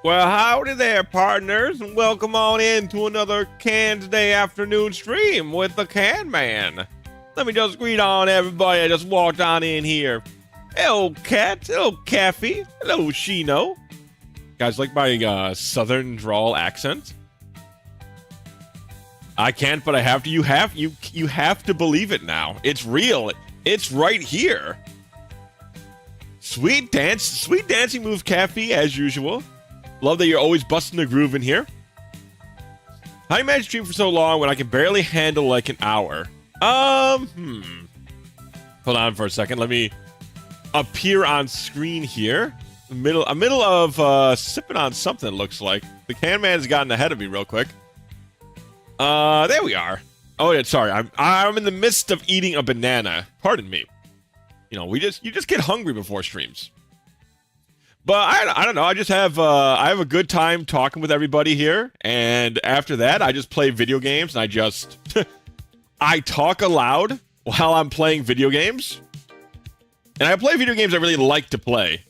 Well, howdy there, partners, and welcome on in to another Can's Day afternoon stream with the Can Man. Let me just greet on everybody that just walked on in here. Hello, Cat. Hello, Caffy. Hello, Shino. Guys, like my southern drawl accent? I can't, but I have to. You have to believe it now. It's real. It's right here. Sweet dancing move, Caffy, as usual. Love that you're always busting the groove in here. How do you manage to stream for so long when I can barely handle like an hour? Hold on for a second. Let me appear on screen here. Middle of sipping on something, it looks like. The Can Man's gotten ahead of me real quick. There we are. Oh yeah, sorry. I'm in the midst of eating a banana. Pardon me. You know, you just get hungry before streams. But I don't know. I just have I have a good time talking with everybody here, and after that, I just play video games, and I just I talk aloud while I'm playing video games, and I play video games I really like to play.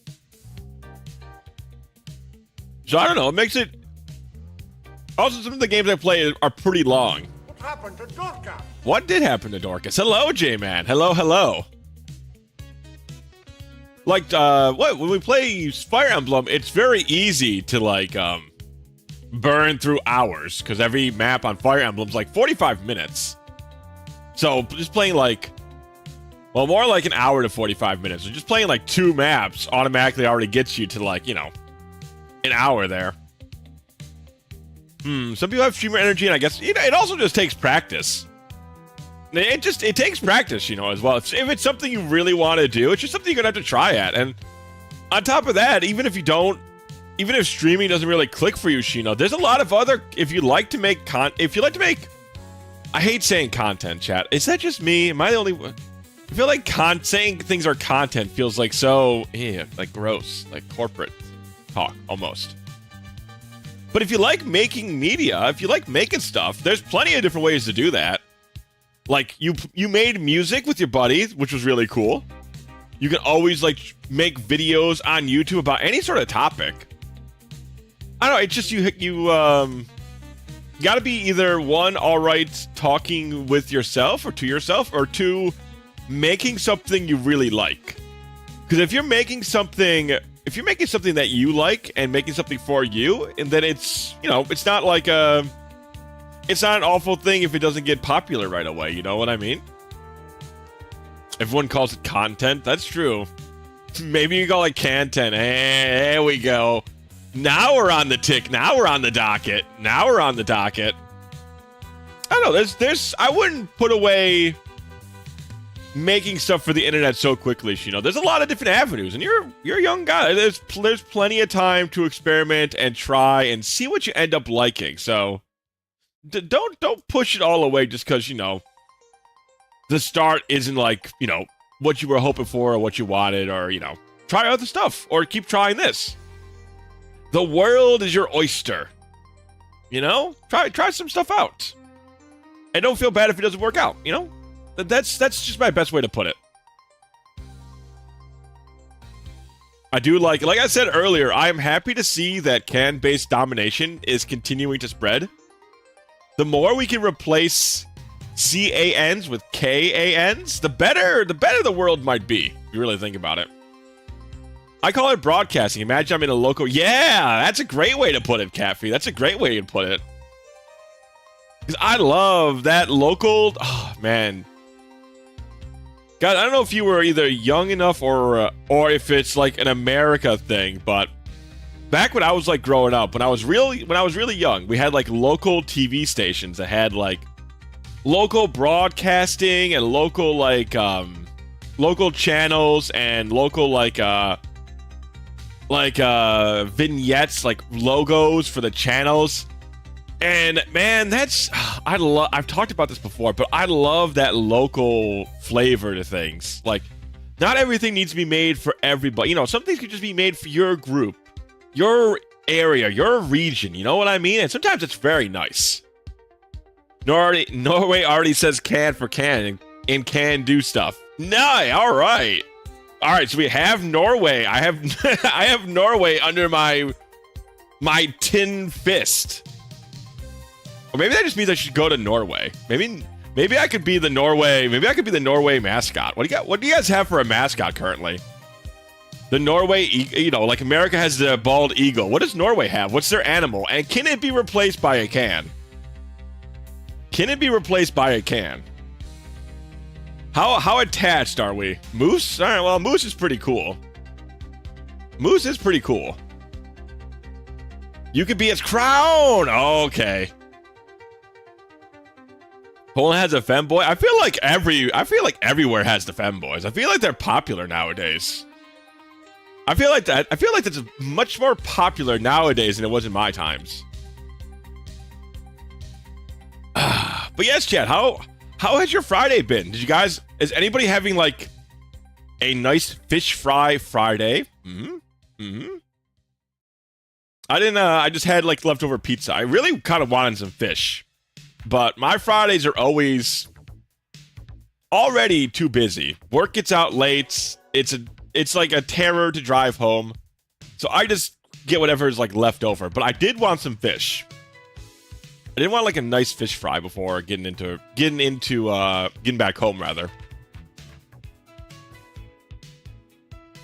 So I don't know. It makes it. Also, some of the games I play are pretty long. What happened to Dorcas? What did happen to Dorcas? Hello, J-Man. Hello. Like, when we play Fire Emblem, it's very easy to, like, burn through hours, because every map on Fire Emblem's like 45 minutes. So, just playing, like, well, more like an hour to 45 minutes. So just playing, like, 2 maps automatically already gets you to, like, you know, an hour there. Some people have streamer energy, and I guess, you know, it also just takes practice. It takes practice, you know, as well. If it's something you really want to do, it's just something you're gonna have to try at. And on top of that, even if streaming doesn't really click for you, Shino, there's a lot of other. If you like to make I hate saying content, chat. Is that just me? Am I the only one? I feel like saying things are content feels like so, like gross, like corporate talk almost. But if you like making media, if you like making stuff, there's plenty of different ways to do that. Like, you made music with your buddies, which was really cool. You can always, like, make videos on YouTube about any sort of topic. I don't know, it's just you gotta be either, one, alright talking with yourself or to yourself, or two, making something you really like. Because if you're making something that you like and making something for you, and then it's, you know, it's not like it's not an awful thing if it doesn't get popular right away, you know what I mean? Everyone calls it content, that's true. Maybe you call it content. Hey, there we go. Now we're on the tick, now we're on the docket. I don't know, I wouldn't put away making stuff for the internet so quickly, you know. There's a lot of different avenues, and you're a young guy. There's plenty of time to experiment and try and see what you end up liking, so don't push it all away just because, you know, the start isn't like, you know, what you were hoping for or what you wanted, or, you know, try other stuff or keep trying this. The world is your oyster. You know? Try some stuff out. And don't feel bad if it doesn't work out, you know? That's just my best way to put it. I do like I said earlier, I am happy to see that can-based domination is continuing to spread. The more we can replace CANs with KANs, the better the world might be, if you really think about it. I call it broadcasting. Imagine I'm in a local... Yeah, that's a great way to put it, Caffey. That's a great way to put it. Because I love that local... Oh, man. God, I don't know if you were either young enough or if it's like an America thing, but... Back when I was, like, growing up, when I was really young, we had, like, local TV stations that had, like, local broadcasting and local, like, local channels and local, like, vignettes, like, logos for the channels. And, man, that's... I've talked about this before, but I love that local flavor to things. Like, not everything needs to be made for everybody. You know, some things could just be made for your group. Your area, your region, you know what I mean? And sometimes it's very nice. Norway already says can for can and can do stuff. Nice, alright. Alright, so we have Norway. I have I have Norway under my My tin fist. Or maybe that just means I should go to Norway. Maybe I could be the Norway. Maybe I could be the Norway mascot. What do you guys have for a mascot currently? The Norway, like America has the bald eagle. What does Norway have? What's their animal? And can it be replaced by a can? Can it be replaced by a can? How attached are we? Moose? All right, well, Moose is pretty cool. Moose is pretty cool. You could be its crown. Okay. Poland has a femboy. I feel like everywhere has the femboys. I feel like they're popular nowadays. I feel like that's much more popular nowadays than it was in my times. But yes, chat, how has your Friday been? Is anybody having like a nice fish fry Friday? I didn't, I just had like leftover pizza. I really kind of wanted some fish. But my Fridays are always already too busy. Work gets out late. It's like a terror to drive home. So I just get whatever is like left over. But I did want some fish. I didn't want like a nice fish fry before getting back home rather.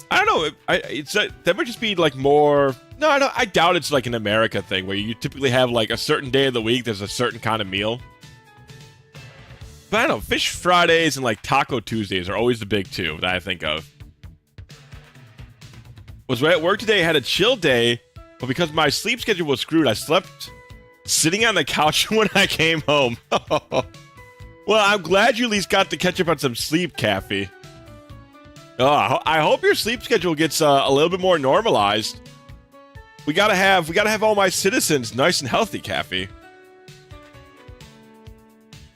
I don't know. That might just be like more. No, I doubt it's like an America thing where you typically have like a certain day of the week. There's a certain kind of meal. But I don't know. Fish Fridays and like Taco Tuesdays are always the big two that I think of. Was at work today, had a chill day, but because my sleep schedule was screwed, I slept sitting on the couch when I came home. Well, I'm glad you at least got to catch up on some sleep, Caffey. Oh, I hope your sleep schedule gets a little bit more normalized. We gotta have all my citizens nice and healthy, Caffey.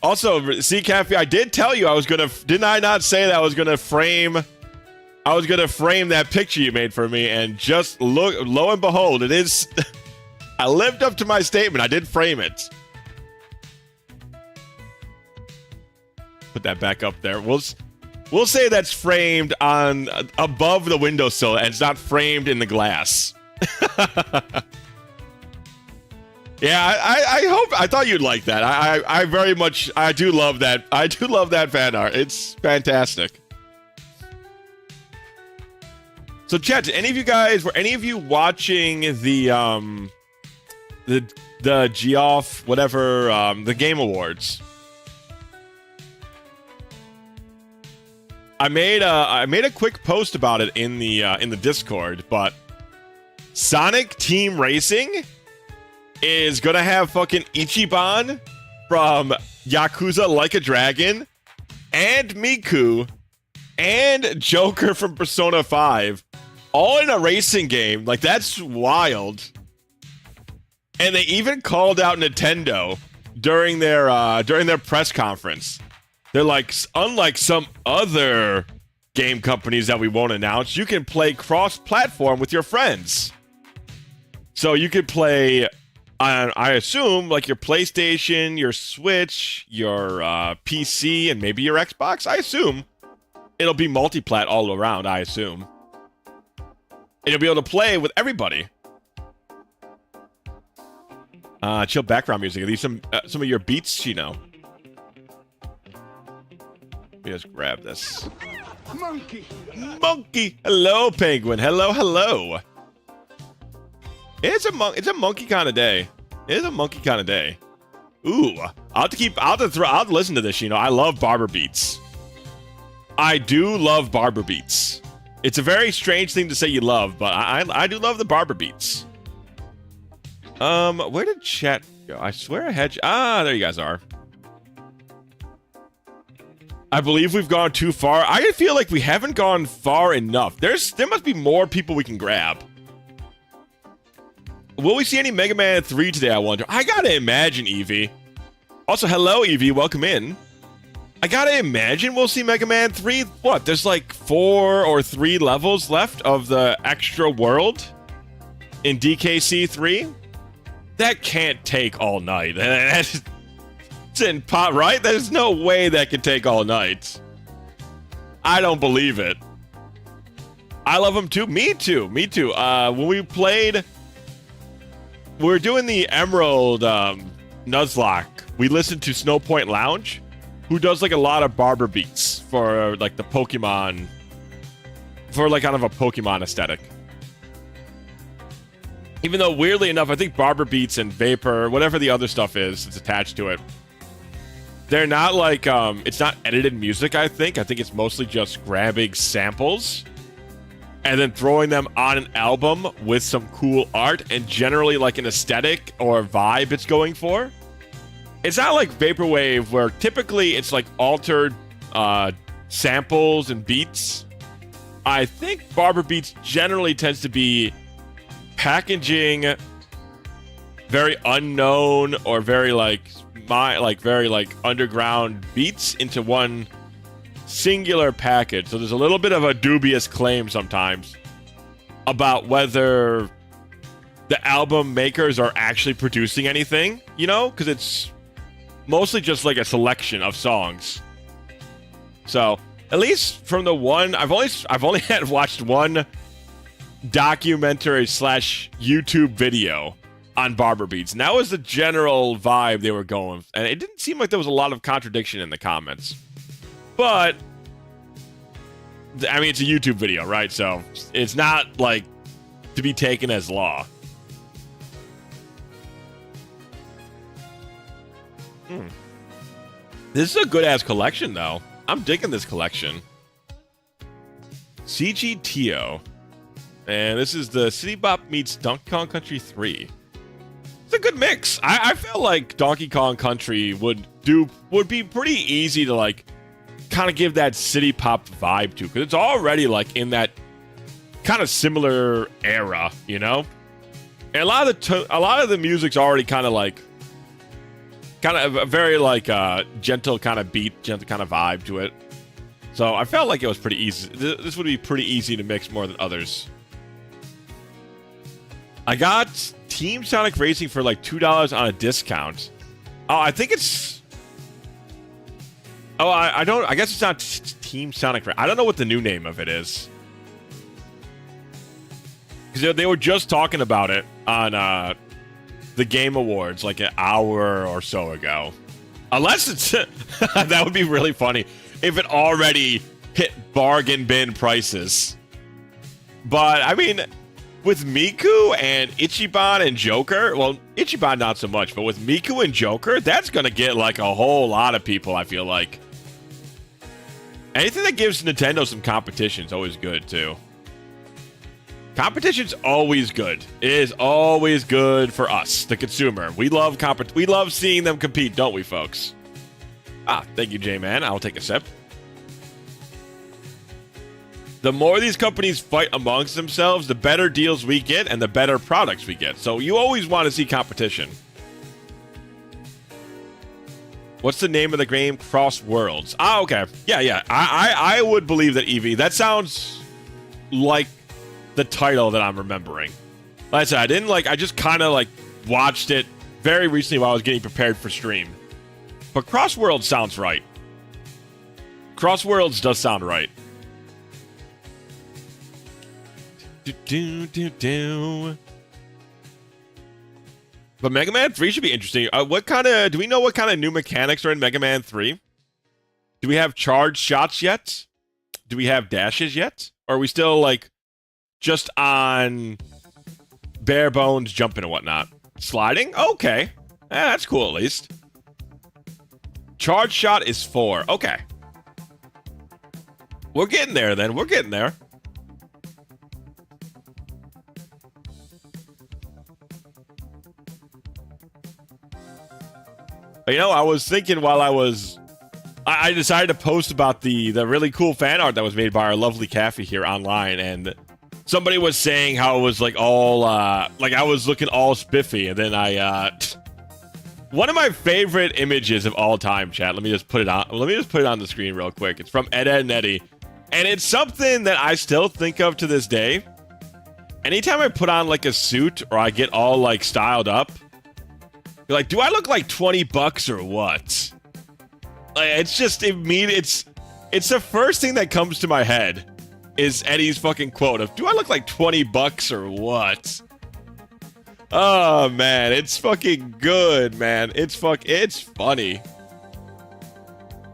Also, see, Caffey, I did tell you didn't I not say that I was gonna frame that picture you made for me, and just lo and behold, it is. I lived up to my statement. I did frame it. Put that back up there. We'll say that's framed on above the windowsill, and it's not framed in the glass. Yeah, I thought you'd like that. I do love that. I do love that fan art. It's fantastic. So, chat, were any of you watching the Geoff, whatever, the Game Awards? I made a quick post about it in the Discord, but Sonic Team Racing is gonna have fucking Ichiban from Yakuza Like a Dragon, and Miku, and Joker from Persona 5, all in a racing game. Like, that's wild. And they even called out Nintendo during their press conference. They're like, unlike some other game companies that we won't announce, you can play cross-platform with your friends. So you could play, I assume, like your PlayStation, your Switch, your PC, and maybe your Xbox. I assume it'll be multi-plat all around, I assume. And you'll be able to play with everybody. Chill background music. Leave some of your beats, Let me just grab this. Monkey! Hello, Penguin. Hello. It's a monkey kind of day. It is a monkey kind of day. Ooh, I'll have to listen to this. I love barber beats. I do love barber beats. It's a very strange thing to say you love, but I do love the barber beats. Where did chat go? I swear I had. There you guys are. I believe we've gone too far. I feel like we haven't gone far enough. There must be more people we can grab. Will we see any Mega Man 3 today, I wonder? I gotta imagine, Eevee. Also, hello, Eevee. Welcome in. I gotta imagine we'll see Mega Man 3. What? There's like 4 or 3 levels left of the extra world in DKC 3? That can't take all night. That's in pot, right? There's no way that could take all night. I don't believe it. I love them too. Me too. When we played we're doing the Emerald Nuzlocke, we listened to Snowpoint Lounge, who does like a lot of barber beats for like the Pokemon, for like kind of a Pokemon aesthetic. Even though weirdly enough, I think barber beats and Vapor, whatever the other stuff is that's attached to it, they're not like it's not edited music. I think it's mostly just grabbing samples and then throwing them on an album with some cool art and generally like an aesthetic or vibe it's going for. It's not like Vaporwave where typically it's like altered samples and beats. I think Barber Beats generally tends to be packaging very unknown or very very underground beats into one singular package. So there's a little bit of a dubious claim sometimes about whether the album makers are actually producing anything, you know, because it's mostly just like a selection of songs. So at least from the one I've only had watched one documentary / YouTube video on Barber Beats, and that was the general vibe they were going, and it didn't seem like there was a lot of contradiction in the comments. But I mean, it's a YouTube video, right? So it's not like to be taken as law. This is a good ass collection, though. I'm digging this collection. CGTO. And this is the City Bop meets Donkey Kong Country 3. It's a good mix. I feel like Donkey Kong Country would be pretty easy to like kind of give that city pop vibe to, because it's already like in that kind of similar era, you know? And a lot of the music's already kind of a very like gentle kind of beat, gentle kind of vibe to it. So I felt like it was pretty easy. This would be pretty easy to mix more than others. I got Team Sonic Racing for like $2 on a discount. Oh, I think it's... Oh, I guess it's not Team Sonic Racing. I don't know what the new name of it is. Because they were just talking about it on the Game Awards like an hour or so ago. Unless it's... that would be really funny if it already hit bargain bin prices. But, I mean... with Miku and Ichiban and Joker, well, Ichiban not so much, but with Miku and Joker, that's going to get like a whole lot of people, I feel like. Anything that gives Nintendo some competition is always good, too. Competition's always good. It is always good for us, the consumer. We love seeing them compete, don't we, folks? Ah, thank you, J-Man. I'll take a sip. The more these companies fight amongst themselves, the better deals we get and the better products we get. So you always want to see competition. What's the name of the game? Cross Worlds. Ah, okay. Yeah. I would believe that, Eevee. That sounds like the title that I'm remembering. Like I said, I just kind of like watched it very recently while I was getting prepared for stream. But Cross Worlds sounds right. Cross Worlds does sound right. But Mega Man 3 should be interesting. Do we know what kind of new mechanics are in Mega Man 3? Do we have charged shots yet? Do we have dashes yet? Or are we still like just on bare bones jumping and whatnot? Sliding? Okay. That's cool at least. Charge shot is 4. Okay. We're getting there then. We're getting there. You know, I was thinking while I decided to post about the really cool fan art that was made by our lovely Caffey here online, and somebody was saying how it was like all, like I was looking all spiffy, and then one of my favorite images of all time, chat, let me just put it on the screen real quick. It's from Ed, Edd n Eddy, and it's something that I still think of to this day. Anytime I put on like a suit or I get all like styled up, you're like, do I look like $20 or what? Like, it's just immediate. It's the first thing that comes to my head is Eddie's fucking quote of, do I look like $20 or what? Oh man, it's fucking good, man. It's funny.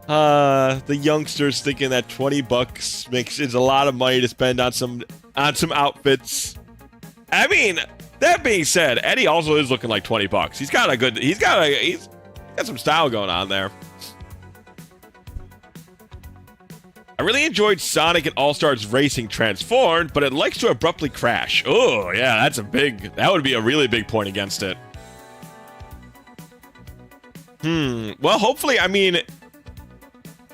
The youngsters thinking that $20 is a lot of money to spend on some outfits. I mean, that being said, Eddie also is looking like $20. He's got some style going on there. I really enjoyed Sonic and All-Stars Racing Transformed, but it likes to abruptly crash. Oh, yeah, that would be a really big point against it. Well, hopefully, I mean,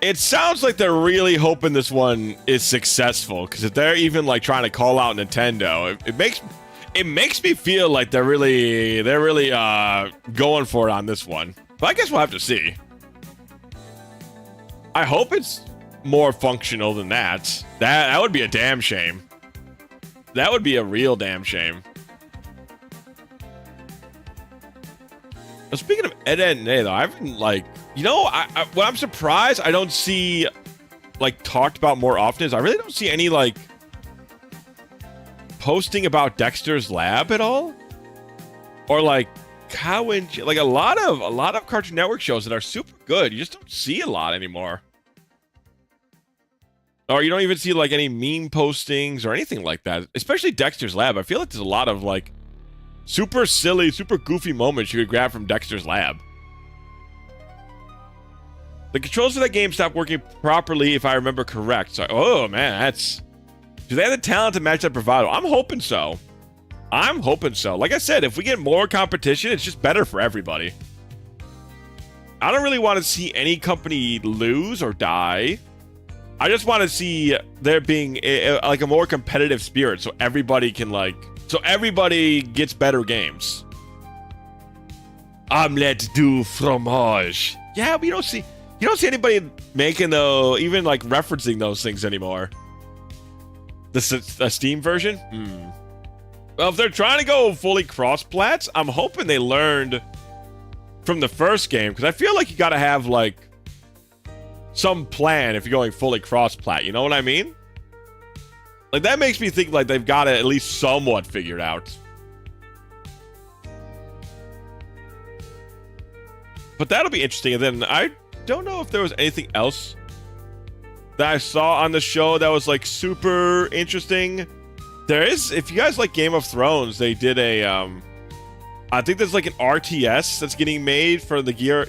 it sounds like they're really hoping this one is successful, because if they're even, like, trying to call out Nintendo, it makes me feel like they're really going for it on this one. But I guess we'll have to see. I hope it's more functional than that. That would be a damn shame. That would be a real damn shame. Now, speaking of Ed, Edd n Eddy, though, I've been like, you know, what I'm surprised I don't see like talked about more often is I really don't see any like posting about Dexter's Lab at all, or like how in like a lot of Cartoon Network shows that are super good. You just don't see a lot anymore. Or you don't even see like any meme postings or anything like that. Especially Dexter's Lab. I feel like there's a lot of like super silly, super goofy moments you could grab from Dexter's Lab. The controls for that game stopped working properly, if I remember correct. So, oh man, do they have the talent to match that bravado? I'm hoping so. Like I said, if we get more competition, it's just better for everybody. I don't really want to see any company lose or die. I just want to see there being like a more competitive spirit, so everybody gets better games. Omelette du fromage. Yeah, you don't see anybody making even like referencing those things anymore. The Steam version? Well, if they're trying to go fully cross-plats, I'm hoping they learned from the first game, because I feel like you gotta have like some plan if you're going fully cross-plat, you know what I mean? Like, that makes me think like they've got it at least somewhat figured out. But that'll be interesting. And then I don't know if there was anything else that I saw on the show that was like super interesting. There is, if you guys like Game of Thrones, they did a I think there's like an RTS that's getting made for the Gear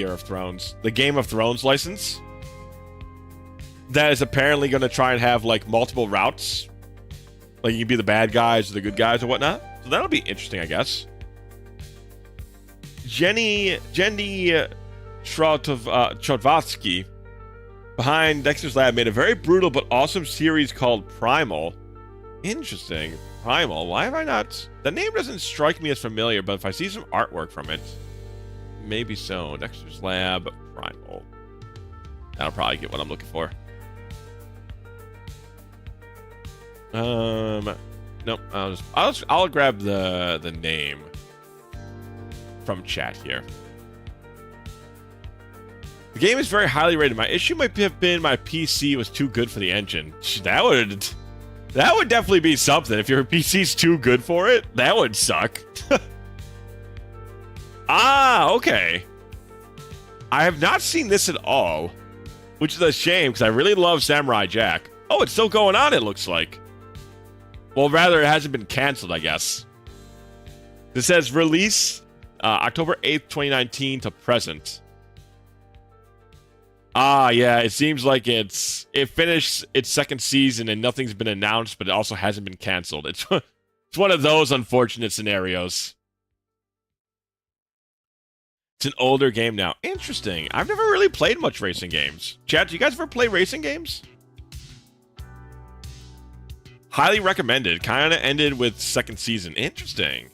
of Thrones, the Game of Thrones license, that is apparently going to try and have like multiple routes, like you can be the bad guys or the good guys or whatnot. So that'll be interesting, I guess. Jenny Trotsky behind Dexter's Lab made a very brutal but awesome series called Primal. Interesting. Primal. Why have I not? The name doesn't strike me as familiar, but if I see some artwork from it, maybe so. Dexter's Lab, Primal. That'll probably get what I'm looking for. Nope. I'll grab the name from chat here. The game is very highly rated. My issue might have been my PC was too good for the engine. That would definitely be something. If your PC's too good for it, that would suck. Ah, okay. I have not seen this at all, which is a shame because I really love Samurai Jack. Oh, it's still going on, it looks like. Well, rather, it hasn't been canceled, I guess. This says release October 8th, 2019 to present. Ah, yeah, it seems like it finished its second season and nothing's been announced, but it also hasn't been canceled. It's one of those unfortunate scenarios. It's an older game now. Interesting. I've never really played much racing games. Chat, do you guys ever play racing games? Highly recommended. Kind of ended with second season. Interesting.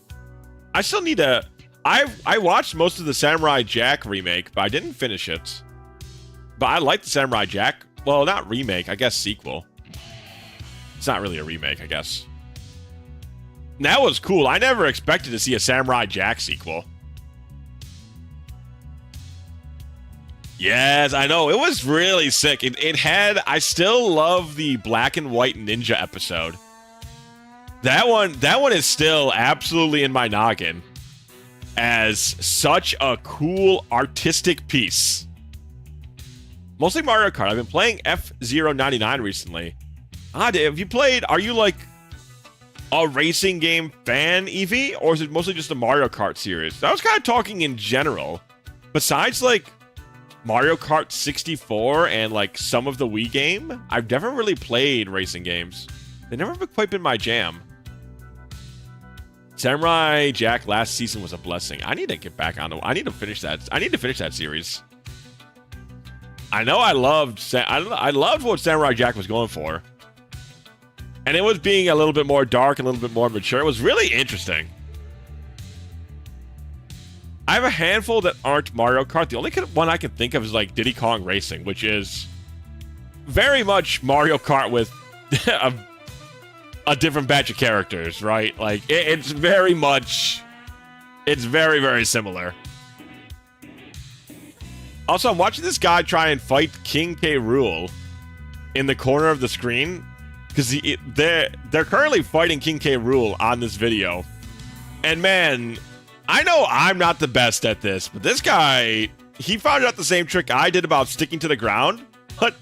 I still need to... I watched most of the Samurai Jack remake, but I didn't finish it. But I like the Samurai Jack. Well, not remake. I guess sequel. It's not really a remake, I guess. That was cool. I never expected to see a Samurai Jack sequel. Yes, I know. It was really sick. It had... I still love the black and white ninja episode. That one is still absolutely in my noggin as such a cool artistic piece. Mostly Mario Kart. I've been playing F-Zero 99 recently. Have you played, are you like a racing game fan, Evie? Or is it mostly just the Mario Kart series? I was kind of talking in general. Besides like Mario Kart 64 and like some of the Wii game, I've never really played racing games. They've never quite been my jam. Samurai Jack last season was a blessing. I need to get back on I need to finish that. I need to finish that series. I know I loved what Samurai Jack was going for. And it was being a little bit more dark, a little bit more mature. It was really interesting. I have a handful that aren't Mario Kart. The only one I can think of is like Diddy Kong Racing, which is very much Mario Kart with a different batch of characters, right? Like, it's very much... It's very, very similar. Also, I'm watching this guy try and fight King K. Rool in the corner of the screen. Because they're currently fighting King K. Rool on this video. And man, I know I'm not the best at this, but this guy, he found out the same trick I did about sticking to the ground. But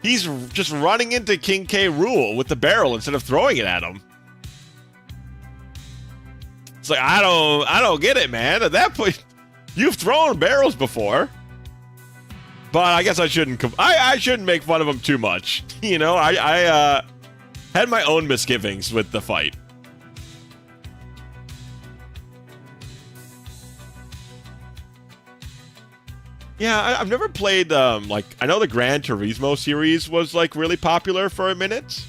he's just running into King K. Rool with the barrel instead of throwing it at him. It's like, I don't get it, man. At that point, you've thrown barrels before. But I guess I shouldn't I shouldn't make fun of him too much. You know, I had my own misgivings with the fight. Yeah, I've never played, like, I know the Gran Turismo series was, like, really popular for a minute.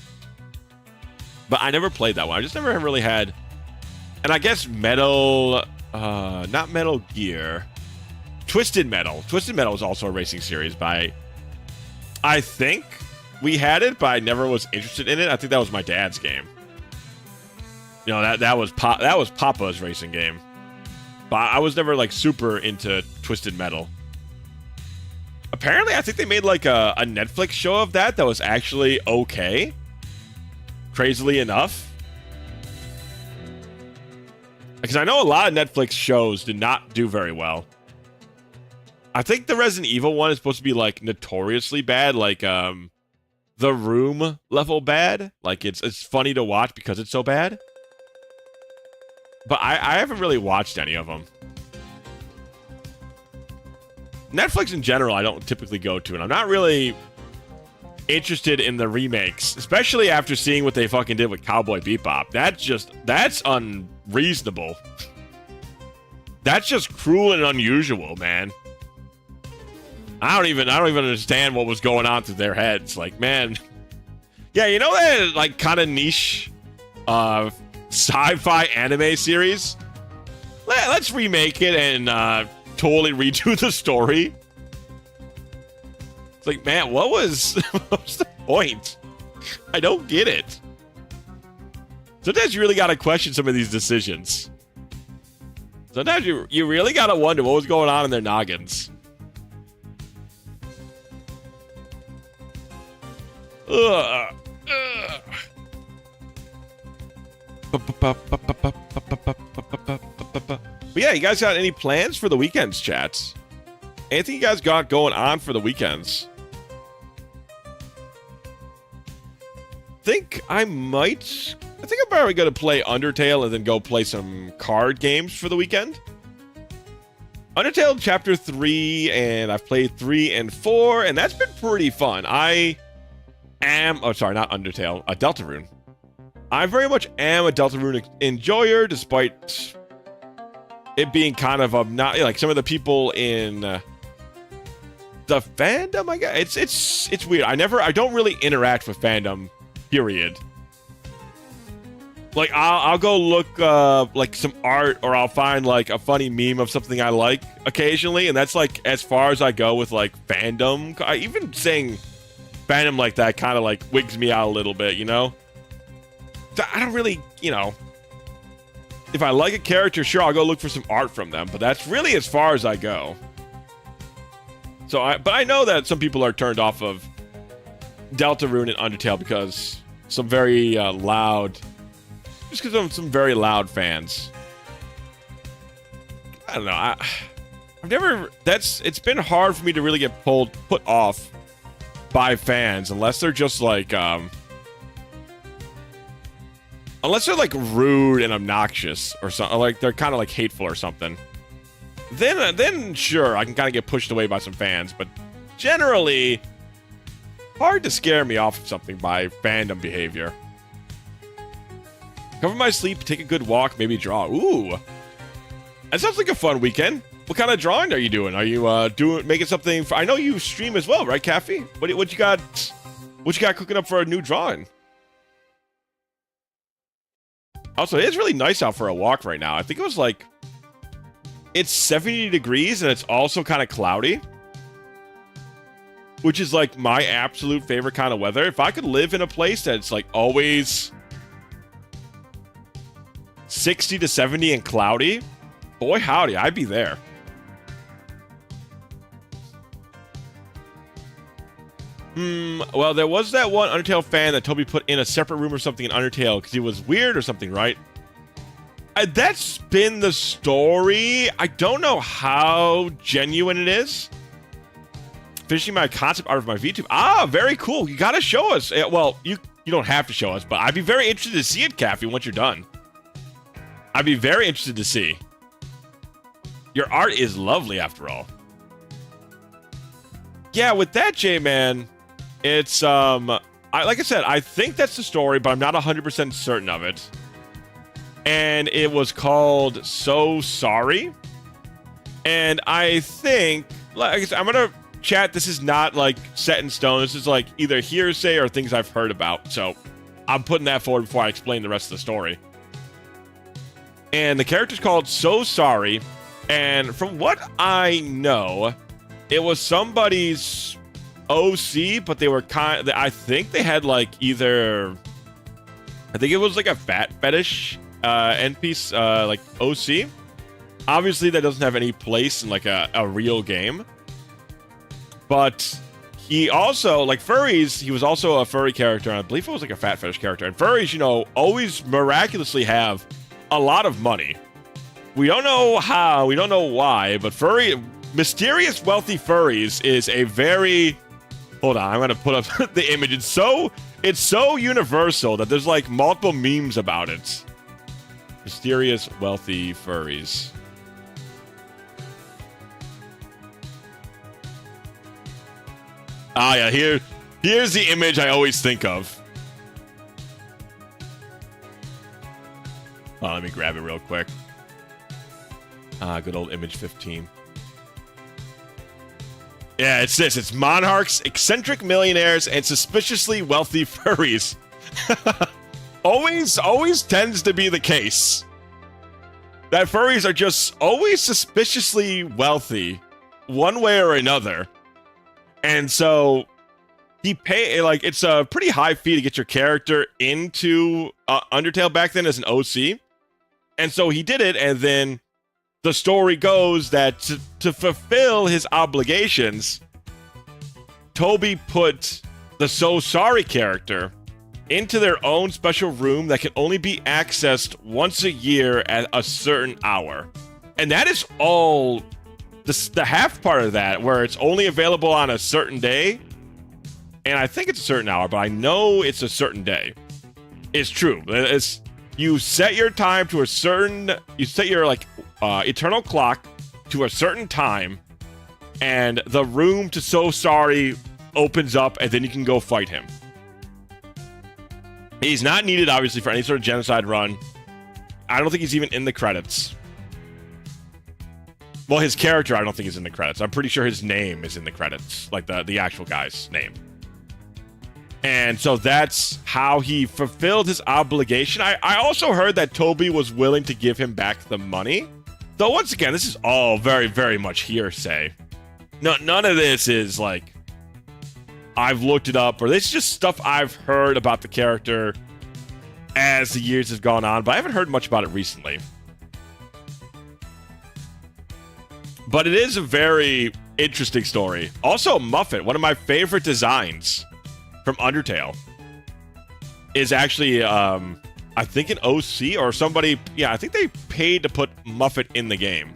But I never played that one. I just never really had... And I guess not Metal Gear. Twisted Metal. Twisted Metal was also a racing series by... I think we had it, but I never was interested in it. I think that was my dad's game. You know, that was Papa's racing game. But I was never, like, super into Twisted Metal. Apparently, I think they made like a Netflix show of that was actually okay. Crazily enough. Because I know a lot of Netflix shows did not do very well. I think the Resident Evil one is supposed to be like notoriously bad, like The Room level bad. Like it's funny to watch because it's so bad. But I haven't really watched any of them. Netflix in general, I don't typically go to, and I'm not really interested in the remakes, especially after seeing what they fucking did with Cowboy Bebop. That's unreasonable. That's just cruel and unusual, man. I don't even understand what was going on through their heads. Like, man, yeah, you know that like kind of niche, sci-fi anime series. Let's remake it and totally redo the story. It's like, man, what was the point? I don't get it. Sometimes you really gotta question some of these decisions. Sometimes you really gotta wonder what was going on in their noggins. Ugh. But yeah, you guys got any plans for the weekends, chats? Anything you guys got going on for the weekends? I think I'm probably going to play Undertale and then go play some card games for the weekend. Undertale Chapter 3, and I've played 3 and 4, and that's been pretty fun. Oh, sorry, not Undertale, Deltarune. I very much am a Deltarune enjoyer, despite it being kind of not like some of the people in the fandom. I guess it's weird. I don't really interact with fandom. Period. Like I'll go look like some art, or I'll find like a funny meme of something I like occasionally, and that's like as far as I go with like fandom. Even saying fandom like that kind of like wigs me out a little bit, you know. I don't really, you know. If I like a character, sure, I'll go look for some art from them, but that's really as far as I go. But I know that some people are turned off of Deltarune and Undertale because some very loud Just because I'm some very loud fans. I don't know. I've never. It's been hard for me to really get put off by fans unless they're just like unless they're like rude and obnoxious or something, like they're kind of like hateful or something. Then sure, I can kind of get pushed away by some fans, but generally hard to scare me off of something by fandom behavior. Cover my sleep, take a good walk, maybe draw. Ooh. That sounds like a fun weekend. What kind of drawing are you doing? Are you making something I know you stream as well, right, Caffey? What you got cooking up for a new drawing? Also, it's really nice out for a walk right now. I think it was like it's 70 degrees and it's also kind of cloudy, which is like my absolute favorite kind of weather. If I could live in a place that's like always 60 to 70 and cloudy, boy howdy, I'd be there. Well, there was that one Undertale fan that Toby put in a separate room or something in Undertale because he was weird or something, right? That's been the story. I don't know how genuine it is. Finishing my concept art of my VTube. Ah, very cool. You gotta show us. Well, you don't have to show us, but I'd be very interested to see it, Caffey, once you're done. I'd be very interested to see. Your art is lovely, after all. Yeah, with that, J-Man, it's, like I said, I think that's the story, but I'm not 100% certain of it. And it was called So Sorry. And I think, like I said, I'm gonna chat, this is not, like, set in stone. This is, like, either hearsay or things I've heard about. So, I'm putting that forward before I explain the rest of the story. And the character's called So Sorry. And from what I know, it was somebody's OC, but they were I think they had like either, I think it was like a fat fetish NPC, like OC. Obviously, that doesn't have any place in like a real game. But he also, like furries, he was also a furry character, and I believe it was like a fat fetish character. And furries, you know, always miraculously have a lot of money. We don't know how, we don't know why, but mysterious wealthy furries is a very... Hold on, I'm gonna put up the image. It's so universal that there's like multiple memes about it. Mysterious wealthy furries. Ah, yeah, here's the image I always think of. Oh, let me grab it real quick. Good old image 15. Yeah, it's this. It's monarchs, eccentric millionaires, and suspiciously wealthy furries. always tends to be the case. That furries are just always suspiciously wealthy, one way or another. And so, it's a pretty high fee to get your character into Undertale back then as an OC. And so he did it, and then the story goes that to fulfill his obligations, Toby put the So Sorry character into their own special room that can only be accessed once a year at a certain hour. And that is all the half part of that, where it's only available on a certain day. And I think it's a certain hour, but I know it's a certain day. It's true. You set your time to you set your eternal clock to a certain time, and the room to So Sorry opens up, and then you can go fight him. He's not needed, obviously, for any sort of genocide run. I don't think he's even in the credits. Well, his character, I don't think is in the credits. I'm pretty sure his name is in the credits, like the actual guy's name. And so that's how he fulfilled his obligation. I also heard that Toby was willing to give him back the money. Though, once again, this is all very, very much hearsay. No, none of this is, like, I've looked it up, or this is just stuff I've heard about the character as the years have gone on, but I haven't heard much about it recently. But it is a very interesting story. Also, Muffet, one of my favorite designs from Undertale, is actually I think an OC or somebody, yeah, I think they paid to put Muffet in the game.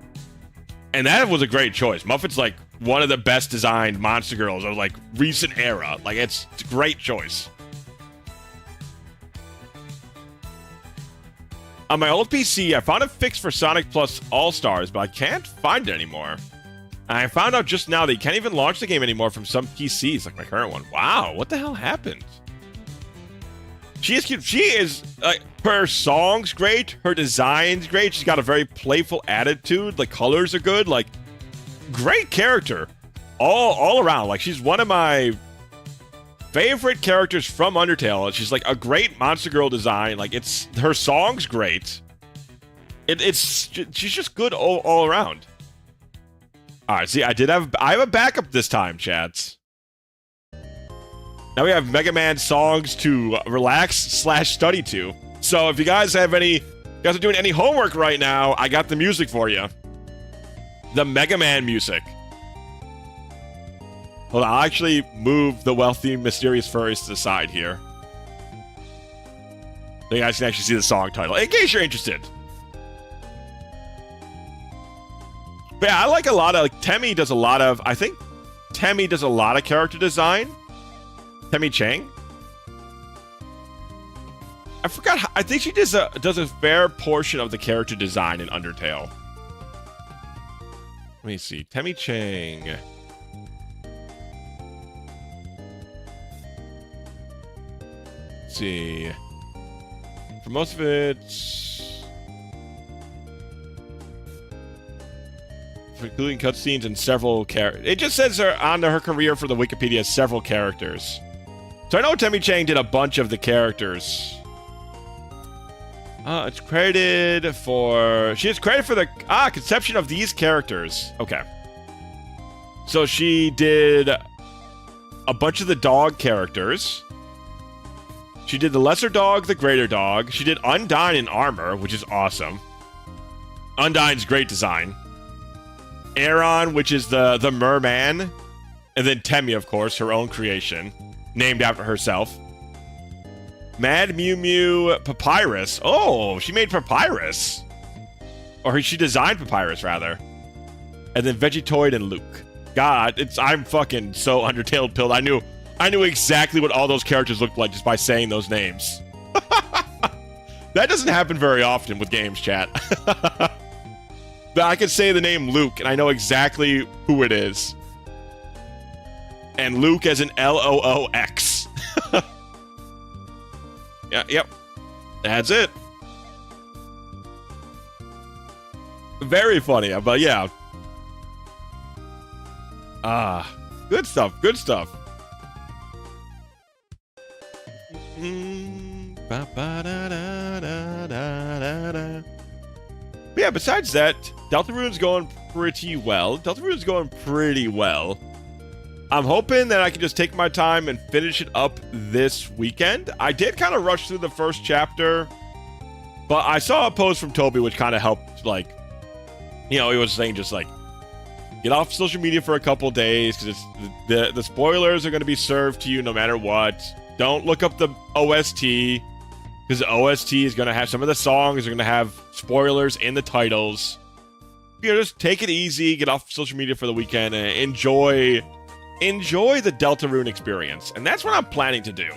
And that was a great choice. Muffet's like one of the best designed Monster Girls of like recent era. Like it's a great choice. On my old PC, I found a fix for Sonic Plus All-Stars, but I can't find it anymore. And I found out just now that you can't even launch the game anymore from some PCs, like my current one. Wow, what the hell happened? She is cute. She is, her song's great. Her design's great. She's got a very playful attitude. The colors are good. Like, great character. All around. Like, she's one of my favorite characters from Undertale. She's like a great Monster Girl design. Like, her song's great. She's just good all around. All right, see, I have a backup this time, chats. Now we have Mega Man songs to relax/study to. So if you guys are doing any homework right now, I got the music for you. The Mega Man music. Hold on, I'll actually move the wealthy, mysterious furries to the side here. So you guys can actually see the song title, in case you're interested. But yeah, I like a lot of, Temmie does a lot of, I think Temmie does a lot of character design. Temmie Chang? I forgot, I think she does a fair portion of the character design in Undertale. Let me see, Temmie Chang. Let's see. For most of it, including cutscenes and several characters. It just says on her career for the Wikipedia, several characters. So I know Temmie Chang did a bunch of the characters. It's credited for... She is credited for the conception of these characters. Okay. So she did a bunch of the dog characters. She did the lesser dog, the greater dog. She did Undyne in armor, which is awesome. Undyne's great design. Aeron, which is the merman. And then Temmie, of course, her own creation. Named after herself. Mad Mew Mew Papyrus. Oh, she made Papyrus. Or she designed Papyrus, rather. And then Vegetoid and Luke. God, I'm fucking so Undertale pilled. I knew exactly what all those characters looked like just by saying those names. That doesn't happen very often with games, chat. But I can say the name Luke, and I know exactly who it is. And Luke as an Loox. Yeah, yep. That's it. Very funny, but yeah. Good stuff, good stuff. But yeah, besides that, Deltarune's going pretty well. I'm hoping that I can just take my time and finish it up this weekend. I did kind of rush through the first chapter, but I saw a post from Toby which kind of helped, like, you know, he was saying just, like, get off social media for a couple days, because the spoilers are going to be served to you no matter what. Don't look up the OST, because the OST is going to have, some of the songs are going to have spoilers in the titles. You know, just take it easy, get off social media for the weekend, and enjoy the Deltarune experience. And that's what I'm planning to do.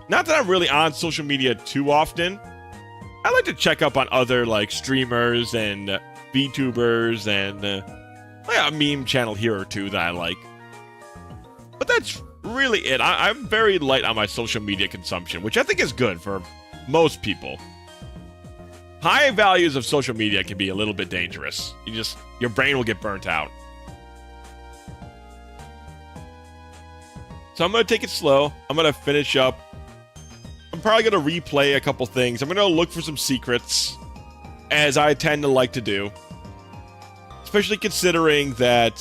Not that I'm really on social media too often. I like to check up on other, like, streamers and VTubers and a meme channel here or two that I like. But that's really it. I'm very light on my social media consumption, which I think is good for most people. High values of social media can be a little bit dangerous. Your brain will get burnt out. So I'm going to take it slow. I'm going to finish up. I'm probably going to replay a couple things. I'm going to look for some secrets, as I tend to like to do. Especially considering that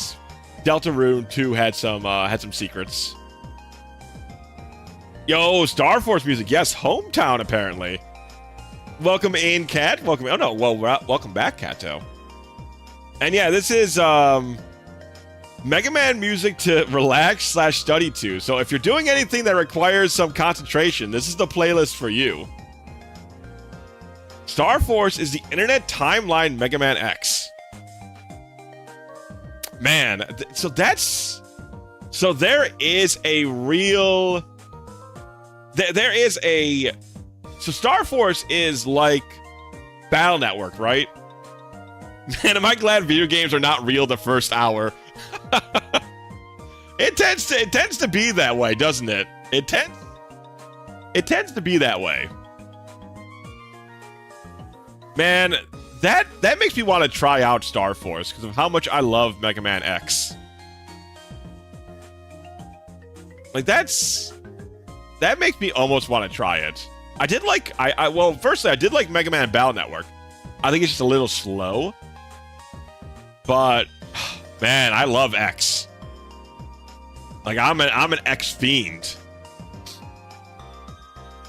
Deltarune 2 had some secrets. Yo, Star Force music. Yes, Hometown, apparently. Welcome in, Cat. Welcome. Oh, no. Well, welcome back, Kato. And yeah, this is Mega Man music to relax/study to. So if you're doing anything that requires some concentration, this is the playlist for you. Star Force is the internet timeline Mega Man X. Man, so that's... So there is a real... There is a... So Star Force is like Battle Network, right? Man, am I glad video games are not real the first hour. It tends to be that way, doesn't it? It tends to be that way. Man, that makes me want to try out Star Force because of how much I love Mega Man X. Like that makes me almost want to try it. I did like well, firstly, I did like Mega Man Battle Network. I think it's just a little slow. But man, I love X. Like I'm an X fiend.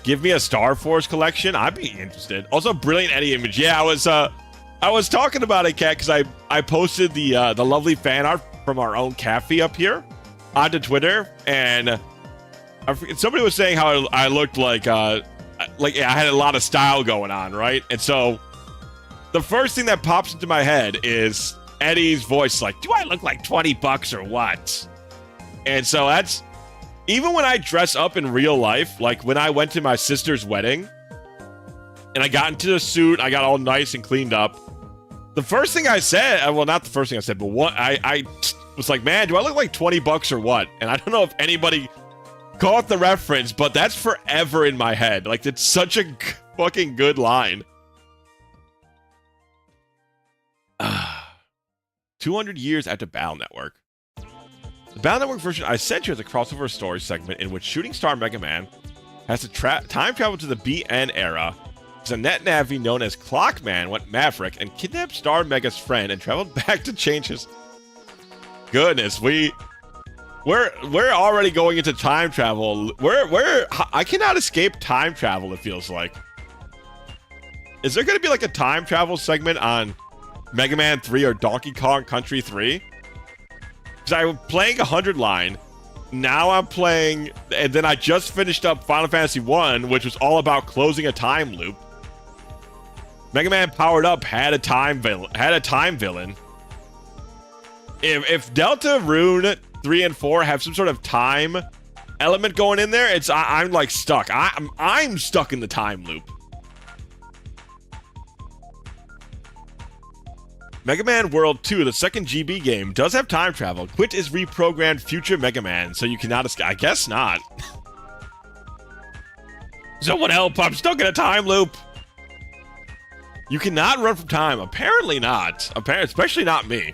Give me a Star Force collection, I'd be interested. Also, Brilliant Eddie image. Yeah, I was talking about it, Kat, because I posted the lovely fan art from our own cafe up here onto Twitter, and somebody was saying how I looked like I had a lot of style going on, right? And so the first thing that pops into my head is Eddie's voice, like, "Do I look like $20 or what?" And so that's, even when I dress up in real life, like when I went to my sister's wedding and I got into the suit, I got all nice and cleaned up. The first thing I said, well, not the first thing I said, but what I was like, "Man, do I look like $20 or what?" And I don't know if anybody caught the reference, but that's forever in my head. Like, it's such a fucking good line. 200 years after Battle Network. The Battle Network version I sent you is a crossover story segment in which Shooting Star Mega Man has to time travel to the BN era. As a net Navi known as Clockman went Maverick and kidnapped Star Mega's friend and traveled back to change his... Goodness, we're already going into time travel. I cannot escape time travel, it feels like. Is there going to be like a time travel segment on Mega Man 3 or Donkey Kong Country 3? Because I'm playing 100 line. Now I'm playing, and then I just finished up Final Fantasy 1, which was all about closing a time loop. Mega Man Powered Up had a time villain. If Delta, Rune 3 and 4 have some sort of time element going in there, I'm like stuck. I'm stuck in the time loop. Mega Man World 2, the second GB game, does have time travel. Quit is reprogrammed future Mega Man, so you cannot escape. I guess not. Someone help, I'm stuck in a time loop. You cannot run from time. Apparently not. Especially not me.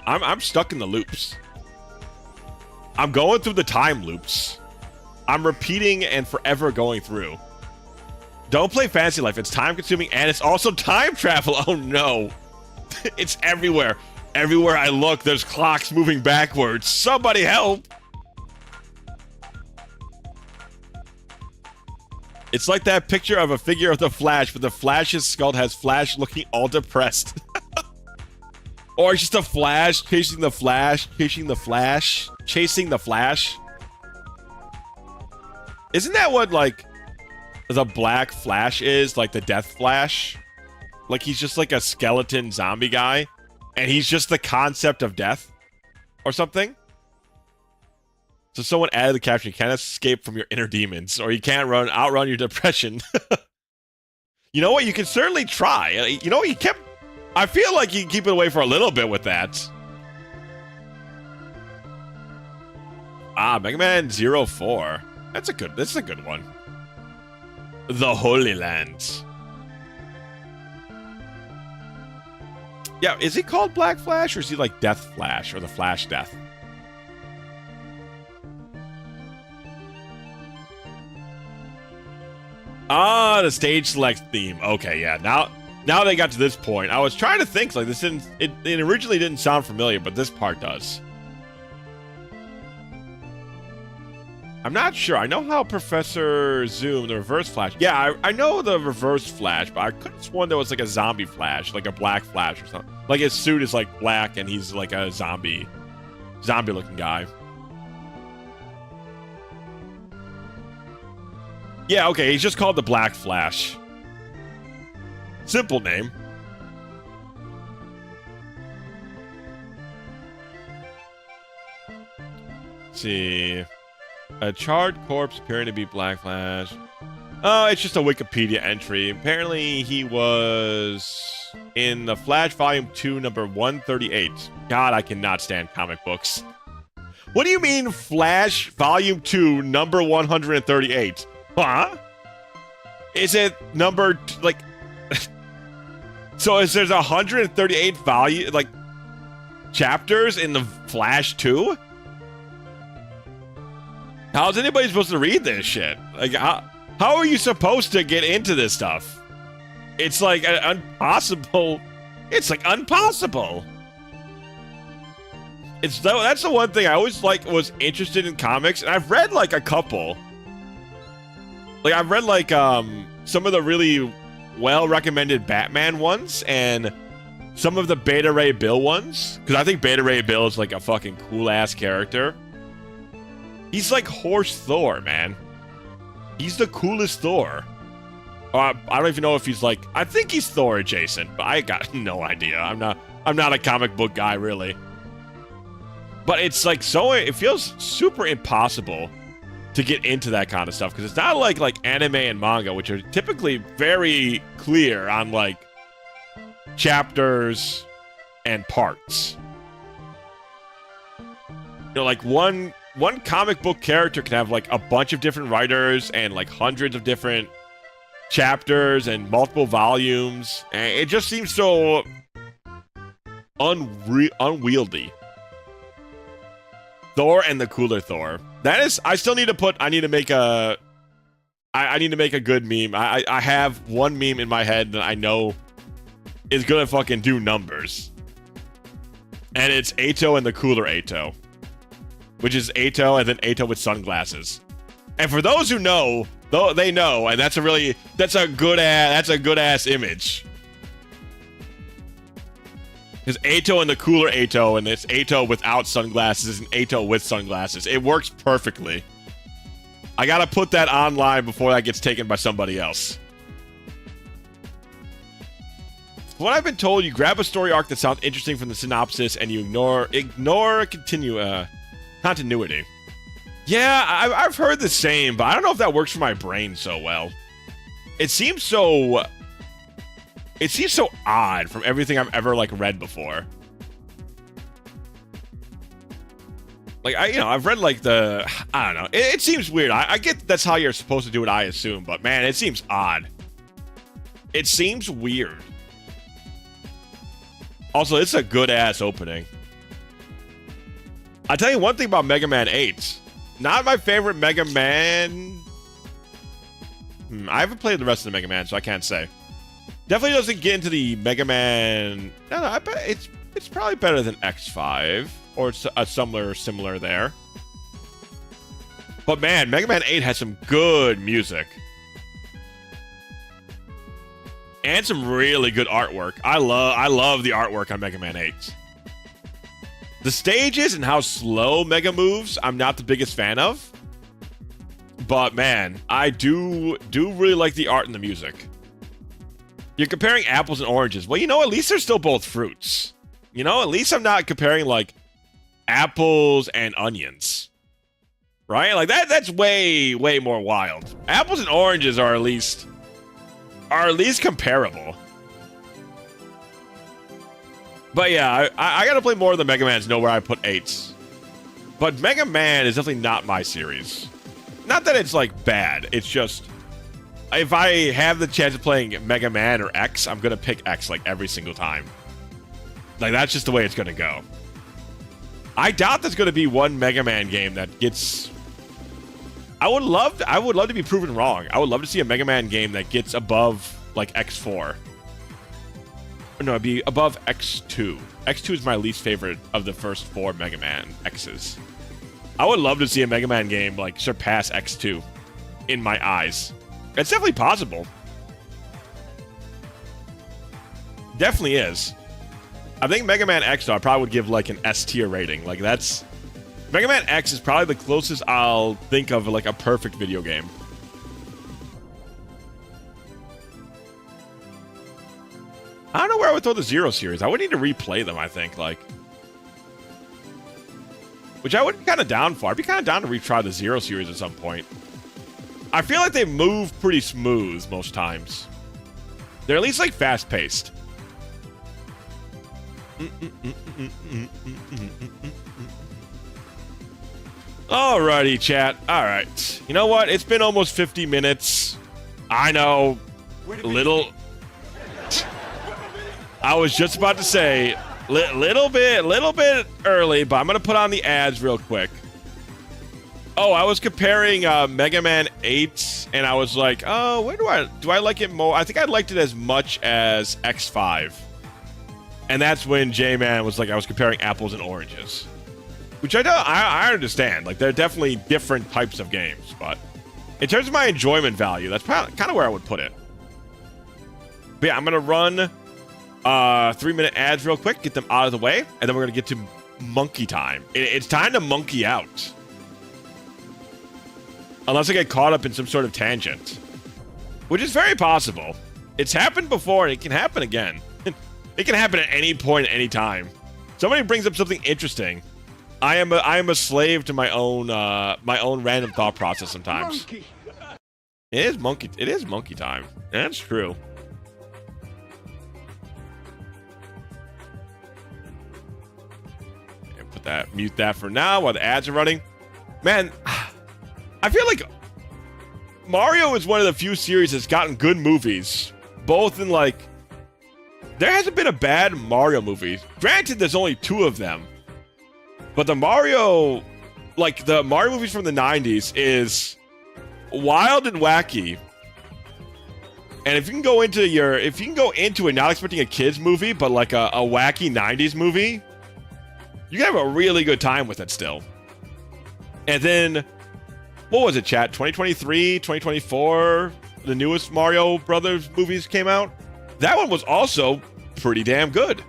I'm stuck in the loops. I'm going through the time loops. I'm repeating and forever going through. Don't play Fantasy Life. It's time consuming and it's also time travel. Oh no. It's everywhere. Everywhere I look, there's clocks moving backwards. Somebody help. It's like that picture of a figure of the Flash, but the Flash's skull has Flash looking all depressed. Or it's just a Flash chasing the Flash, chasing the Flash, chasing the Flash. Isn't that what, like, the Black Flash is? Like the Death Flash? Like, he's just like a skeleton zombie guy, and he's just the concept of death? Or something? So someone added the caption, you can't escape from your inner demons, or you can't outrun your depression. You know what? You can certainly try. You know what? I feel like you can keep it away for a little bit with that. Mega Man 04. This is a good one. The Holy Land. Yeah, is he called Black Flash, or is he like Death Flash, or the Flash Death? The stage select theme. Okay, yeah. Now they got to this point. I was trying to think, like, it originally didn't sound familiar, but this part does. I'm not sure. I know how Professor Zoom, the Reverse Flash. Yeah, I know the Reverse Flash, but I could have sworn there was like a zombie Flash, like a Black Flash or something. Like his suit is like black and he's like a zombie looking guy. Yeah, okay, he's just called the Black Flash. Simple name. Let's see. A charred corpse appearing to be Black Flash. Oh, it's just a Wikipedia entry. Apparently, he was in the Flash Volume 2, number 138. God, I cannot stand comic books. What do you mean, Flash Volume 2, number 138? Huh? Is it number, like... So is there's 138 chapters in the Flash 2? How's anybody supposed to read this shit? Like, how are you supposed to get into this stuff? It's like an impossible. It's like impossible. That's the one thing I always was interested in comics, and I've read like a couple. Like I've read like some of the really well recommended Batman ones and some of the Beta Ray Bill ones, because I think Beta Ray Bill is like a fucking cool ass character. He's like Horse Thor, man. He's the coolest Thor. I don't even know if he's like... I think he's Thor adjacent, but I got no idea. I'm not a comic book guy, really. But it's like so... It feels super impossible to get into that kind of stuff, because it's not like anime and manga, which are typically very clear on like chapters and parts. You know, like one comic book character can have like a bunch of different writers and like hundreds of different chapters and multiple volumes, and it just seems so unwieldy. Thor and the cooler Thor. That is, I need to make a good meme. I have one meme in my head that I know is gonna fucking do numbers, and it's Ato and the cooler Ato, which is Ato and then Ato with sunglasses. And for those who know, they know, and that's a good ass image. Because Ato and the cooler Ato, and it's Ato without sunglasses and Ato with sunglasses. It works perfectly. I gotta put that online before that gets taken by somebody else. What I've been told, you grab a story arc that sounds interesting from the synopsis and you ignore continuity. Yeah, I've heard the same, but I don't know if that works for my brain so well. It seems so odd from everything I've ever like read before. Like I've read like I don't know. It seems weird. I get that's how you're supposed to do it, I assume, but man, it seems odd. It seems weird. Also, it's a good ass opening. I'll tell you one thing about Mega Man 8. Not my favorite Mega Man. I haven't played the rest of the Mega Man, so I can't say. Definitely doesn't get into the Mega Man... No, I bet it's probably better than X5. Or similar there. But man, Mega Man 8 has some good music. And some really good artwork. I love the artwork on Mega Man 8. The stages and how slow Mega moves, I'm not the biggest fan of. But man, I do really like the art and the music. You're comparing apples and oranges. Well, at least they're still both fruits. At least I'm not comparing like apples and onions. Right? Like that's way more wild. Apples and oranges are at least comparable. But yeah, I gotta play more of the Mega Mans to know where I put 8s. But Mega Man is definitely not my series. Not that it's like bad, it's just if I have the chance of playing Mega Man or X, I'm gonna pick X like every single time. Like that's just the way it's gonna go. I doubt there's gonna be one Mega Man game that gets... I would love to be proven wrong. I would love to see a Mega Man game that gets above like X4. No, it'd be above X2. X2 is my least favorite of the first 4 Mega Man X's. I would love to see a Mega Man game like surpass X2 in my eyes. It's definitely possible. Definitely is. I think Mega Man X, though, I probably would give like an S tier rating. Like that's... Mega Man X is probably the closest I'll think of like a perfect video game. I don't know where I would throw the Zero series. I would need to replay them, I think, like. Which I would be kind of down for. I'd be kind of down to retry the Zero series at some point. I feel like they move pretty smooth most times. They're at least, like, fast-paced. Alrighty, chat. Alright. You know what? It's been almost 50 minutes. I know. Little... I was just about to say, little bit early, but I'm going to put on the ads real quick. Oh, I was comparing Mega Man 8, and I was like, oh, where do I like it more? I think I liked it as much as X5. And that's when J-Man was like, I was comparing apples and oranges. Which I understand. Like, they're definitely different types of games, but in terms of my enjoyment value, that's kind of where I would put it. But yeah, I'm going to run 3-minute ads real quick, get them out of the way, and then we're going to get to monkey time. It's time to monkey out. Unless I get caught up in some sort of tangent. Which is very possible. It's happened before, and it can happen again. It can happen at any point, at any time. Somebody brings up something interesting. I am a slave to my own random thought process sometimes. Monkey. It is monkey time. That's true. And put that, mute that for now while the ads are running. Man, I feel like Mario is one of the few series that's gotten good movies. Both in, like, there hasn't been a bad Mario movie. Granted, there's only 2 of them. But the Mario movies from the 90s is wild and wacky. And if you can go into it not expecting a kid's movie, but like a wacky 90s movie, you can have a really good time with it still. And then, what was it, chat? 2023, 2024, the newest Mario Brothers movies came out. That one was also pretty damn good.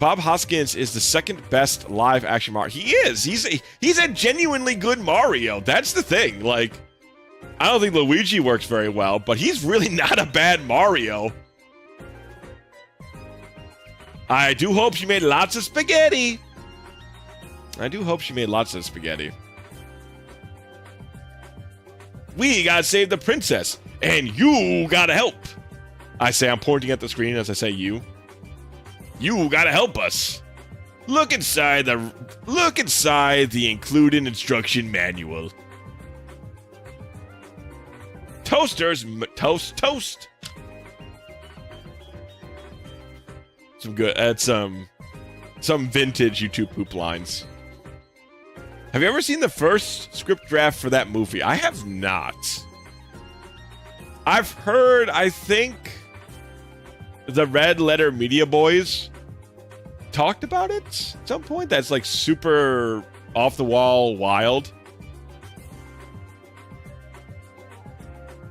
Bob Hoskins is the second best live action Mario. He is. He's a genuinely good Mario. That's the thing. Like, I don't think Luigi works very well, but he's really not a bad Mario. I do hope she made lots of spaghetti. We gotta save the princess, and you gotta help. I say, I'm pointing at the screen as I say you. You gotta help us. Look inside the included instruction manual. Toasters, toast. Some good, that's some vintage YouTube poop lines. Have you ever seen the first script draft for that movie? I have not. I've heard, I think, the Red Letter Media Boys talked about it at some point. That's like super off the wall wild.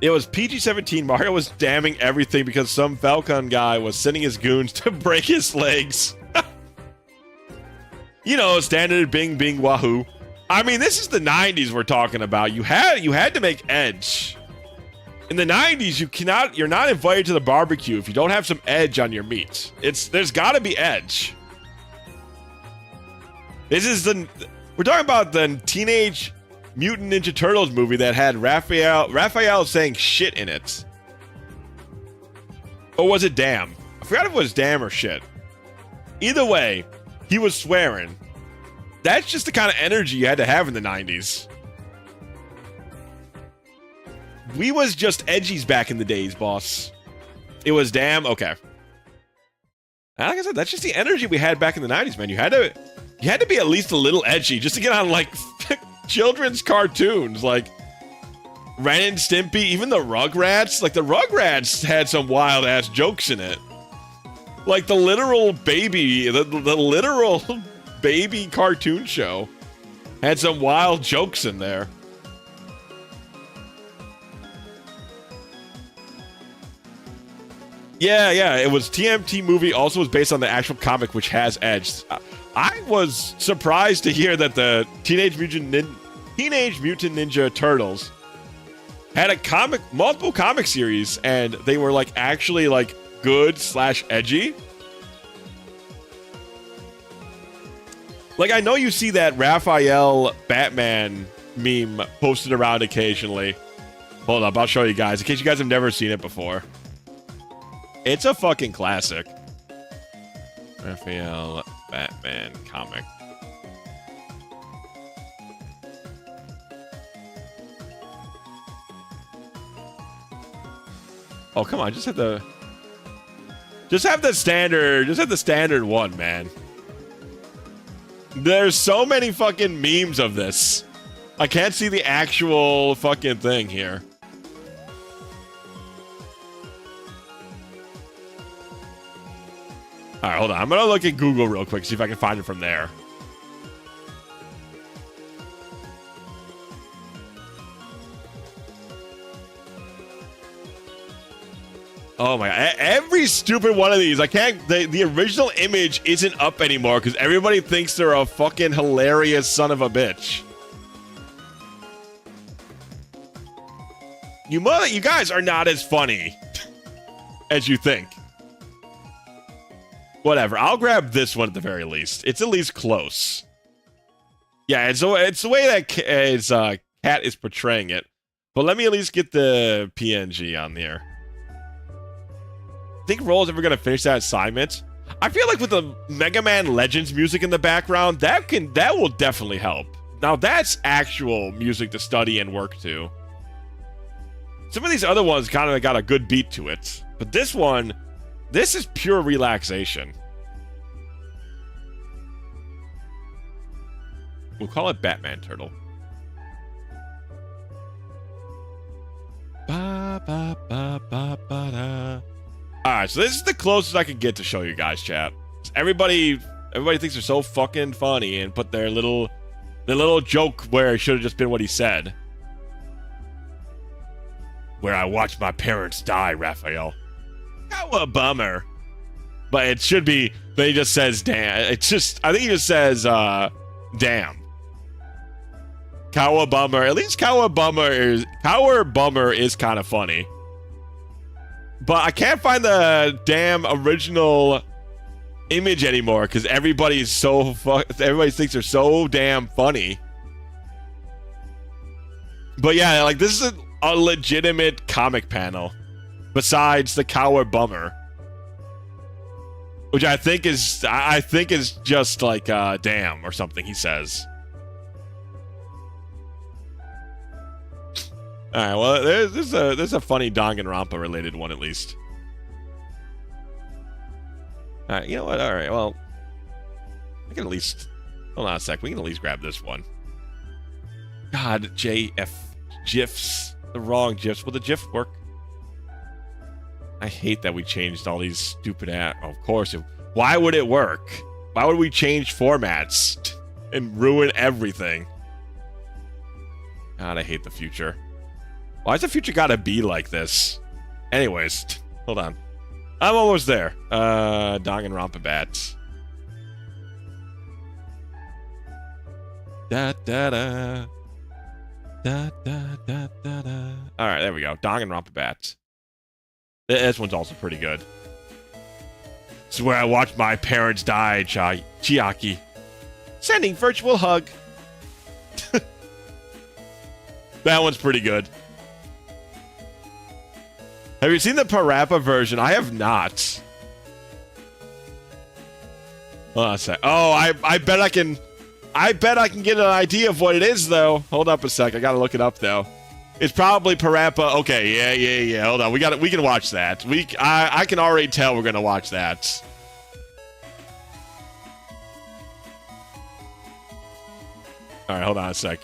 It was PG-17. Mario was damning everything because some Falcon guy was sending his goons to break his legs. You know, standard bing bing wahoo. I mean, this is the 90s we're talking about. You had to make edge. In the 90s, you're not invited to the barbecue if you don't have some edge on your meat. There's got to be edge. We're talking about the Teenage Mutant Ninja Turtles movie that had Raphael saying shit in it. Or was it damn? I forgot if it was damn or shit. Either way, he was swearing. That's just the kind of energy you had to have in the 90s. We was just edgies back in the days, boss. It was damn, okay. And like I said, that's just the energy we had back in the 90s, man. You had to be at least a little edgy just to get on, like, children's cartoons, like Ren and Stimpy, even the Rugrats. Like, the Rugrats had some wild-ass jokes in it. Like, the literal baby cartoon show had some wild jokes in there. Yeah, it was TMT movie, also was based on the actual comic, which has edge. I was surprised to hear that the Teenage Mutant Ninja Turtles had a multiple comic series, and they were like actually like good / edgy. Like, I know you see that Raphael Batman meme posted around occasionally. Hold up, I'll show you guys in case you guys have never seen it before. It's a fucking classic. Raphael Batman comic. Oh, come on, just have the standard one, man. There's so many fucking memes of this. I can't see the actual fucking thing here. Alright, hold on. I'm gonna look at Google real quick, see if I can find it from there. Oh my god. Every stupid one of these. I can't. The original image isn't up anymore because everybody thinks they're a fucking hilarious son of a bitch. You guys are not as funny as you think. Whatever. I'll grab this one at the very least. It's at least close. Yeah, it's the way that Cat is portraying it. But let me at least get the PNG on there. Think Roll's ever gonna finish that assignment? I feel like with the Mega Man Legends music in the background, that will definitely help. Now that's actual music to study and work to. Some of these other ones kind of got a good beat to it, but this one, this is pure relaxation. We'll call it Batman Turtle. Ba ba ba ba ba da. Alright, so this is the closest I could get to show you guys, chat. Everybody thinks they're so fucking funny and put their little joke where it should have just been what he said. Where I watched my parents die, Raphael. How a bummer. But it should be, but he just says damn. It's just, I think he just says, damn. Cowabummer. At least Cowabummer is kind of funny. But I can't find the damn original image anymore because everybody thinks they're so damn funny. But yeah, like this is a legitimate comic panel besides the Cowabummer, which I think is just like damn or something he says. All right, well, there's a funny Danganronpa related one at least. All right, you know what? All right, well, I can at least hold on a sec. We can at least grab this one. God, JF GIFs, the wrong GIFs. Will the GIF work? I hate that we changed all these stupid of course. Why would it work? Why would we change formats and ruin everything? God, I hate the future. Why's the future gotta be like this? Anyways, hold on. I'm almost there. Danganronpa bats. Da da da. Da da da da da. Alright, there we go. Danganronpa bats. This one's also pretty good. This is where I watched my parents die, Chiaki. Sending virtual hug. That one's pretty good. Have you seen the Parappa version? I have not. Hold on a sec. Oh, I bet I can get an idea of what it is though. Hold up a sec. I gotta look it up though. It's probably Parappa. Okay, yeah. Hold on. We can watch that. I can already tell we're gonna watch that. All right, hold on a sec.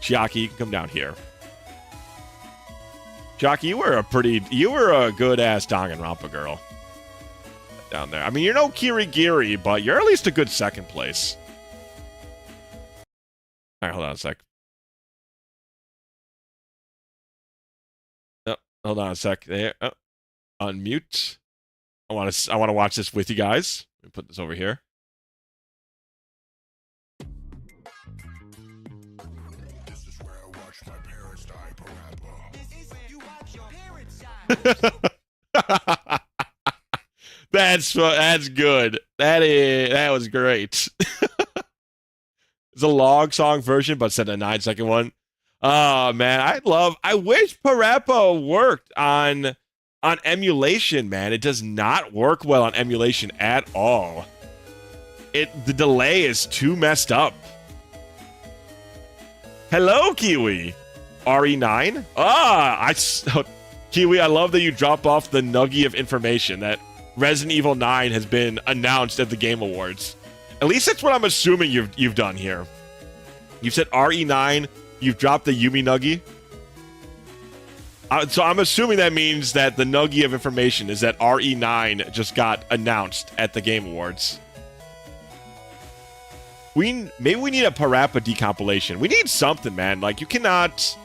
Chiaki, you can come down here. Chiaki, you were a good-ass Danganronpa girl. Down there. I mean, you're no Kirigiri, but you're at least a good second place. Alright, hold on a sec. Oh, hold on a sec. There. Oh, unmute. I want to watch this with you guys. Let me put this over here. That's good. That was great. It's a long song version, but instead of a 9-second one. Oh man, I wish Parappa worked on emulation, man. It does not work well on emulation at all. The delay is too messed up. Hello, Kiwi. RE9? Kiwi, I love that you drop off the nugget of information that Resident Evil 9 has been announced at the Game Awards. At least that's what I'm assuming you've done here. You've said RE9, you've dropped the Yumi nugget. So I'm assuming that means that the nugget of information is that RE9 just got announced at the Game Awards. Maybe we need a Parappa decompilation. We need something, man. Like, you cannot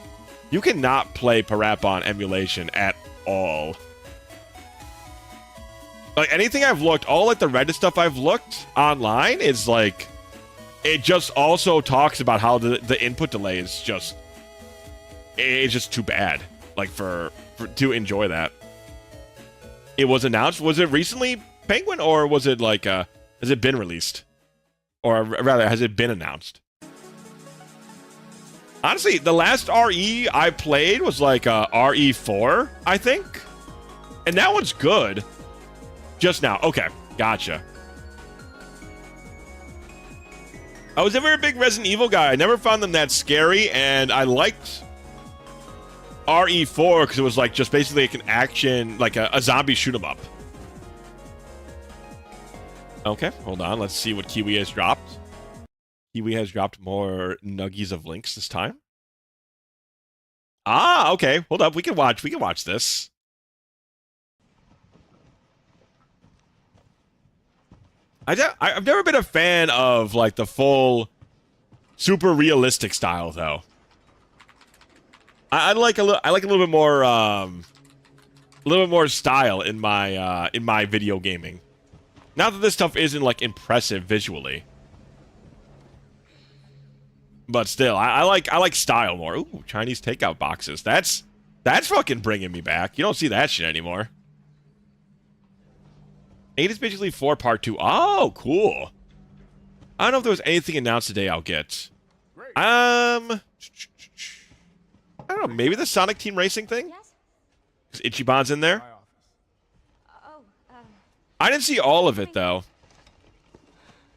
play Parappa on emulation at all. Like, anything I've looked, all like the Reddit stuff I've looked online is like, it just also talks about how the input delay is just, it's just too bad. Like, to enjoy that. It was announced. Was it recently, Penguin, or was it like, has it been released? Or rather, has it been announced? Honestly, the last RE I played was like RE4, I think. And that one's good. Just now. Okay, gotcha. I was never a big Resident Evil guy. I never found them that scary, and I liked RE4 because it was like just basically like an action, like a zombie shoot 'em up. Okay, hold on. Let's see what Kiwi has dropped. Kiwi has dropped more nuggies of links this time. Ah, okay. Hold up. We can watch this. I've never been a fan of like the full super realistic style though. I like a little bit more style in my video gaming. Not that this stuff isn't like impressive visually, but still, I like style more. Ooh, Chinese takeout boxes. That's fucking bringing me back. You don't see that shit anymore. 8 is basically 4 part 2. Oh, cool. I don't know if there was anything announced today I'll get. I don't know. Maybe the Sonic Team Racing thing. Yes? Is Ichiban's in there? I didn't see all of it, though.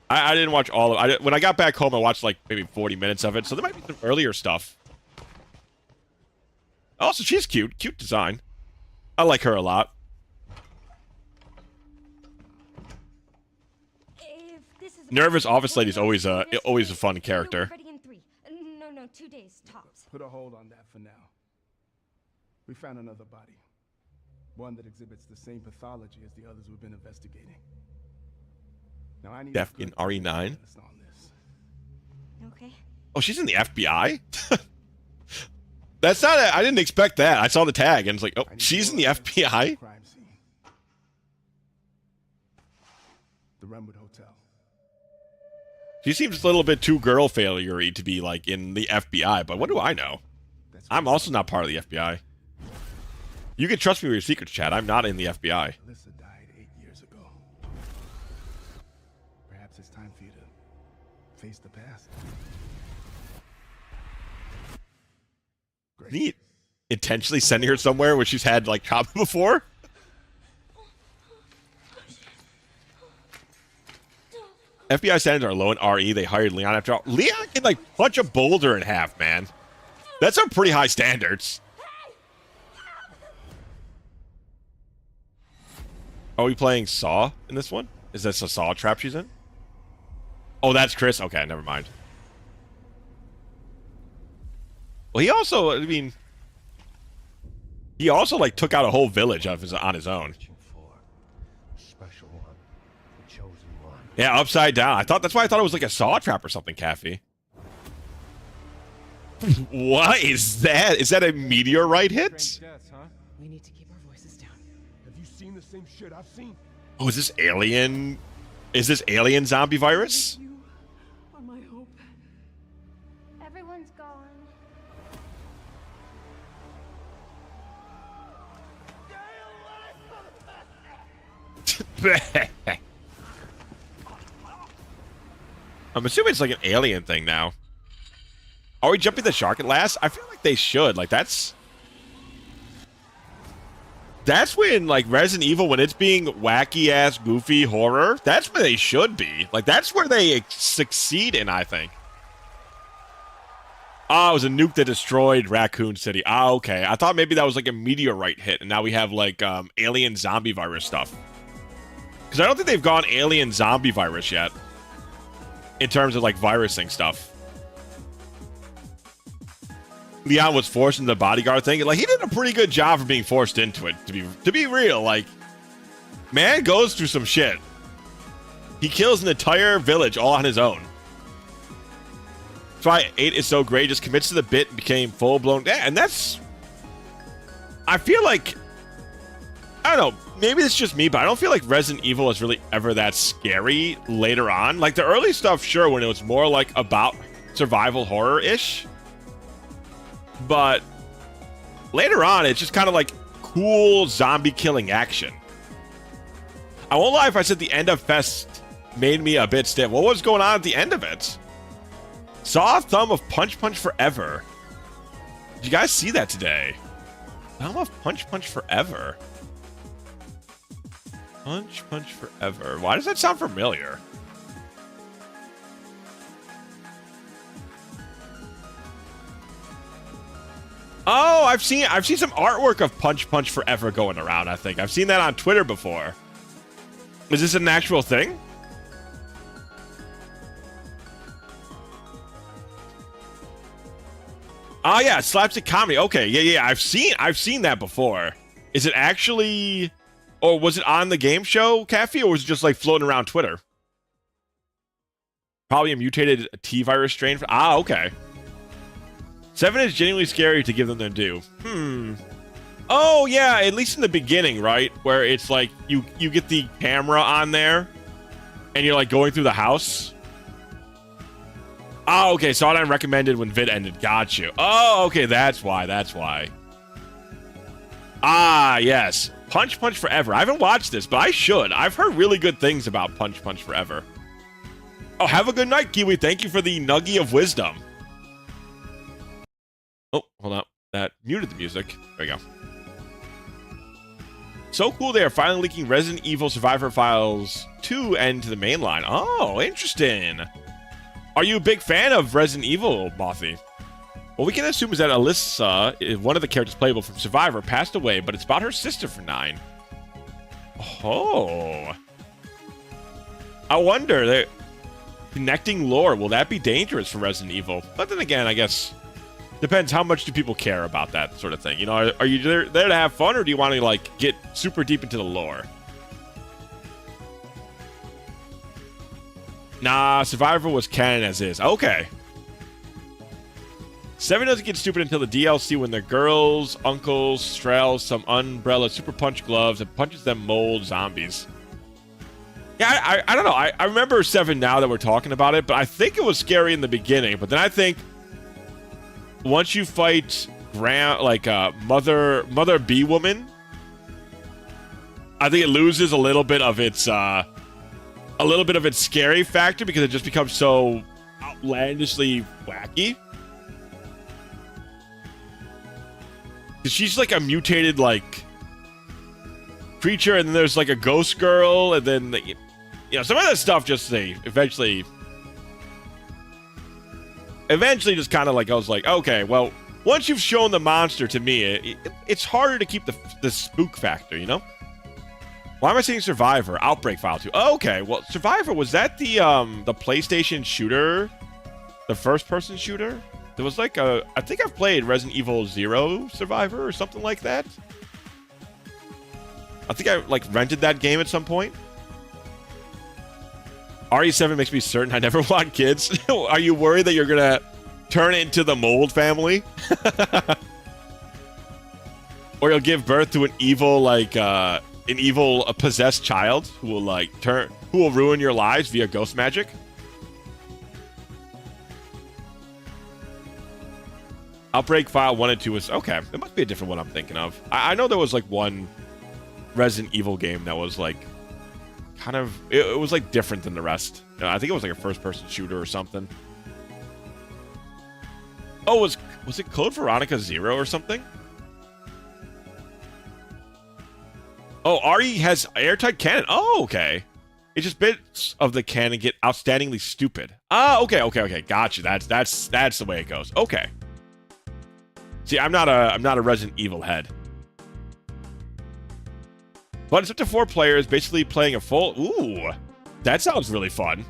I didn't watch all of it. When I got back home, I watched, like, maybe 40 minutes of it. So there might be some earlier stuff. Also, she's cute. Cute design. I like her a lot. Nervous office lady is always a fun character. No, 2 days tops. Put a hold on that for now. We found another body. One that exhibits the same pathology as the others we've been investigating. Now I need Def in RE9. Okay. Oh, she's in the FBI? That's not I didn't expect that. I saw the tag and it's like, oh, she's in the FBI? Crime scene. The Renwood Hotel. She seems a little bit too girl failure-y to be like in the FBI, but what do I know? I'm also not part of the FBI. You can trust me with your secrets, Chad. I'm not in the FBI. Alyssa died 8 years ago. Perhaps it's time for you to face the past. Neat. Intentionally sending her somewhere where she's had like trauma before? FBI standards are low in RE. They hired Leon after all. Leon can like punch a boulder in half, man. That's some pretty high standards. Are we playing Saw in this one? Is this a Saw trap she's in? Oh, that's Chris. Okay, never mind. Well, he also, I mean, he also like took out a whole village on his own. Yeah, upside down. That's why I thought it was like a Saw trap or something, Caffey. What is that? Is that a meteorite hit? We need to keep our voices down. Have you seen the same shit I've seen? Oh, is this alien? Is this alien zombie virus? You are my hope. Everyone's gone. I'm assuming it's like an alien thing now. Are we jumping the shark at last? I feel like they should. Like, that's when, like, Resident Evil, when it's being wacky-ass, goofy horror, that's where they should be. Like, that's where they succeed in, I think. Oh, it was a nuke that destroyed Raccoon City. Ah, okay. I thought maybe that was, like, a meteorite hit, and now we have, like, alien zombie virus stuff. Because I don't think they've gone alien zombie virus yet. In terms of, like, virusing stuff. Leon was forced into the bodyguard thing. Like, he did a pretty good job for being forced into it, to be real. Like, man goes through some shit. He kills an entire village all on his own. That's why 8 is so great. Just commits to the bit and became full-blown. Yeah, and that's... I feel like... I don't know. Maybe it's just me, but I don't feel like Resident Evil is really ever that scary later on. Like, the early stuff, sure, when it was more, like, about survival horror-ish. But later on, it's just kind of like cool zombie killing action. I won't lie if I said the end of Fest made me a bit stiff. What was going on at the end of it? Saw a thumb of Punch Punch Forever. Did you guys see that today? Thumb of Punch Punch Forever. Punch Punch Forever. Why does that sound familiar? Oh, I've seen some artwork of Punch Punch Forever going around, I think. I've seen that on Twitter before. Is this an actual thing? Oh yeah, slapstick comedy. Okay, yeah. I've seen that before. Is it actually, or was it on the game show, Caffey, or was it just like floating around Twitter? Probably a mutated T-virus strain. Okay. 7 is genuinely scary to give them their due. Oh, yeah, at least in the beginning, right? Where it's like, you get the camera on there, and you're like going through the house. Oh, okay, saw it recommended when vid ended. Got you. Oh, okay, that's why. Ah, yes. Punch Punch Forever. I haven't watched this, but I should. I've heard really good things about Punch Punch Forever. Oh, have a good night, Kiwi. Thank you for the Nuggie of Wisdom. Oh, hold on. That muted the music. There we go. So cool they are finally leaking Resident Evil Survivor Files 2 and to the main line. Oh, interesting. Are you a big fan of Resident Evil, Mothy? What we can assume is that Alyssa, one of the characters playable from Survivor, passed away, but it's about her sister for 9. Oh. I wonder, that connecting lore, will that be dangerous for Resident Evil? But then again, I guess... depends how much do people care about that sort of thing. You know, are you there to have fun, or do you want to, like, get super deep into the lore? Nah, Survivor was canon as is. Okay. 7 doesn't get stupid until the DLC when the girls, uncles, strails some Umbrella Super Punch gloves and punches them mold zombies. Yeah, I don't know. I remember 7 now that we're talking about it, but I think it was scary in the beginning. But then I think... once you fight Mother Bee Woman, I think it loses a little bit of its scary factor because it just becomes so outlandishly wacky. She's like a mutated like creature, and then there's like a ghost girl, and then you know some of that stuff just eventually just kind of like, I was like, okay, well, once you've shown the monster to me, it's harder to keep the spook factor, you know? Why am I saying Survivor? Outbreak File 2. Oh, okay, well, Survivor, was that the PlayStation shooter? The first-person shooter? There was like I think I've played Resident Evil 0 Survivor or something like that. I think I, like, rented that game at some point. RE7 makes me certain I never want kids. Are you worried that you're gonna turn into the mold family? Or you'll give birth to an evil, like, possessed child who will ruin your lives via ghost magic? Outbreak File 1 and 2 was... okay, it must be a different one I'm thinking of. I know there was, like, one Resident Evil game that was, like, kind of it was like different than the rest. I think it was like a first-person shooter or something. Oh, was it Code Veronica 0 or something? Oh, RE has airtight cannon. Oh, okay. It's just bits of the cannon get outstandingly stupid. Ah, okay. Gotcha. That's the way it goes. Okay. See, I'm not a Resident Evil head. But it's up to 4 players, basically playing a full. Ooh, that sounds really fun.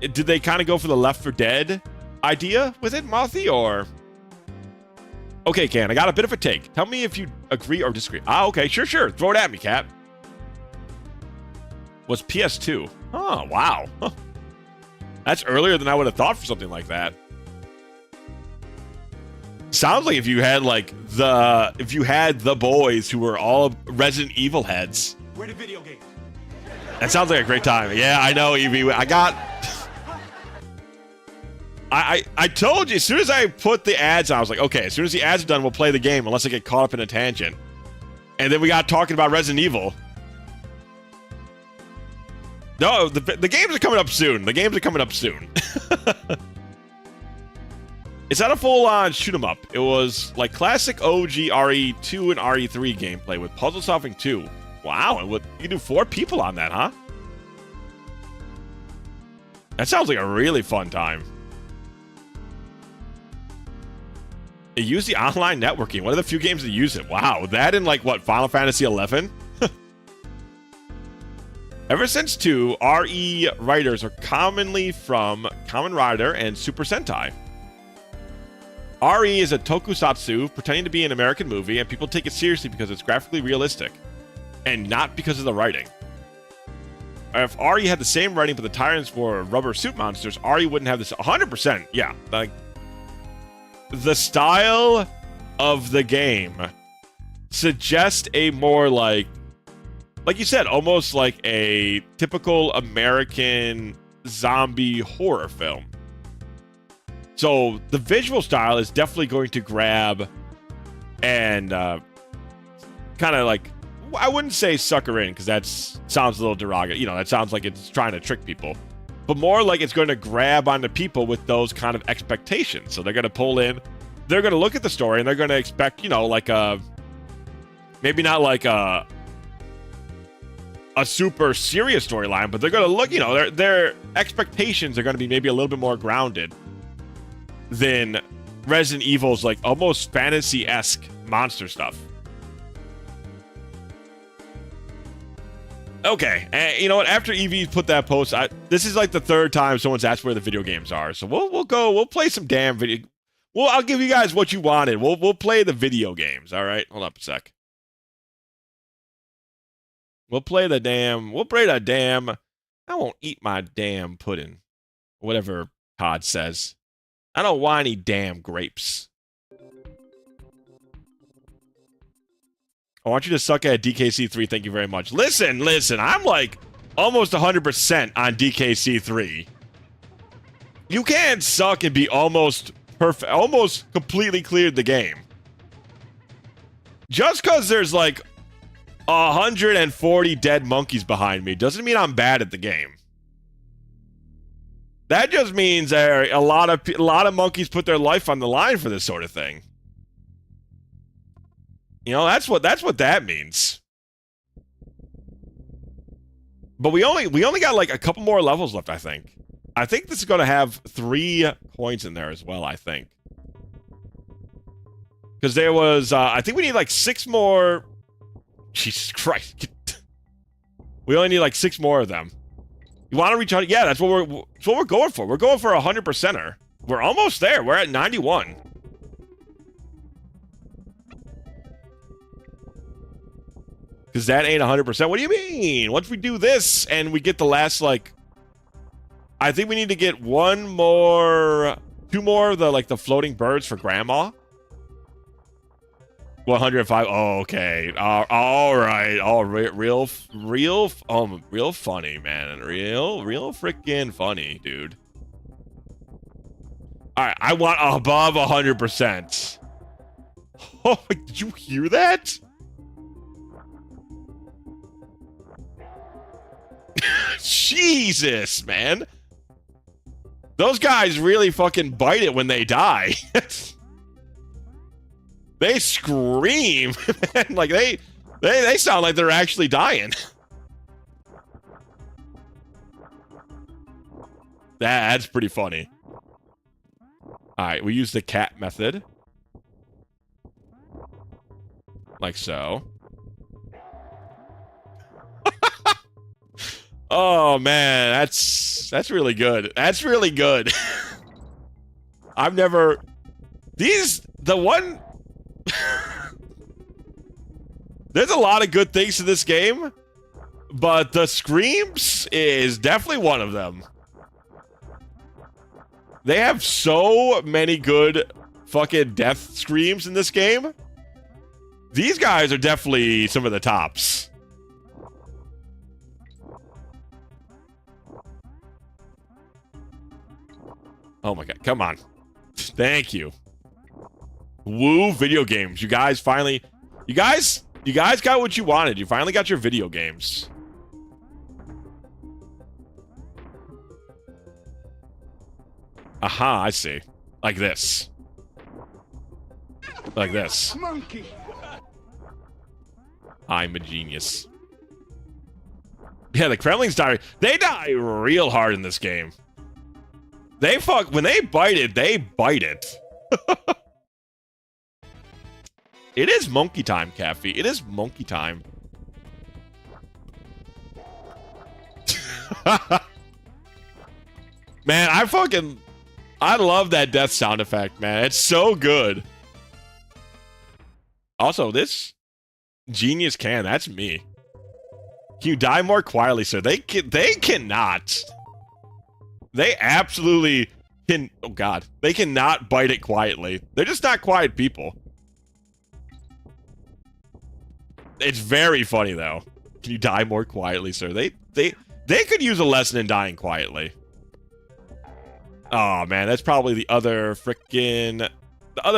Did they kind of go for the Left 4 Dead idea with it, Mothy, or? Okay, Can, I got a bit of a take. Tell me if you agree or disagree. Ah, okay, sure. Throw it at me, Cat. Was PS2. Oh, wow. Huh. That's earlier than I would have thought for something like that. Sounds like if you had the boys who were all Resident Evil heads. Where the video games? That sounds like a great time. Yeah, I know, Evie. I told you, as soon as I put the ads on, I was like, okay, as soon as the ads are done, we'll play the game, unless I get caught up in a tangent. And then we got talking about Resident Evil. No, the games are coming up soon. The games are coming up soon. It's not a full-on shoot-'em-up. It was like classic OG RE2 and RE3 gameplay with puzzle solving too. Wow, and you can do 4 people on that, huh? That sounds like a really fun time. It used the online networking. One of the few games that use it. Wow, that and like what, Final Fantasy 11? Ever since 2, RE writers are commonly from Kamen Rider and Super Sentai. RE is a tokusatsu pretending to be an American movie, and people take it seriously because it's graphically realistic, and not because of the writing. If RE had the same writing but the tyrants were rubber suit monsters, RE wouldn't have this 100%. Yeah, like the style of the game suggests a more like you said, almost like a typical American zombie horror film. So the visual style is definitely going to grab and kind of like, I wouldn't say sucker in, because that sounds a little derogatory. You know, that sounds like it's trying to trick people. But more like it's going to grab onto people with those kind of expectations. So they're going to pull in, they're going to look at the story, and they're going to expect, you know, like maybe not like a super serious storyline, but they're going to look, you know, their expectations are going to be maybe a little bit more grounded than Resident Evil's like almost fantasy-esque monster stuff. Okay, and you know what? After Evie put that post, this is like the 3rd time someone's asked where the video games are. So we'll play some damn video. Well, I'll give you guys what you wanted. We'll play the video games. All right, hold up a sec. We'll play the damn. I won't eat my damn pudding. Whatever Todd says. I don't want any damn grapes. I want you to suck at DKC3. Thank you very much. Listen. I'm like almost 100% on DKC3. You can't suck and be almost perfect, almost completely cleared the game. Just because there's like 140 dead monkeys behind me doesn't mean I'm bad at the game. That just means a lot of monkeys put their life on the line for this sort of thing. You know, that's what that means. But we only got like a couple more levels left, I think. I think this is going to have 3 coins in there as well, I think. Because there was, I think we need like 6 more. Jesus Christ. We only need like 6 more of them. You want to reach out? Yeah, that's what we're going for. We're going for 100%er. We're almost there. We're at 91. Because that ain't 100%. What do you mean? Once we do this and we get the last, like, I think we need to get 2 more of the floating birds for Grandma. 105. Oh, okay. All right. Real funny, man. Real freaking funny, dude. All right. I want above 100%. Oh, did you hear that? Jesus, man. Those guys really fucking bite it when they die. They scream. Like, they sound like they're actually dying. That's pretty funny. Alright, we use the cat method. Like so. Oh man, that's really good. That's really good. I've never there's a lot of good things to this game, but the screams is definitely one of them. They have so many good fucking death screams in this game. These guys are definitely some of the tops. Oh my god, come on. Thank you. Woo, video games. You guys finally... You guys got what you wanted. You finally got your video games. Aha, I see. Like this. Like this. Monkey. I'm a genius. Yeah, the Kremlings die. They die real hard in this game. When they bite it, they bite it. It is monkey time, Caffey. It is monkey time. Man, I love that death sound effect, man. It's so good. Also, this genius that's me. Can you die more quietly, sir? They cannot. They absolutely can. Oh god, they cannot bite it quietly. They're just not quiet people. It's very funny though. Can you die more quietly, sir? They could use a lesson in dying quietly. Oh man, that's probably the other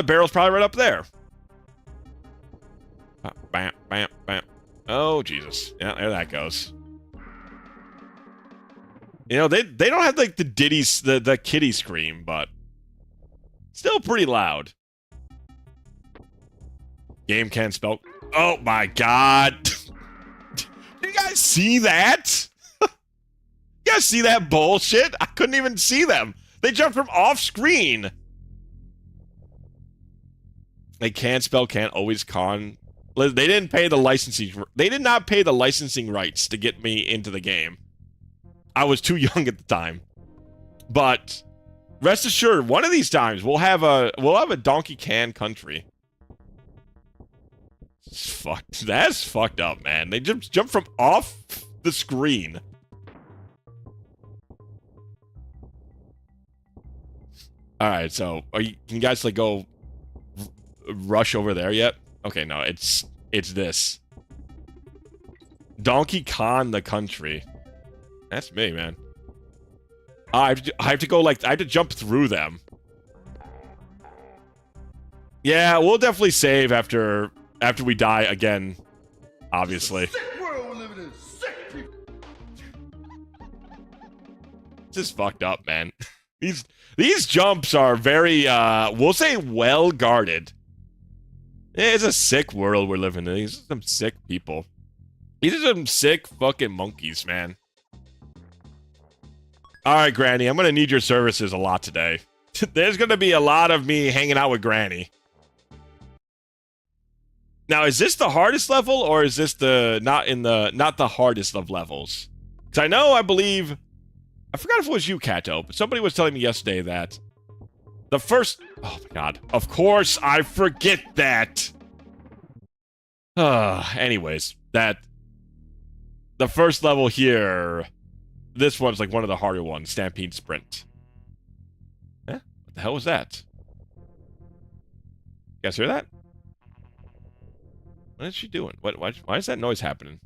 barrel's probably right up there. Bam, bam, bam. Oh Jesus, yeah, there that goes. You know, they don't have like the kitty scream, but still pretty loud. Game can't spell. Oh my god. Did you guys see that? You guys see that bullshit? I couldn't even see them. They jumped from off screen. They can't spell, can't always con. They didn't pay the licensing. They did not pay the licensing rights to get me into the game. I was too young at the time. But rest assured, one of these times we'll have a Donkey Can country. It's fucked. That's fucked up, man. They just jump from off the screen. All right, so can you guys like go rush over there yet? Okay, no, it's this. Donkey Kong the country. That's me, man. I have to go like I have to jump through them. Yeah, we'll definitely save after we die again. Obviously. Sick world we're living in. Sick people. Just fucked up, man. These jumps are very we'll say well guarded. It's a sick world we're living in. These are some sick people. These are some sick fucking monkeys, man. Alright, Granny, I'm gonna need your services a lot today. There's gonna be a lot of me hanging out with Granny. Now, is this the hardest level, or is this not the hardest of levels? Because I believe... I forgot if it was you, Kato, but somebody was telling me yesterday that the first... Oh my god. Of course I forget that! Anyways, that... The first level here... This one's like one of the harder ones, Stampede Sprint. Eh? What the hell was that? You guys hear that? What is she doing? Why is that noise happening?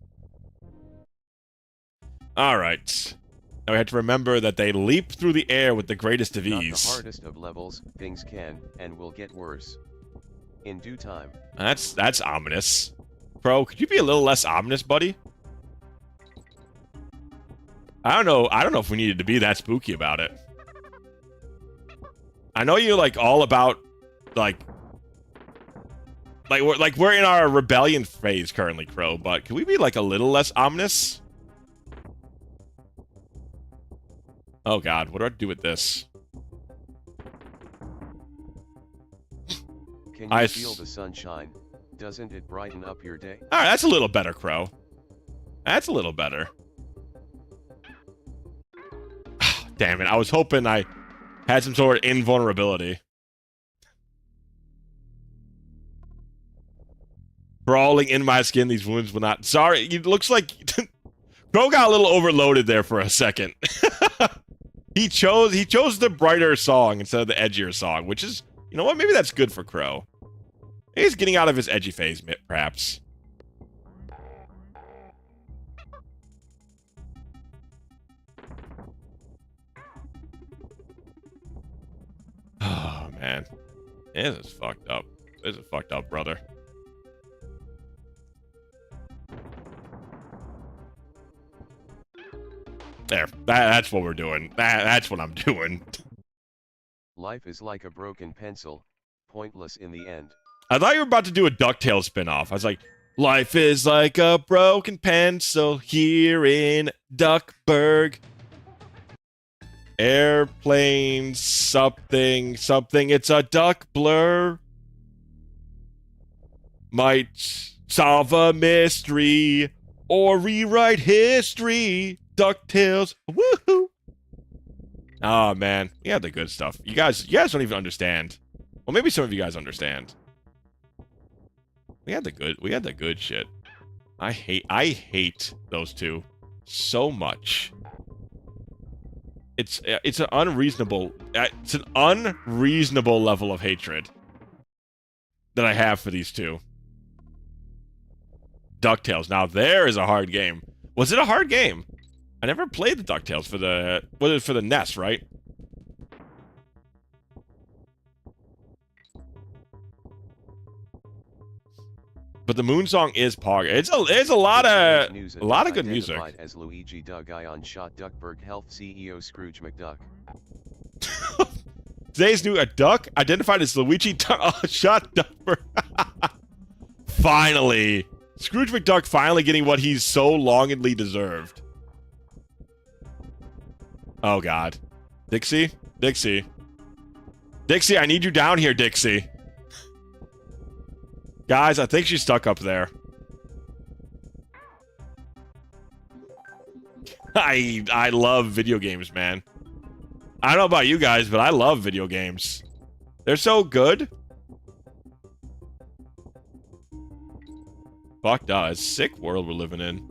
Alright. Now we have to remember that they leap through the air with the greatest of ease. Not the hardest of levels, things can and will get worse. In due time. That's ominous. Pro, could you be a little less ominous, buddy? I don't know. I don't know if we needed to be that spooky about it. I know you're like all about like we're in our rebellion phase currently, Crow, but can we be like a little less ominous? Oh god, what do I do with this? Can you feel the sunshine? Doesn't it brighten up your day? Alright, that's a little better, Crow. That's a little better. Damn it, I was hoping I had some sort of invulnerability. Brawling in my skin, these wounds will not... Sorry, it looks like... Crow got a little overloaded there for a second. He chose the brighter song instead of the edgier song, which is... You know what? Maybe that's good for Crow. He's getting out of his edgy phase, perhaps. Oh, man. This is fucked up. This is fucked up, brother. There. That's what we're doing. That's what I'm doing. Life is like a broken pencil, pointless in the end. I thought you were about to do a DuckTales spinoff. I was like, life is like a broken pencil here in Duckburg. Airplane something, it's a duck blur. Might solve a mystery or rewrite history. DuckTales, woohoo! Oh man, we had the good stuff. You guys don't even understand. Well, maybe some of you guys understand. We had the good shit. I hate those two so much. It's an unreasonable level of hatred that I have for these two. DuckTales. Now there is a hard game. Was it a hard game? I never played the DuckTales for the... Was it for the NES, right? But the Moon Song is Pog. It's a lot of good music. As Luigi Doug Ion shot Duckburg Health CEO Scrooge McDuck. Today's new, a duck identified as Luigi shot Duckburg. Finally, Scrooge McDuck finally getting what he's so longingly deserved. Oh god, Dixie, I need you down here, Dixie. Guys, I think she's stuck up there. I love video games, man. I don't know about you guys, but I love video games. They're so good. Fuck, duh. It's a sick world we're living in.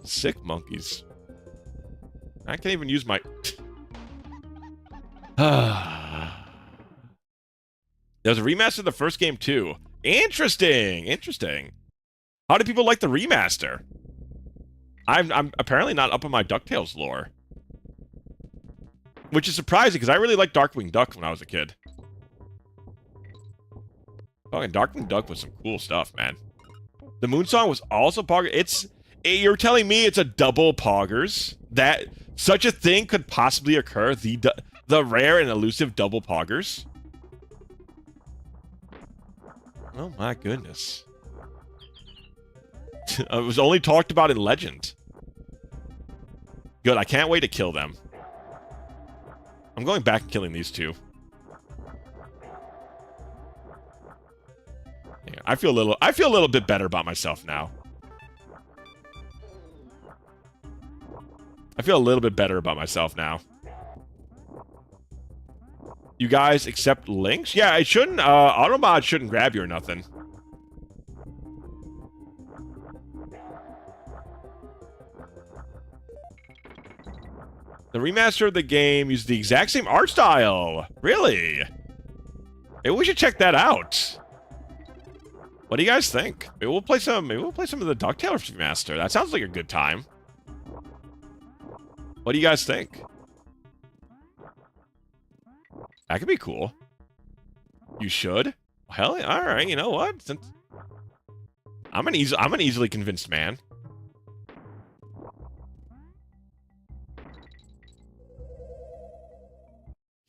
Sick monkeys. I can't even use my... There's a remaster of the first game, too. Interesting. How do people like the remaster? I'm apparently not up on my DuckTales lore. Which is surprising, because I really liked Darkwing Duck when I was a kid. Fucking Darkwing Duck was some cool stuff, man. The Moon Song was also Poggers. You're telling me it's a double Poggers? That such a thing could possibly occur? The rare and elusive double Poggers? Oh my goodness. It was only talked about in Legend. Good, I can't wait to kill them. I'm going back and killing these two. Yeah, I feel a little bit better about myself now. I feel a little bit better about myself now. You guys accept links? Yeah, it shouldn't, Automod shouldn't grab you or nothing. The remaster of the game used the exact same art style. Really? Maybe we should check that out. What do you guys think? Maybe we'll play some of the DuckTales remaster. That sounds like a good time. What do you guys think? That could be cool. You should? Hell yeah, alright, you know what? Since I'm an easily convinced man.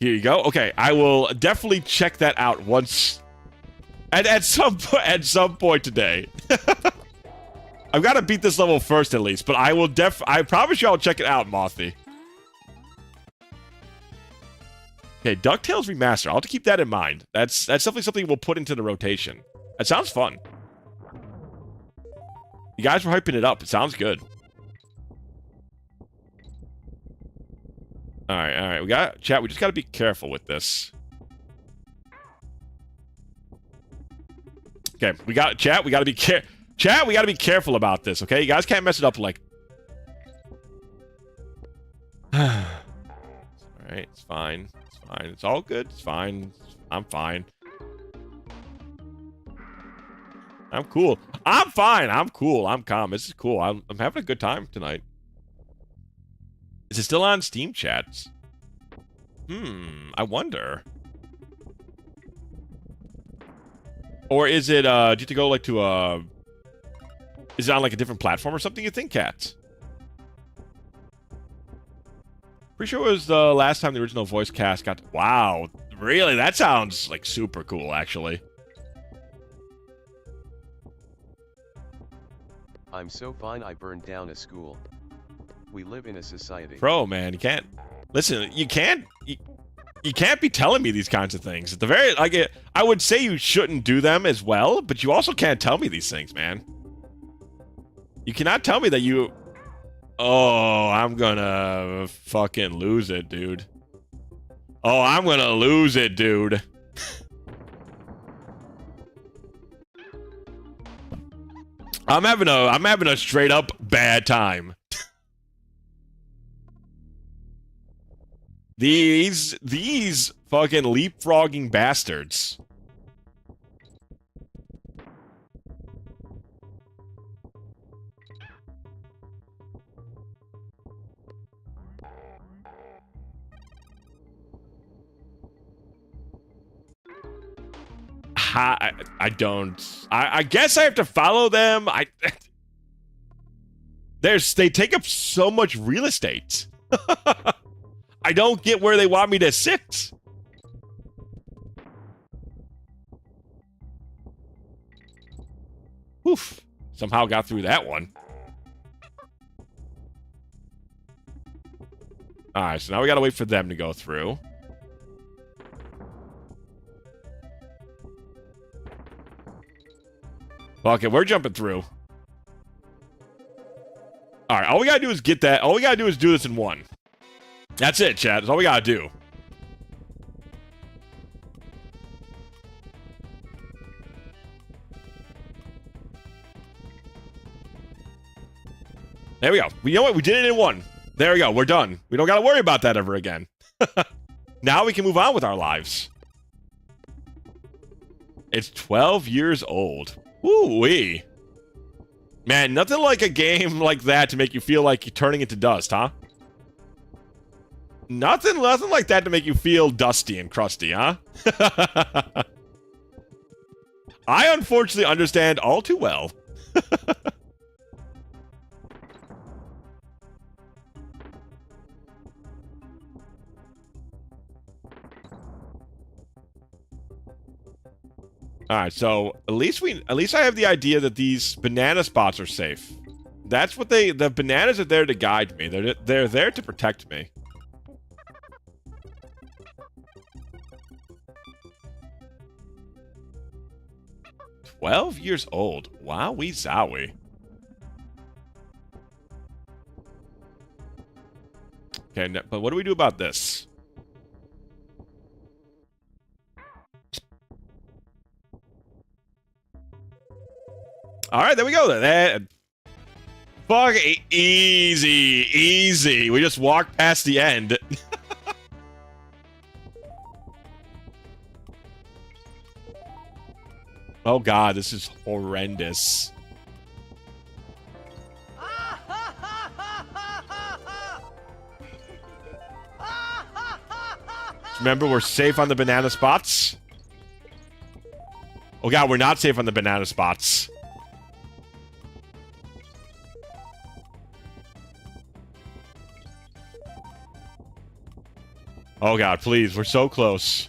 Here you go. Okay, I will definitely check that out once. At some point today. I've got to beat this level first at least, but I will I promise you I'll check it out, Mothy. Okay, DuckTales Remaster. I'll have to keep that in mind. That's definitely something we'll put into the rotation. That sounds fun. You guys were hyping it up. It sounds good. Alright. We just gotta be careful with this. Okay, we gotta be careful about this, okay? You guys can't mess it up like... Alright, it's fine. It's fine. It's all good. It's fine. I'm fine. I'm cool. I'm fine. I'm cool. I'm calm. This is cool. I'm having a good time tonight. Is it still on Steam chats? I wonder. Or is it, do you have to go, like, to, is it on, like, a different platform or something, you think, Cats? Pretty sure it was the last time the original voice cast got... Wow. Really? That sounds, like, super cool, actually. I'm so fine I burned down a school. We live in a society. Bro, man, you can't... Listen, you can't be telling me these kinds of things. At the very... Like, I would say you shouldn't do them as well, but you also can't tell me these things, man. You cannot tell me that you... Oh, I'm gonna fucking lose it, dude. Oh, I'm gonna lose it, dude. I'm having a straight up bad time. These fucking leapfrogging bastards. I don't. I guess I have to follow them. They take up so much real estate. I don't get where they want me to sit. Oof. Somehow got through that one. Alright, so now we gotta wait for them to go through. Okay, we're jumping through. Alright, all we gotta do is get that. All we gotta do is do this in one. That's it, chat. That's all we gotta do. There we go. You know what? We did it in one. There we go. We're done. We don't gotta worry about that ever again. Now we can move on with our lives. It's 12 years old. Woo-wee. Man, nothing like a game like that to make you feel like you're turning into dust, huh? Nothing like that to make you feel dusty and crusty, huh? I unfortunately understand all too well. Alright, so at least I have the idea that these banana spots are safe. That's what the bananas are there to guide me. They're there to protect me. "12 years old. Wowie zowie." Okay, but what do we do about this? Alright, there we go then. Fuck, easy. We just walked past the end. Oh god, this is horrendous. Remember, we're safe on the banana spots? Oh god, we're not safe on the banana spots. Oh god, please, we're so close.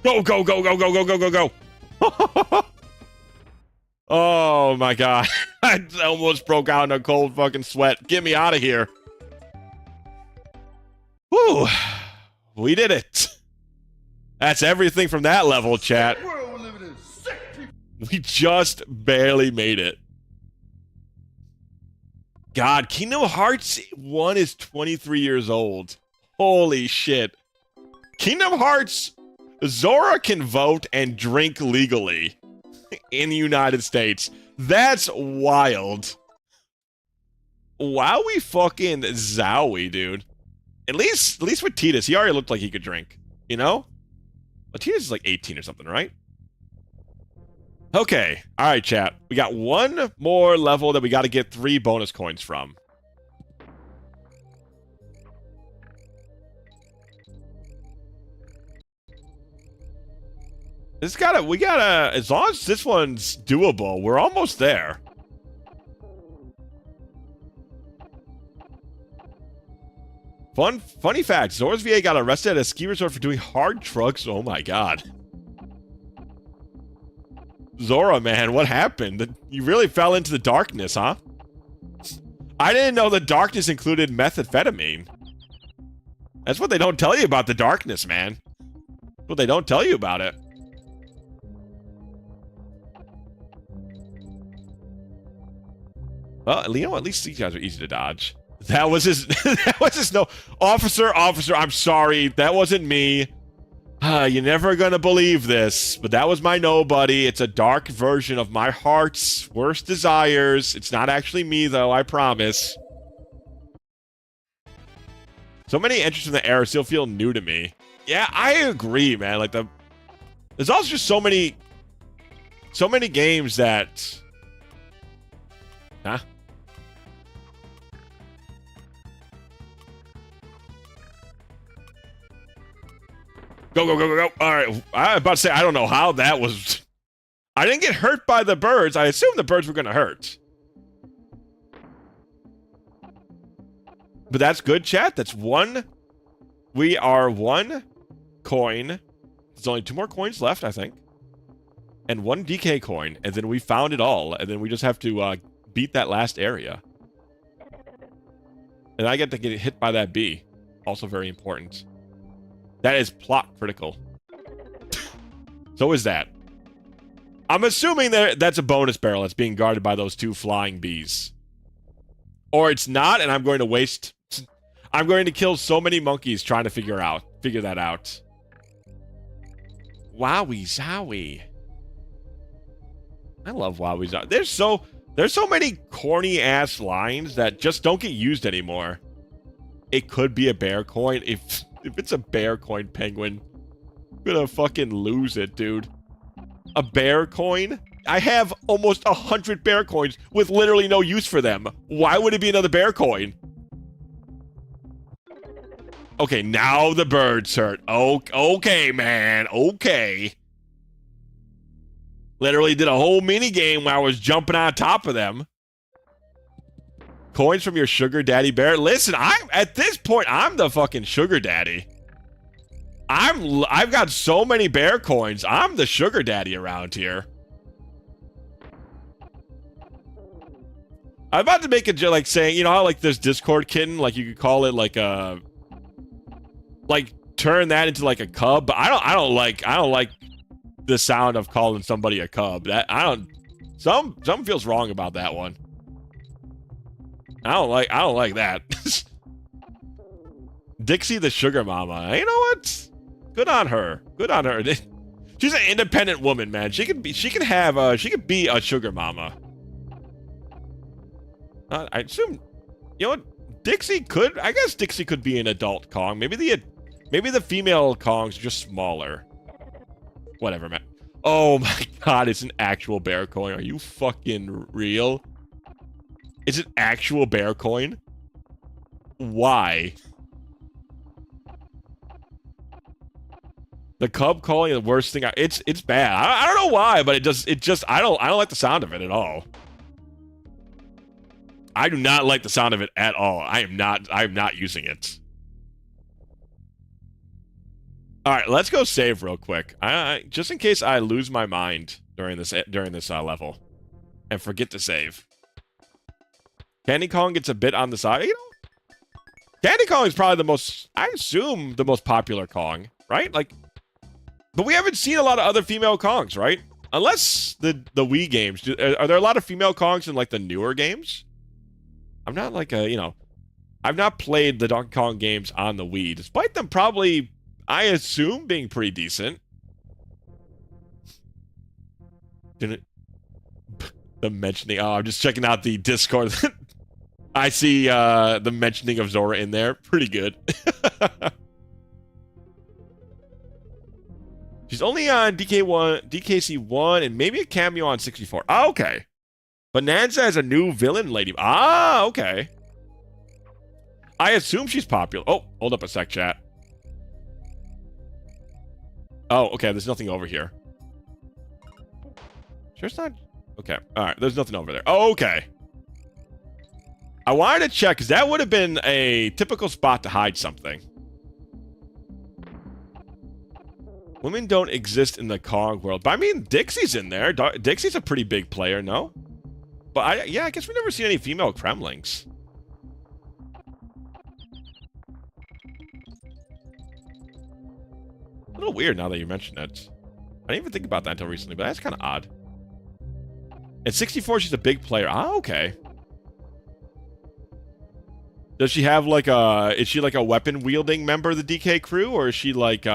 Go, go, go, go, go, go, go, go, go. Oh my god. I almost broke out in a cold fucking sweat. Get me out of here. Whew. We did it. That's everything from that level, chat. We just barely made it. God, Kingdom Hearts 1 is 23 years old. Holy shit. Kingdom Hearts, Zora can vote and drink legally in the United States. That's wild. Wowie fucking zowie, dude. At least with Tidus, he already looked like he could drink. You know? But Tidus is like 18 or something, right? Okay. Alright, chat. We got one more level that we got to get 3 bonus coins from. We gotta, as long as this one's doable, we're almost there. Funny fact, Zora's VA got arrested at a ski resort for doing hard drugs. Oh my god. Zora, man, what happened? You really fell into the darkness, huh? I didn't know the darkness included methamphetamine. That's what they don't tell you about the darkness, man. That's what they don't tell you about it. Well, you know, at least these guys are easy to dodge. That was his. That was his. No, officer. I'm sorry. That wasn't me. You're never gonna believe this, but that was my nobody. It's a dark version of my heart's worst desires. It's not actually me, though. I promise. So many entries in the era still feel new to me. Yeah, I agree, man. Like there's also just so many games that. Huh? Go, go, go, go, go. All right. I was about to say, I don't know how that was. I didn't get hurt by the birds. I assumed the birds were going to hurt. But that's good, chat. That's one. We are 1 coin. There's only 2 more coins left, I think. And 1 DK coin. And then we found it all. And then we just have to beat that last area. And I get to get hit by that bee. Also very important. That is plot critical. So is that. I'm assuming that's a bonus barrel that's being guarded by those 2 flying bees. Or it's not, and I'm going to waste... I'm going to kill so many monkeys trying to figure that out. Wowie zowie. I love wowie zowie. There's so many corny ass lines that just don't get used anymore. It could be a bear coin. If it's a bear coin, Penguin, I'm gonna fucking lose it, dude. A bear coin? I have almost 100 bear coins with literally no use for them. Why would it be another bear coin? Okay, now the birds hurt. Okay, man. Okay. Literally did a whole mini game where I was jumping on top of them. Coins from your sugar daddy bear. Listen, at this point, I'm the fucking sugar daddy. I've got so many bear coins. I'm the sugar daddy around here. I'm about to make a joke, like saying, you know how like this Discord kitten, like you could call it like a, like turn that into like a cub. But I don't like the sound of calling somebody a cub. Something feels wrong about that one. I don't like that. Dixie the sugar mama. You know what? Good on her. Good on her. She's an independent woman, man. She could be a sugar mama. I assume, you know what? I guess Dixie could be an adult Kong. Maybe the female Kongs are just smaller. Whatever, man. Oh my god, it's an actual bear coin. Are you fucking real? It's an actual bear coin? Why? The cub calling the worst thing. It's bad. I don't know why, but it just I don't like the sound of it at all. I do not like the sound of it at all. I am not using it. All right, let's go save real quick. Just in case I lose my mind during this level and forget to save. Candy Kong gets a bit on the side. You know, Candy Kong is probably the most, I assume, the most popular Kong, right? Like, but we haven't seen a lot of other female Kongs, right? Unless the Wii games. Are there a lot of female Kongs in like the newer games? I'm not like a, you know, I've not played the Donkey Kong games on the Wii, despite them probably, I assume, being pretty decent. Didn't the mentioning? Oh, I'm just checking out the Discord. I see the mentioning of Zora in there. Pretty good. She's only on DKC1, and maybe a cameo on 64. Oh, okay. Bonanza has a new villain lady. Ah, okay. I assume she's popular. Oh, hold up a sec, chat. Oh, okay, there's nothing over here. Sure it's not? Okay, alright, there's nothing over there. Oh, okay. I wanted to check, because that would have been a typical spot to hide something. Women don't exist in the Kong world. But I mean, Dixie's in there. Dixie's a pretty big player, no? But yeah, I guess we've never seen any female Kremlings. A little weird now that you mention it. I didn't even think about that until recently, but that's kind of odd. At 64, she's a big player. Ah, okay. Does she have like is she like a weapon-wielding member of the DK crew? Or is she like,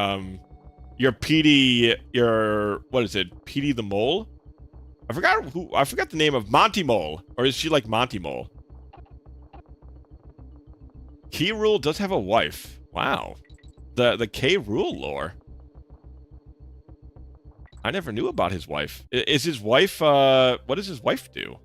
your Petey, what is it? Petey the Mole? I forgot the name of Monty Mole. Or is she like Monty Mole? K. Rool does have a wife. Wow. The K. Rool lore. I never knew about his wife. Is his wife, what does his wife do?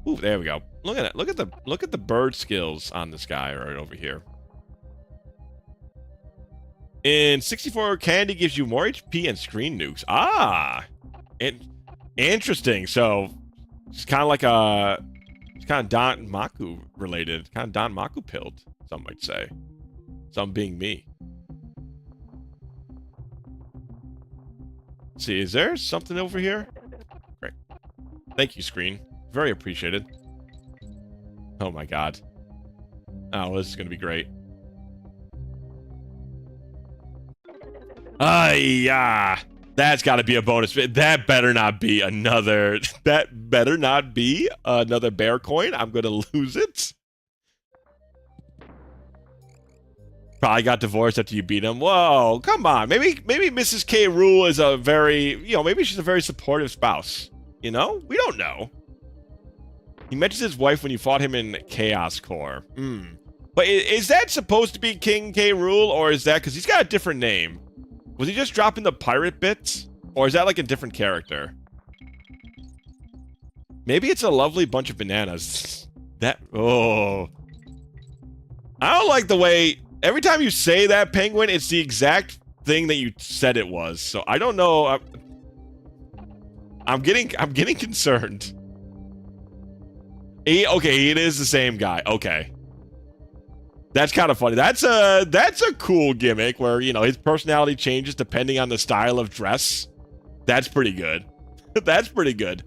Ooh, there we go. Look at it. Look at the bird skills on this guy right over here. In 64, Candy gives you more HP and screen nukes. Ah, interesting. So it's kind of like it's kind of Don Maku related, kind of Don Maku pilled, some might say. Some being me. Let's see, is there something over here? Great. Thank you, screen. Very appreciated. Oh my god. Oh, this is gonna be great. Yeah. That's got to be a bonus. That better not be another. That better not be another bear coin. I'm gonna lose it. Probably got divorced after you beat him. Whoa, come on. Maybe Mrs. K. Rool is a very, maybe she's a very supportive spouse. You know, we don't know. He mentions his wife when you fought him in Chaos Core. But is that supposed to be King K. Rool, or is that because he's got a different name? Was he just dropping the pirate bits? Or is that like a different character? Maybe it's a lovely bunch of bananas. Oh. I don't like the way, every time you say that, Penguin, it's the exact thing that you said it was. So I don't know. I'm getting concerned. Okay, it is the same guy. Okay. That's kind of funny. That's a cool gimmick where, his personality changes depending on the style of dress. That's pretty good. That's pretty good.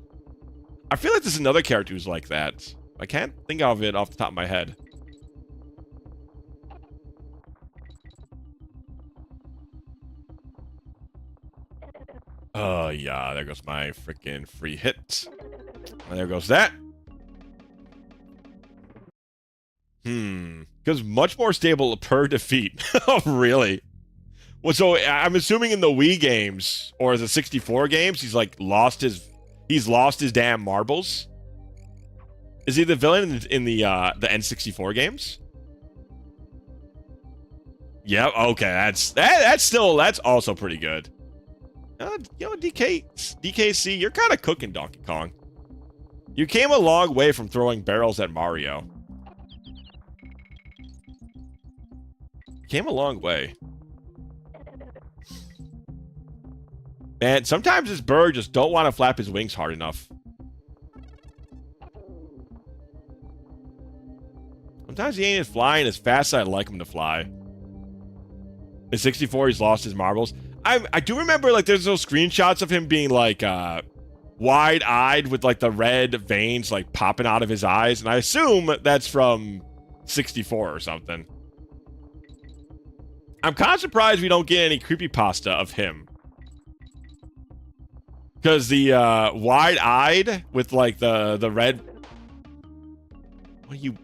I feel like there's another character who's like that. I can't think of it off the top of my head. Oh, yeah. There goes my freaking free hit. And there goes that. Because much more stable per defeat. Oh, really? Well, so I'm assuming in the Wii games or the 64 games, he's lost his damn marbles. Is he the villain in the N64 games? Yeah. Okay. That's also pretty good. DKC, you're kind of cooking, Donkey Kong. You came a long way from throwing barrels at Mario. Came a long way. Man, sometimes this bird just don't want to flap his wings hard enough. Sometimes he ain't flying as fast as I'd like him to fly. In 64, he's lost his marbles. I do remember, like, there's those screenshots of him being, like, wide-eyed with, like, the red veins, like, popping out of his eyes. And I assume that's from 64 or something. I'm kind of surprised we don't get any creepypasta of him. Because the wide-eyed with, like, the red...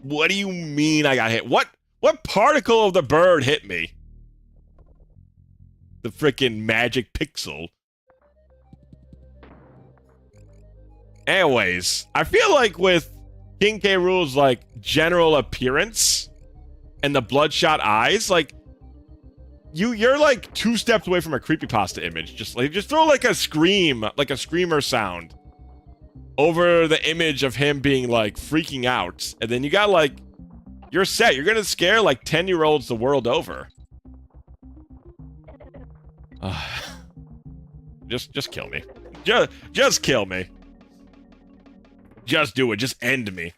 What do you mean I got hit? What particle of the bird hit me? The frickin' magic pixel. Anyways, I feel like with King K. Rool's, like, general appearance and the bloodshot eyes, like, you're like 2 steps away from a creepypasta image. Just throw like a scream, like a screamer sound over the image of him being like freaking out, and then you got like, you're set. You're gonna scare like 10-year-olds the world over. Just kill me. Just kill me. Just do it. Just end me.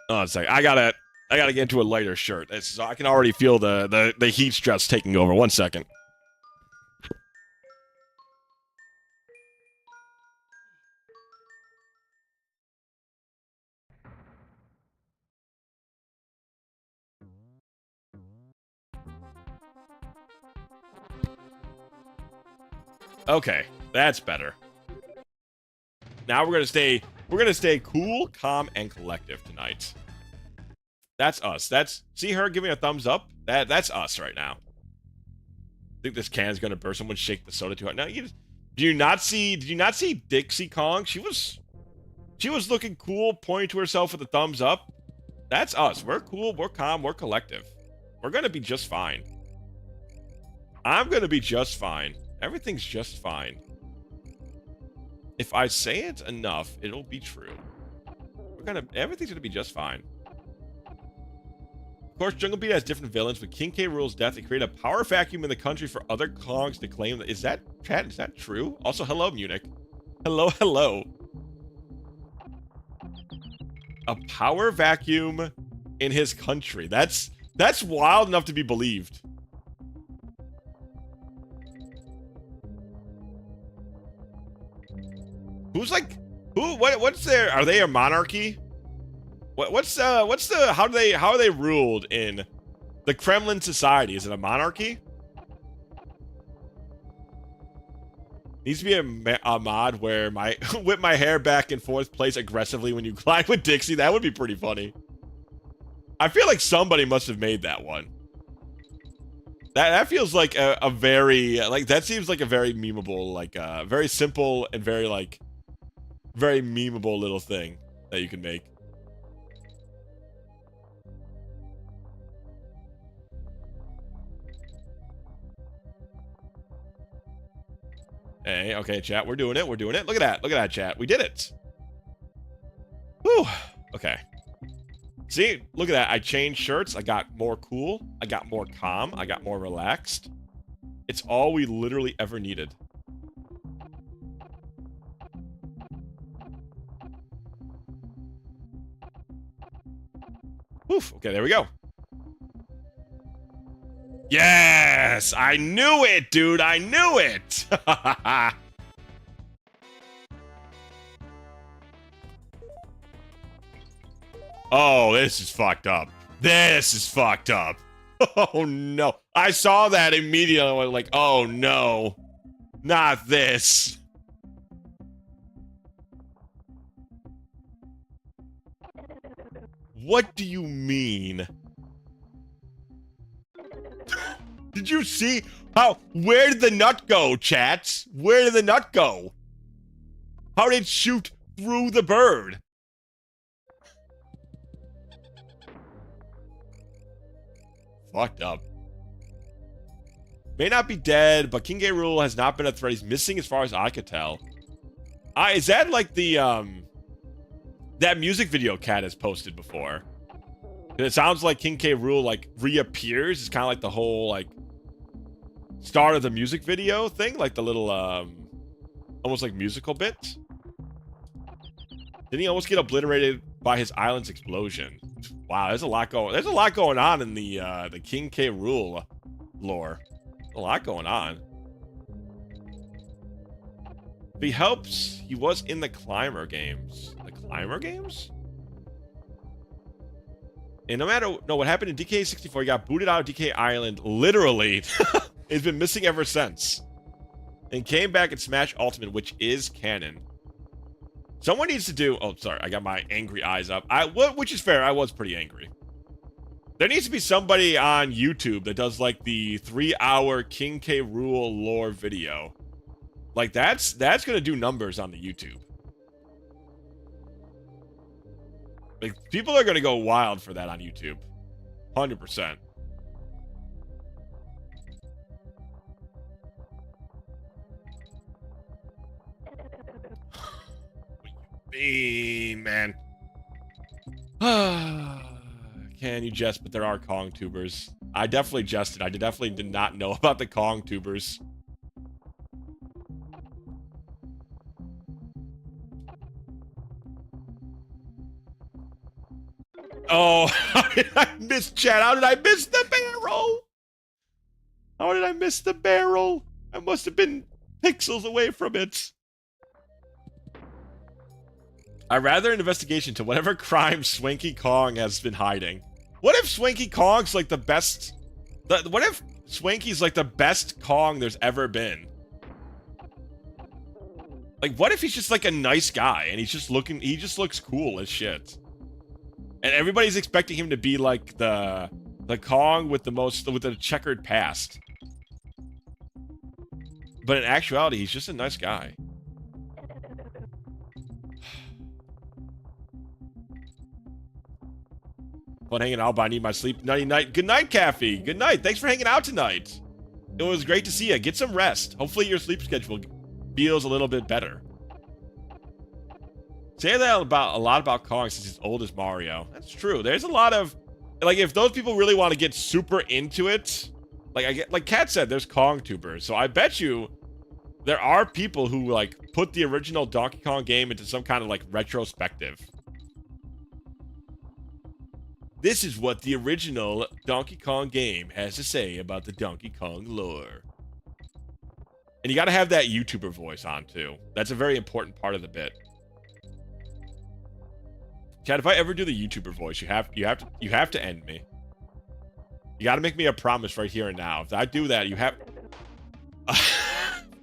Oh, it's like I gotta get into a lighter shirt. So I can already feel the heat stress taking over. 1 second. Okay, that's better. Now we're gonna stay cool, calm, and collective tonight. That's us. See her giving a thumbs up? That's us right now. I think this can's gonna burst. Someone shake the soda too hard. No, did you not see Dixie Kong? She was looking cool, pointing to herself with a thumbs up. That's us. We're cool, we're calm, we're collective. We're gonna be just fine. I'm gonna be just fine. Everything's just fine. If I say it enough, it'll be true. Everything's gonna be just fine. Of course, Jungle Beat has different villains. With King K. Rool's death, it created a power vacuum in the country for other Kongs to claim. Is that, chat? Is that true? Also, hello, Munich. Hello. A power vacuum in his country. That's wild enough to be believed. What's their, are they a monarchy? How are they ruled in the Kremlin society? Is it a monarchy? Needs to be a mod where whip my hair back and forth, plays aggressively when you glide with Dixie. That would be pretty funny. I feel like somebody must have made that one. That feels like a very, like, that seems like a very memeable, like, very simple and very, like, very memeable little thing that you can make. Hey, okay, chat, we're doing it. Look at that, chat. We did it. Whew. Okay. See, look at that. I changed shirts. I got more cool. I got more calm. I got more relaxed. It's all we literally ever needed. Oof. Okay, there we go. Yes! I knew it, dude! I knew it! Oh, this is fucked up. This is fucked up. Oh, no. I saw that immediately. I was like, oh, no. Not this. What do you mean? Did you see how? Where did the nut go, chats? Where did the nut go? How did it shoot through the bird? Fucked up. May not be dead, but King K. Rool has not been a threat. He's missing as far as I could tell. Is that like the, that music video Cat has posted before? And it sounds like King K. Rool like reappears. It's kind of like the whole like start of the music video thing, like the little almost like musical bit. Didn't he almost get obliterated by his island's explosion? Wow, there's a lot going on in the King K. Rool lore. A lot going on. If he helps, he was in the Climber games. The Climber games? And no matter what happened in DK64, he got booted out of DK Island. Literally, it's been missing ever since, and came back in Smash Ultimate, which is canon. Someone needs to do. Oh, sorry, I got my angry eyes up. Which is fair. I was pretty angry. There needs to be somebody on YouTube that does like the 3-hour King K. Rool lore video. Like that's gonna do numbers on the YouTube. Like people are gonna go wild for that on YouTube, 100%. Man. Can you jest? But there are Kong tubers. I definitely jested. I definitely did not know about the Kong tubers. Oh, how did I miss chat? How did I miss the barrel? How did I miss the barrel? I must have been pixels away from it. I'd rather an investigation to whatever crime Swanky Kong has been hiding. What if Swanky Kong's like the best... What if Swanky's like the best Kong there's ever been? Like, what if he's just like a nice guy and he just looks cool as shit? And everybody's expecting him to be like the Kong with the checkered past. But in actuality, he's just a nice guy. Fun hanging out, but I need my sleep. Nighty night. Good night, Caffey. Good night. Thanks for hanging out tonight. It was great to see you. Get some rest. Hopefully your sleep schedule feels a little bit better. Say that a lot about Kong since he's old as Mario. That's true. There's a lot of like if those people really want to get super into it, like Kat said, there's Kong tubers. So I bet you there are people who like put the original Donkey Kong game into some kind of like retrospective. This is what the original Donkey Kong game has to say about the Donkey Kong lore. And you got to have that YouTuber voice on too. That's a very important part of the bit. Chad, if I ever do the YouTuber voice, you have to end me. You got to make me a promise right here and now. If I do that, you have.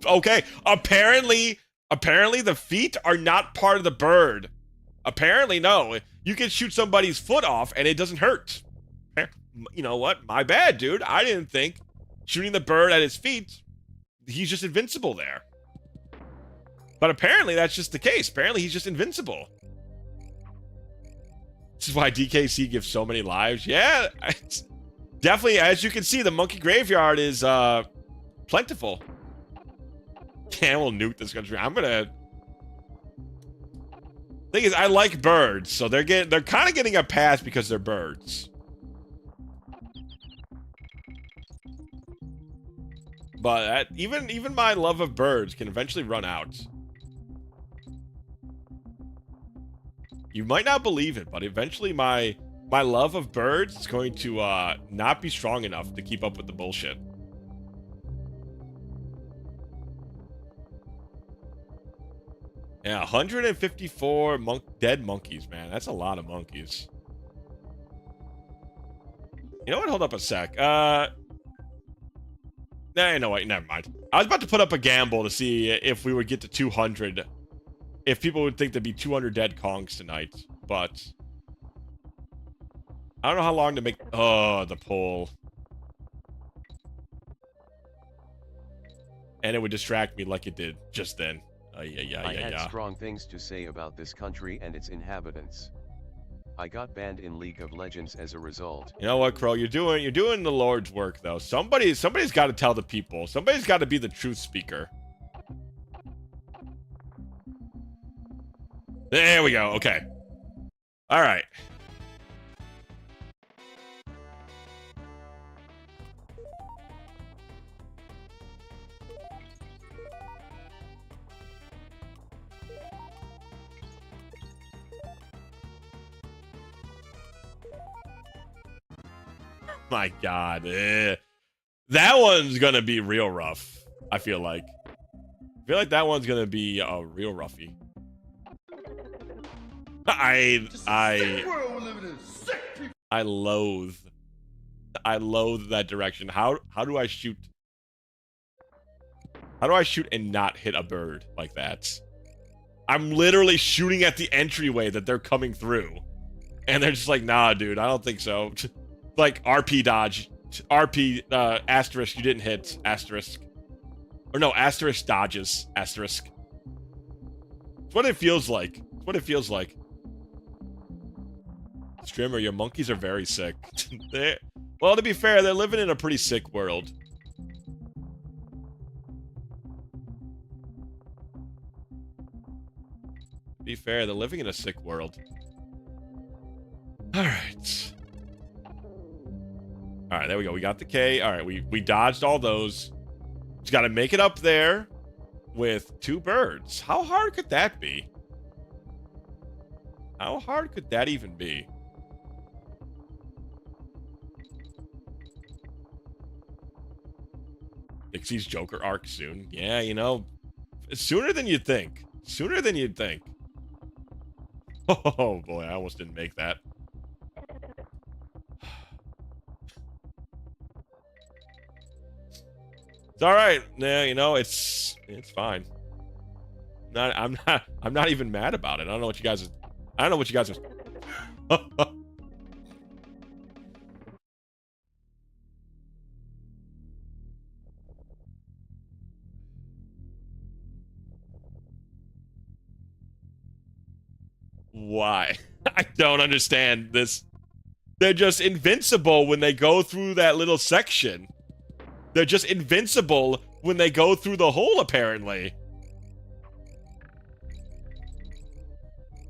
Okay. Apparently the feet are not part of the bird. Apparently, no. You can shoot somebody's foot off and it doesn't hurt. You know what? My bad, dude. I didn't think shooting the bird at his feet, he's just invincible there. But apparently that's just the case. Apparently he's just invincible. This is why DKC gives so many lives. Yeah, definitely, as you can see, the monkey graveyard is plentiful. Camel nuke this country. Thing is, I like birds, so they're kind of getting a pass because they're birds. But even my love of birds can eventually run out. You might not believe it, but eventually my love of birds is going to not be strong enough to keep up with the bullshit. Yeah, 154 dead monkeys, man. That's a lot of monkeys. You know what? Hold up a sec. Nah, no, wait, never mind. I was about to put up a gamble to see if we would get to 200. If people would think there'd be 200 dead Kongs tonight, but I don't know how long to make. Oh, the poll. And it would distract me like it did just then. I had strong things to say about this country and its inhabitants. I got banned in League of Legends as a result. You know what, Crow? You're doing the Lord's work, though. Somebody's got to tell the people. Somebody's got to be the truth speaker. There we go. Okay. All right. my god. That one's gonna be real rough, I feel like. I feel like that one's gonna be a real roughie. I loathe that direction. How do I shoot? How do I shoot and not hit a bird like that? I'm literally shooting at the entryway that they're coming through. And they're just like, nah, dude, I don't think so. Like, RP dodge. RP, asterisk, you didn't hit. Asterisk. Or no, asterisk dodges. Asterisk. It's what it feels like. It's what it feels like. Streamer, your monkeys are very sick. Well, to be fair, they're living in a pretty sick world. To be fair, they're living in a sick world. Alright. Alright, there we go. We got the K. Alright, we dodged all those. Just gotta make it up there with 2 birds. How hard could that be? How hard could that even be? Dixie's Joker arc soon. Yeah, you know, sooner than you'd think. Sooner than you'd think. Oh boy, I almost didn't make that. It's all right. Yeah, you know, it's fine. I'm not even mad about it. I don't know what you guys are. Why? I don't understand this. They're just invincible when they go through that little section. They're just invincible when they go through the hole, apparently.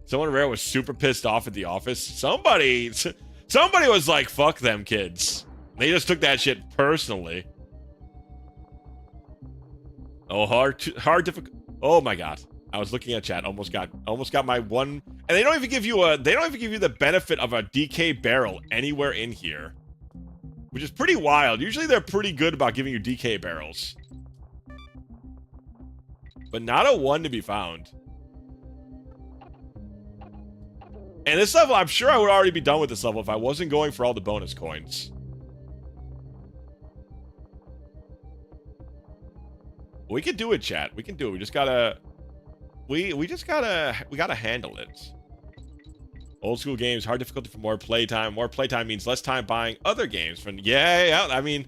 Someone rare was super pissed off at the office. Somebody was like, fuck them kids. They just took that shit personally. Oh, hard, difficult. Oh my god. I was looking at chat, almost got my one, and they don't even give you the benefit of a DK barrel anywhere in here, which is pretty wild. Usually they're pretty good about giving you DK barrels, but not a one to be found. And this level, I'm sure I would already be done with this level if I wasn't going for all the bonus coins. We can do it, chat. We can do it. We just gotta. We gotta handle it. Old school games, hard difficulty for more playtime. More playtime means less time buying other games. From yeah. I mean,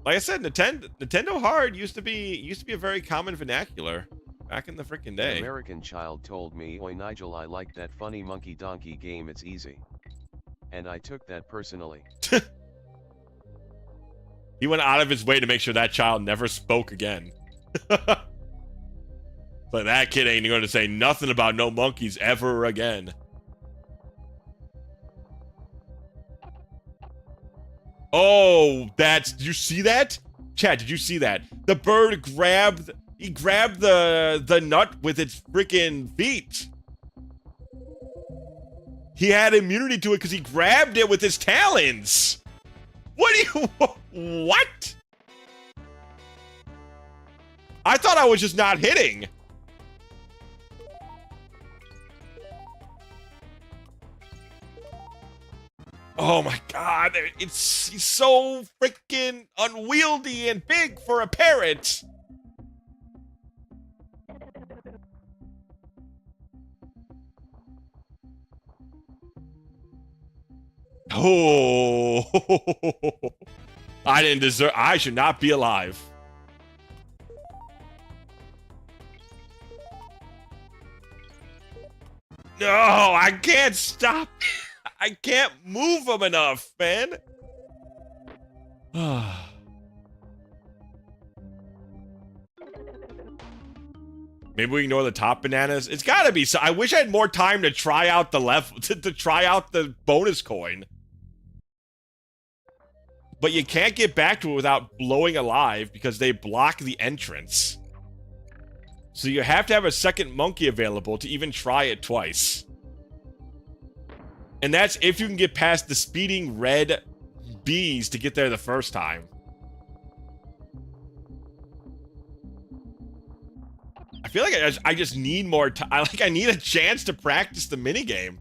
like I said, Nintendo hard used to be a very common vernacular back in the frickin' day. An American child told me, "Oi Nigel, I like that funny monkey donkey game. It's easy." And I took that personally. He went out of his way to make sure that child never spoke again. But that kid ain't going to say nothing about no monkeys ever again. Oh, did you see that? Chad, did you see that? The bird grabbed the nut with its freaking feet. He had immunity to it because he grabbed it with his talons. What? I thought I was just not hitting. Oh my god, he's so freaking unwieldy and big for a parrot. Oh, I should not be alive. No, I can't stop. I can't move him enough, man. Maybe we ignore the top bananas. It's gotta be so. I wish I had more time to try out the level, to try out the bonus coin. But you can't get back to it without blowing alive because they block the entrance. So you have to have a second monkey available to even try it twice. And that's if you can get past the speeding red B's to get there the first time. I feel like I just need more time. I need a chance to practice the minigame.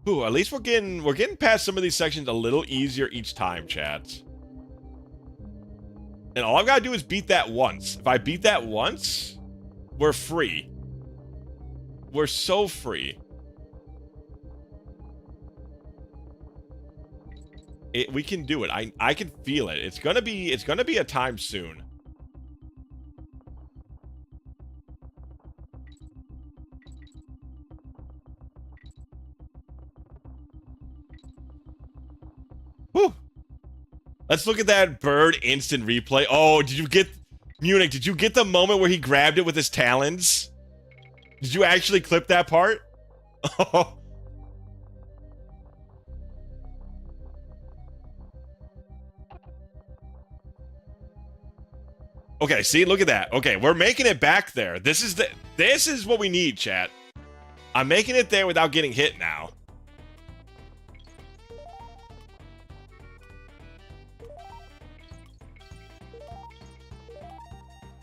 Ooh, at least we're getting past some of these sections a little easier each time, chat. And all I've got to do is beat that once. If I beat that once, we're free. We're so free. We can do it. I can feel it. It's gonna be a time soon. Whew. Let's look at that bird instant replay. Oh, did you get Munich? Did you get the moment where he grabbed it with his talons? Did you actually clip that part? Oh. Okay, see, look at that. Okay, we're making it back there. This is what we need, chat. I'm making it there without getting hit now.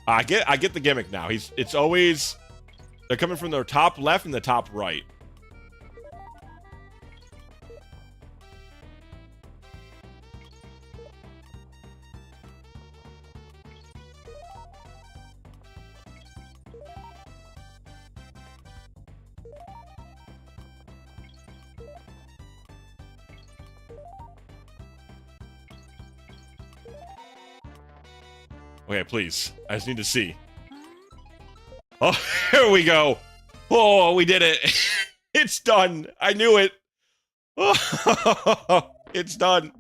I get the gimmick now. It's always they're coming from the top left and the top right. Okay, please. I just need to see. Oh, here we go. Oh, we did it. It's done. I knew it. Oh, it's done.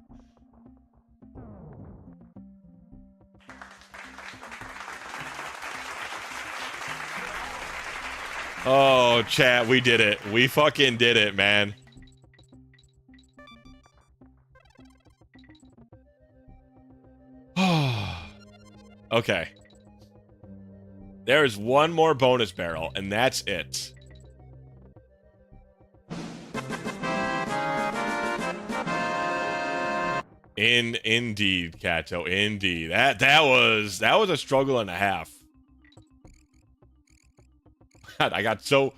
Oh, chat, we did it. We fucking did it, man. Okay. There's one more bonus barrel, and that's it. Indeed, Kato, indeed. That was a struggle and a half. God, I got so.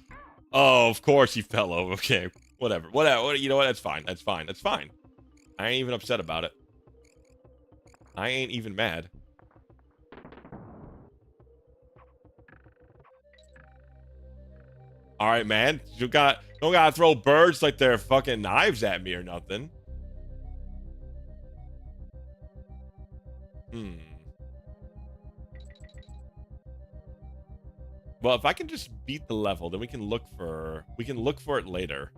Oh, of course he fell over. Okay, whatever. You know what? That's fine. That's fine. That's fine. I ain't even upset about it. I ain't even mad. All right, man. You don't gotta throw birds like they're fucking knives at me or nothing. Well, if I can just beat the level, then we can look for it later.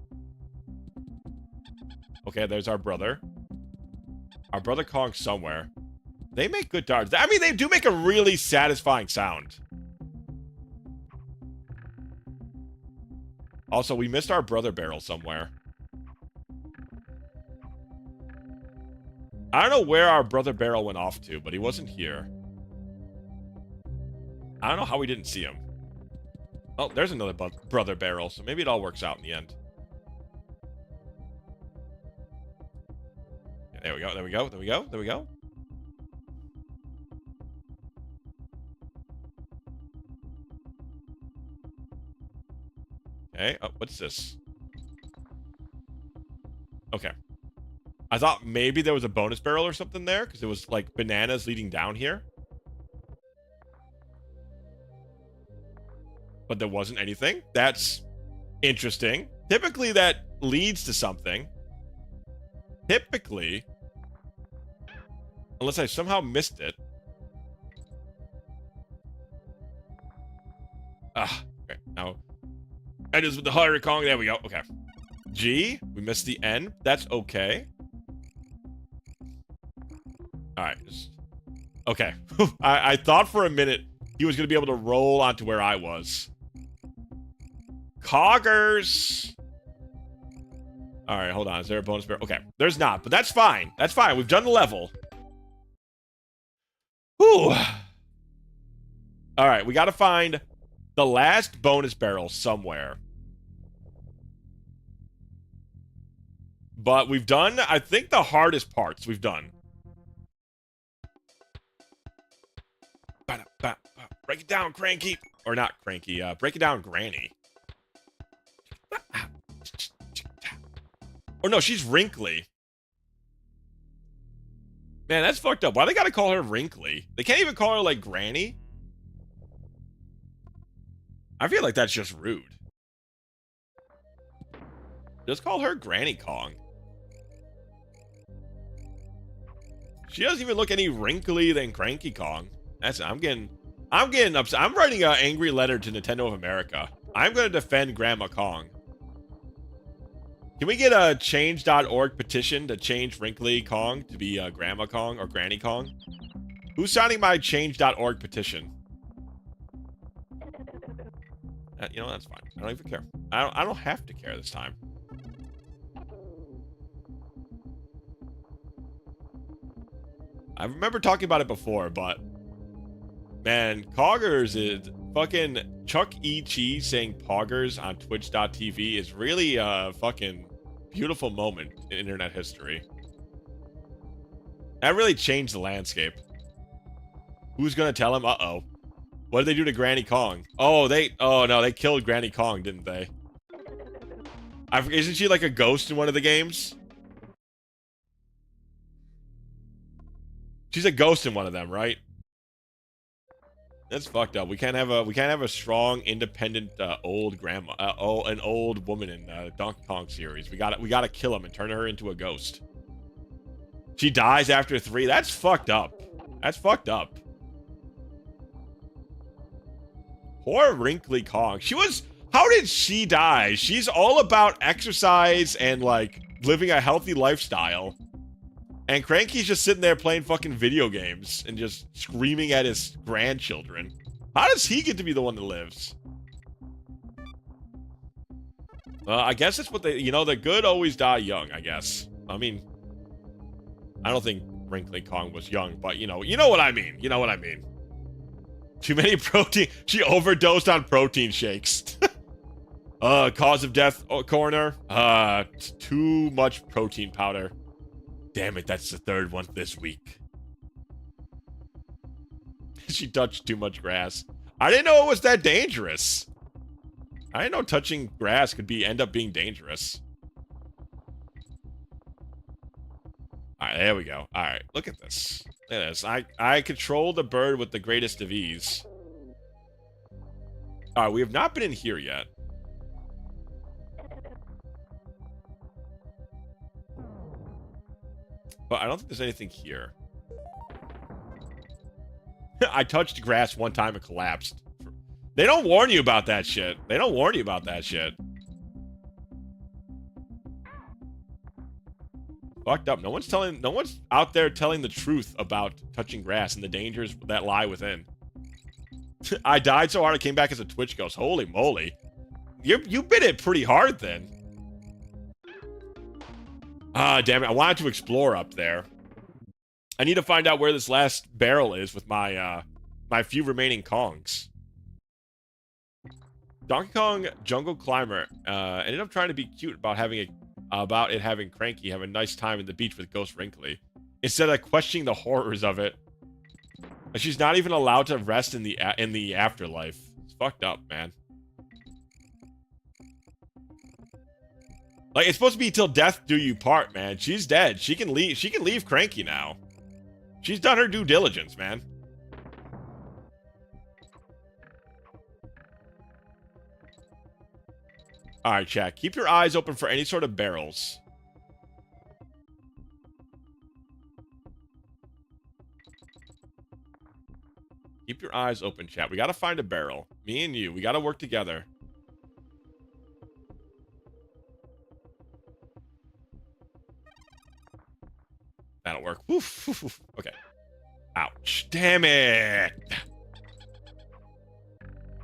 Okay, there's our brother. Our brother Kong somewhere. They make good darts. I mean, they do make a really satisfying sound. Also, we missed our brother barrel somewhere. I don't know where our brother barrel went off to, but he wasn't here. I don't know how we didn't see him. Oh, there's another brother barrel, so maybe it all works out in the end. Yeah, there we go, there we go, there we go, there we go. Okay, oh, what's this? Okay. I thought maybe there was a bonus barrel or something there, because it was like bananas leading down here. But there wasn't anything. That's interesting. Typically, that leads to something. Typically. Unless I somehow missed it. Ah, okay, now. That is with the Hungry Kong. There we go. Okay. G. We missed the N. That's okay. Alright. Okay. I thought for a minute he was going to be able to roll onto where I was. Coggers. Alright, hold on. Is there a bonus barrel? Okay. There's not, but that's fine. That's fine. We've done the level. Whew. Alright, we got to find the last bonus barrel somewhere. But we've done, I think, the hardest parts we've done. Break it down, Cranky. Or not Cranky, break it down, Granny. Or no, she's Wrinkly. Man, that's fucked up. Why they gotta call her Wrinkly? They can't even call her, like, Granny? I feel like that's just rude. Just call her Granny Kong. She doesn't even look any wrinkly than Cranky Kong. I'm getting upset. I'm writing an angry letter to Nintendo of America. I'm gonna defend Grandma Kong. Can we get a change.org petition to change Wrinkly Kong to be Grandma Kong or Granny Kong? Who's signing my change.org petition? You know, that's fine. I don't even care. I don't have to care this time. I remember talking about it before, but man, Poggers is fucking Chuck E. Cheese saying Poggers on Twitch.tv is really a fucking beautiful moment in internet history. That really changed the landscape. Who's gonna tell him? Uh-oh. What did they do to Granny Kong? Oh no, they killed Granny Kong, didn't they? Isn't she like a ghost in one of the games? She's a ghost in one of them, right? That's fucked up. We can't have a strong, independent, old grandma, an old woman in Donkey Kong series. We gotta kill him and turn her into a ghost. She dies after 3. That's fucked up. That's fucked up. Poor Wrinkly Kong. How did she die? She's all about exercise and, like, living a healthy lifestyle. And Cranky's just sitting there playing fucking video games and just screaming at his grandchildren. How does he get to be the one that lives? I guess that's what the good always die young, I guess. I mean, I don't think Wrinkly Kong was young, but you know what I mean. You know what I mean. Too many protein. She overdosed on protein shakes. Cause of death, coroner. Too much protein powder. Damn it, that's the 3rd one this week. She touched too much grass. I didn't know it was that dangerous. I didn't know touching grass could end up being dangerous. Alright, there we go. Alright, look at this. Look at this. I control the bird with the greatest of ease. Alright, we have not been in here yet. But I don't think there's anything here. I touched grass one time and collapsed. They don't warn you about that shit. They don't warn you about that shit. Fucked up. No one's out there telling the truth about touching grass and the dangers that lie within. I died so hard I came back as a Twitch ghost. Holy moly. You bit it pretty hard then. Ah, damn it. I wanted to explore up there. I need to find out where this last barrel is with my my few remaining Kongs. Donkey Kong Jungle Climber ended up trying to be cute about it having Cranky have a nice time at the beach with Ghost Wrinkly, instead of questioning the horrors of it. And she's not even allowed to rest in the afterlife. It's fucked up, man. Like, it's supposed to be till death do you part, man. She's dead. She can leave Cranky now. She's done her due diligence, man. Alright, chat. Keep your eyes open for any sort of barrels. Keep your eyes open, chat. We gotta find a barrel. Me and you. We gotta work together. That'll work. Woof. Okay. Ouch. Damn it.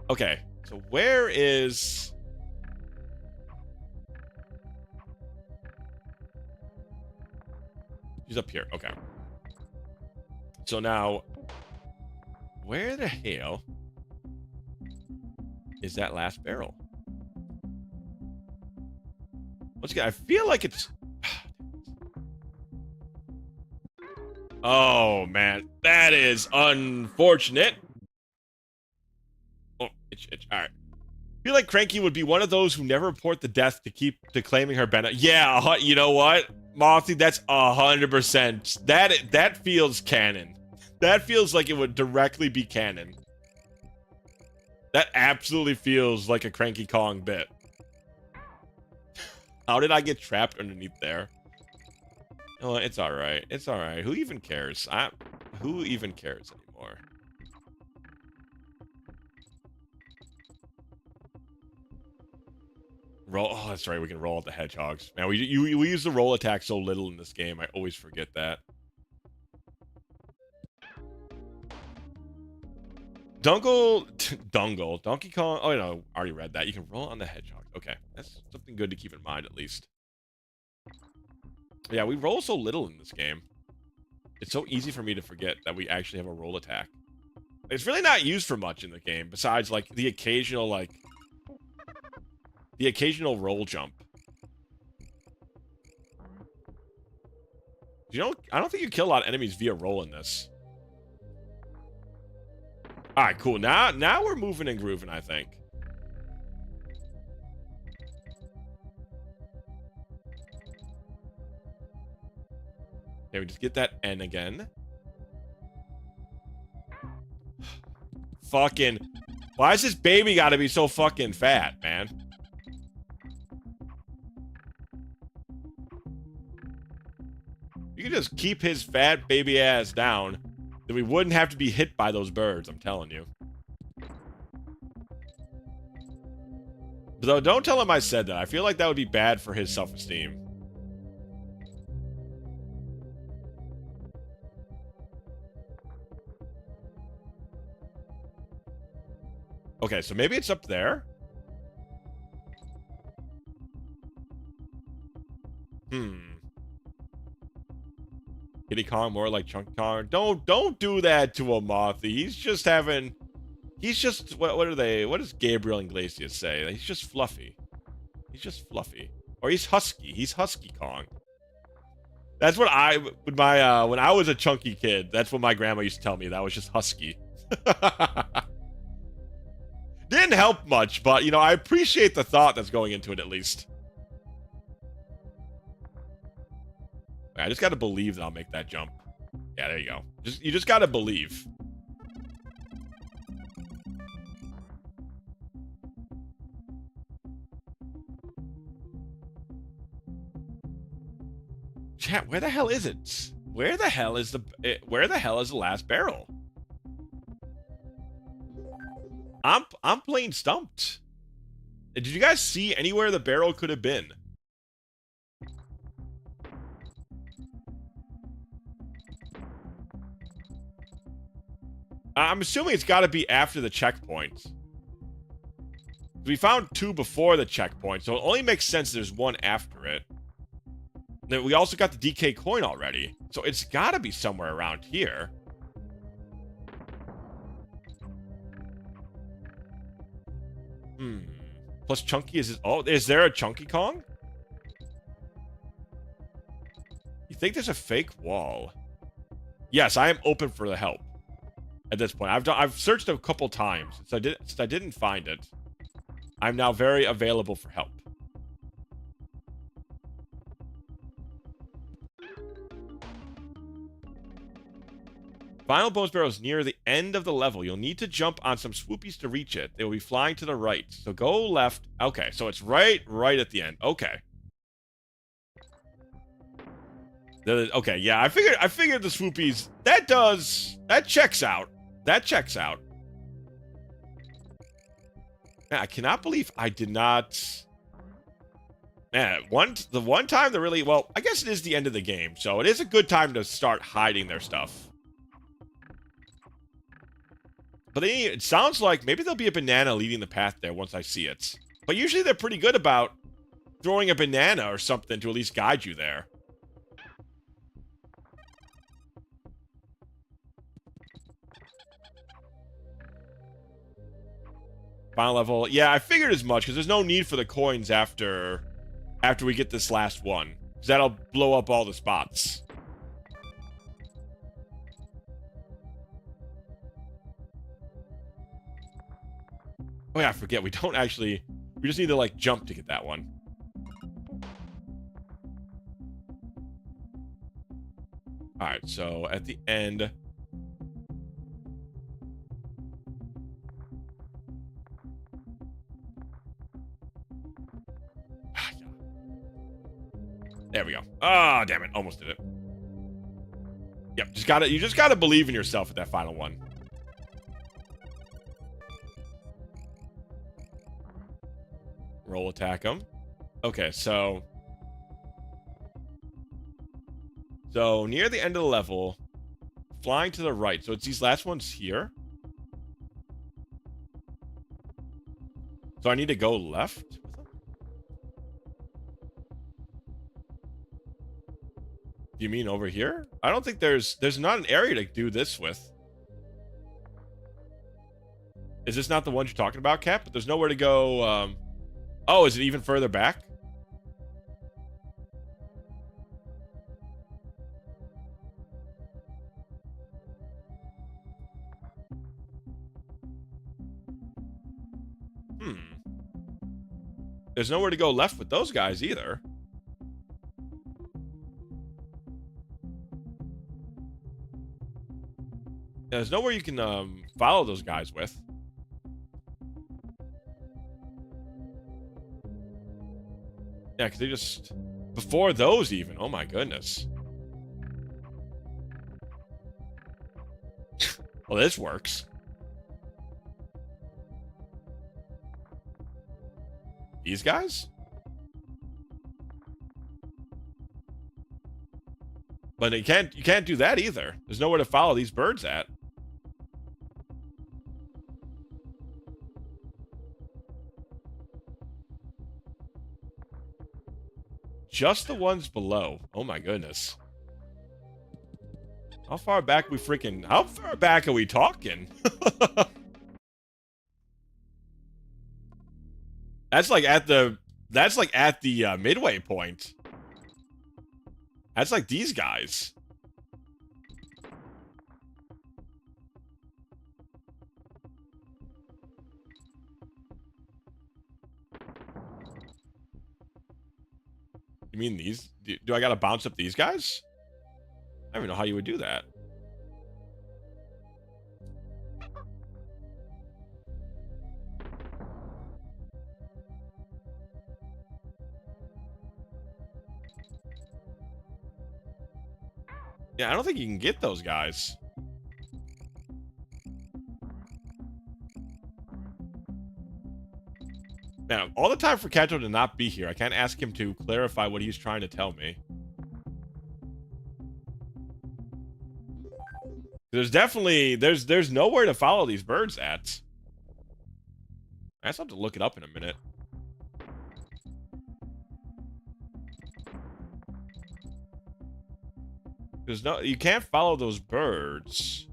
Okay. So where is... She's up here. Okay. So now... Where the hell... is that last barrel? Once again, I feel like it's... Oh, man. That is unfortunate. Oh, itch. All right. I feel like Cranky would be one of those who never report the death to keep declaiming her benefit. Yeah, you know what? Mothy, that's 100%. That feels canon. That feels like it would directly be canon. That absolutely feels like a Cranky Kong bit. How did I get trapped underneath there? Oh, it's alright. It's alright. Who even cares? Who even cares anymore? Roll. Oh, that's right. We can roll out the hedgehogs. Man, we use the roll attack so little in this game. I always forget that. Donkey Kong. Oh, no, I already read that. You can roll on the hedgehog. Okay, that's something good to keep in mind at least. Yeah, we roll so little in this game. It's so easy for me to forget that we actually have a roll attack. It's really not used for much in the game, besides like the occasional roll jump. I don't think you kill a lot of enemies via roll in this. All right, cool. Now we're moving and grooving, I think. Okay, we just get that N again. Fucking... Why has this baby gotta be so fucking fat, man? You could just keep his fat baby ass down, then we wouldn't have to be hit by those birds, I'm telling you. But though, don't tell him I said that. I feel like that would be bad for his self-esteem. Okay, so maybe it's up there. Kitty Kong more like Chunky Kong. Don't do that to a Mothy. He's just what are they? What does Gabriel Iglesias say? He's just fluffy. He's just fluffy. Or he's husky. He's Husky Kong. That's what when I was a chunky kid, that's what my grandma used to tell me. That was just husky. Didn't help much, but, you know, I appreciate the thought that's going into it, at least. I just gotta believe that I'll make that jump. Yeah, there you go. You just gotta believe. Chat, where the hell is it? Where the hell is the last barrel? I'm plain stumped. Did you guys see anywhere the barrel could have been? I'm assuming it's got to be after the checkpoint. We found 2 before the checkpoint, so it only makes sense there's 1 after it. Then we also got the DK coin already, so it's got to be somewhere around here. Plus Chunky is there a Chunky Kong? You think there's a fake wall? Yes, I am open for the help. At this point, I've searched a couple times since I didn't find it. I'm now very available for help. Final bonus barrel is near the end of the level. You'll need to jump on some swoopies to reach it. They will be flying to the right. So go left. Okay, so it's right at the end. Okay. Okay, yeah, I figured the swoopies. That checks out. That checks out. Man, I cannot believe I did not. Man, the one time that really, well, I guess it is the end of the game, so it is a good time to start hiding their stuff. But it sounds like maybe there'll be a banana leading the path there once I see it. But usually they're pretty good about throwing a banana or something to at least guide you there. Final level. Yeah, I figured as much, because there's no need for the coins after we get this last one. Because that'll blow up all the spots. Oh yeah, I forget. We don't actually... We just need to, like, jump to get that one. Alright, so at the end... There we go. Ah, damn it. Almost did it. Yep, you just gotta believe in yourself at that final one. Roll attack him. Okay, so near the end of the level, flying to the right. So it's these last ones here. So I need to go left. You mean over here? I don't think there's not an area to do this with. Is this not the one you're talking about, Cap? But there's nowhere to go. Oh, is it even further back? There's nowhere to go left with those guys either. There's nowhere you can follow those guys with. Yeah, because they just... Before those even. Oh my goodness. Well, this works. These guys? But you can't do that either. There's nowhere to follow these birds at. Just the ones below. Oh my goodness. How far back are we talking? That's like at the midway point. That's like these guys. You mean these? Do I gotta bounce up these guys? I don't even know how you would do that. Yeah, I don't think you can get those guys. Man, all the time for Kato to not be here. I can't ask him to clarify what he's trying to tell me. There's definitely... There's nowhere to follow these birds at. I just have to look it up in a minute. You can't follow those birds.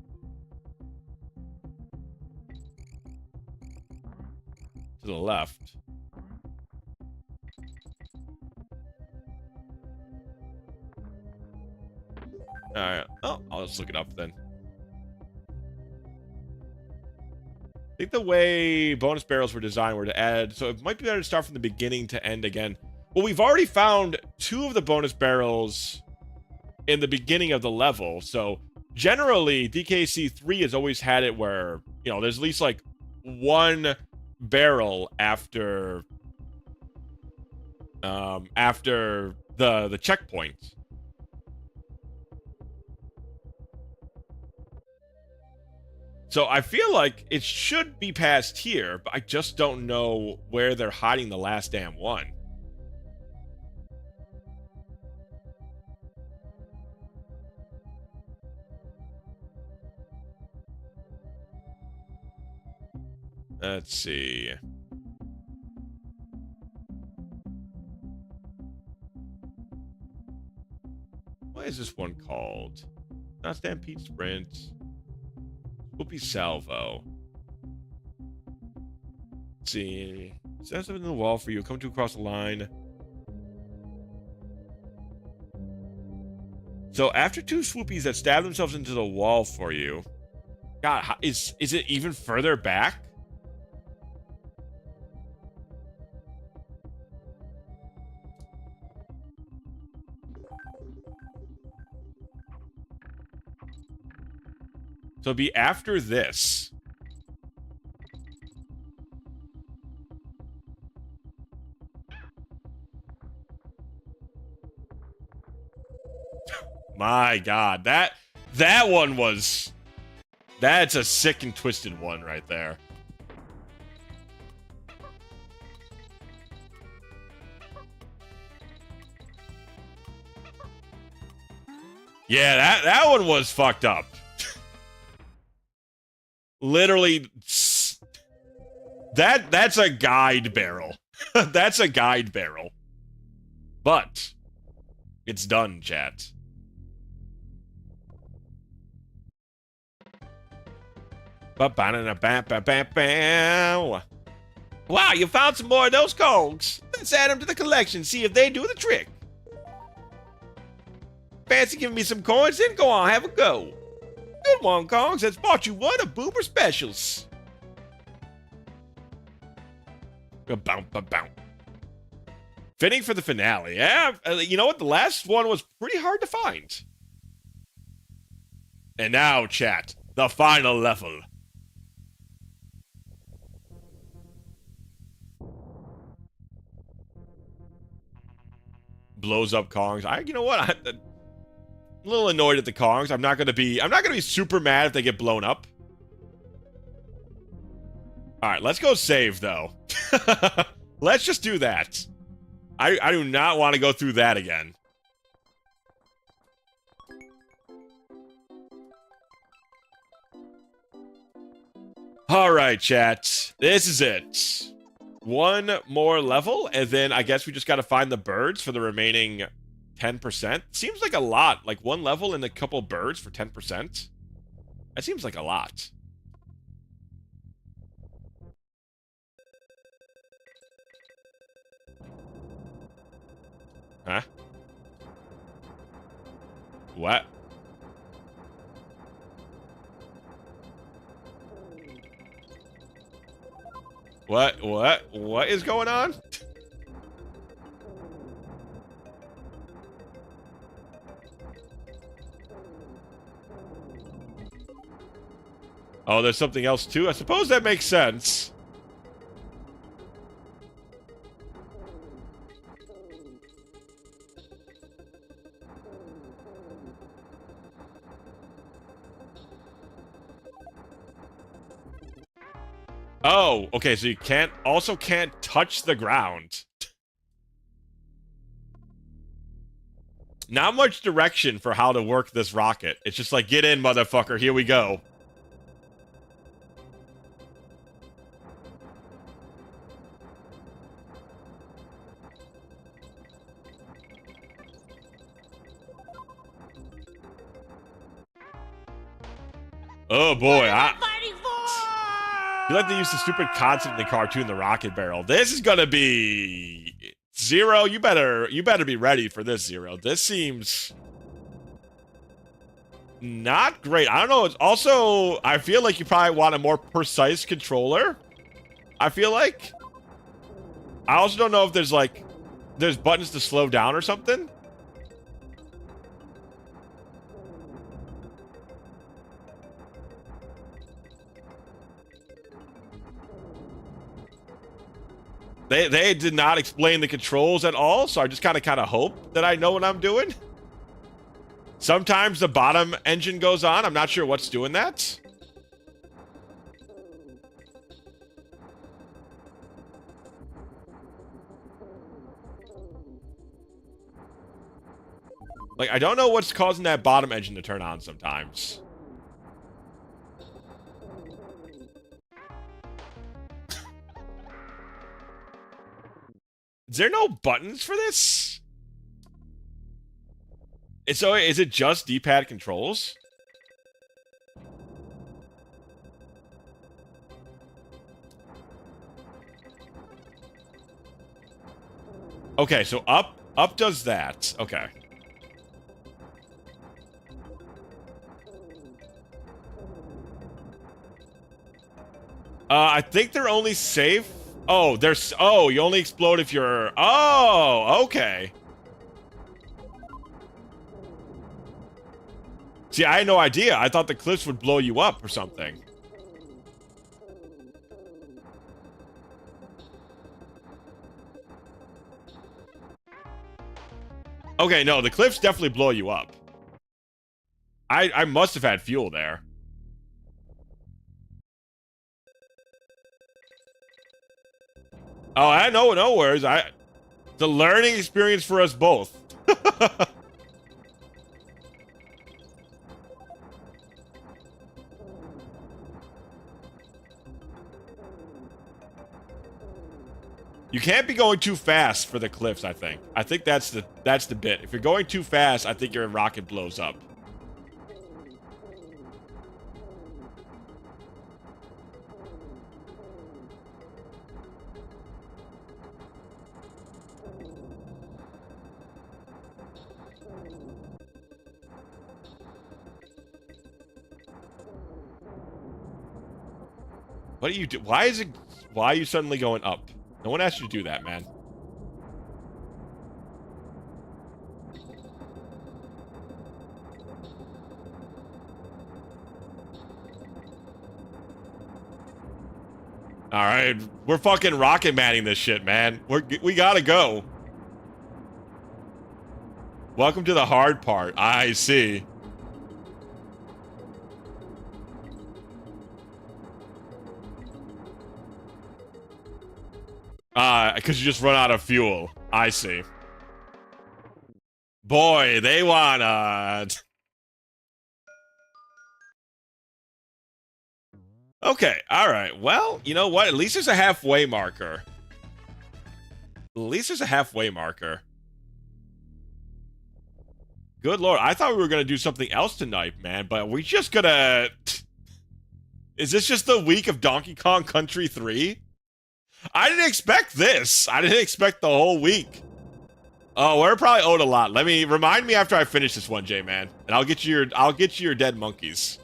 To the left. Alright. Oh, I'll just look it up then. I think the way bonus barrels were designed were to add... So it might be better to start from the beginning to end again. Well, we've already found 2 of the bonus barrels in the beginning of the level. So generally, DKC 3 has always had it where, you know, there's at least like 1 barrel after the checkpoint. So I feel like it should be past here, but I just don't know where they're hiding the last damn one. Let's see. What is this one called? Not Stampede Sprint. Whoopie Salvo. see. Set something in the wall for you. Come to across the line. So after 2 swoopies that stab themselves into the wall for you. God, is it even further back? So it'll be after this. My God, that one was... That's a sick and twisted one right there. Yeah, that one was fucked up. Literally, that's a guide barrel. That's a guide barrel. But it's done, chat. Wow, you found some more of those Kongs. Let's add them to the collection, see if they do the trick. Fancy giving me some coins? Then go on, have a go. Good one, Kongs. That's bought you one of Boober Specials. Fitting for the finale. Yeah, you know what? The last one was pretty hard to find. And now, chat, the final level. Blows up Kongs. You know what? I'm a little annoyed at the Kongs. I'm not gonna be super mad if they get blown up. Alright, let's go save though. Let's just do that. I do not want to go through that again. Alright, chat. This is it. One more level, and then I guess we just gotta find the birds for the remaining 10%. Seems like a lot. Like one level and a couple birds for 10%. That seems like a lot. Huh? What? What is going on? Oh, there's something else too? I suppose that makes sense. Oh, okay, so you can't touch the ground. Not much direction for how to work this rocket. It's just like, get in, motherfucker, here we go. Oh boy, you like to use the stupid concept in the cartoon, the rocket barrel. This is gonna be Zero. You better be ready for this, Zero. This seems not great. I don't know. It's also, I feel like you probably want a more precise controller. I feel like. I also don't know if there's buttons to slow down or something. They did not explain the controls at all, so I just kind of hope that I know what I'm doing. Sometimes the bottom engine goes on. I'm not sure what's doing that. Like, I don't know what's causing that bottom engine to turn on sometimes. Is there no buttons for this? So is it just D-pad controls? Okay, so up does that. Okay. I think they're only safe. Oh, there's. Oh, you only explode if you're. Oh, okay. See, I had no idea. I thought the cliffs would blow you up or something. Okay, no, the cliffs definitely blow you up. I must have had fuel there. Oh, I know, no worries. The learning experience for us both. You can't be going too fast for the cliffs, I think. I think that's the bit. If you're going too fast, I think your rocket blows up. What do you do? Why are you suddenly going up? No one asked you to do that, man. All right, we're fucking rocket manning this shit, man. We gotta go. Welcome to the hard part. I see. Because you just run out of fuel. I see. Boy, they wanna... Okay, alright. Well, you know what? At least there's a halfway marker. At least there's a halfway marker. Good lord, I thought we were gonna do something else tonight, man, but we just gonna... Is this just the week of Donkey Kong Country 3? I didn't expect this. I didn't expect the whole week. Oh, we're probably owed a lot. Remind me after I finish this one, J-Man, and I'll get you your dead monkeys.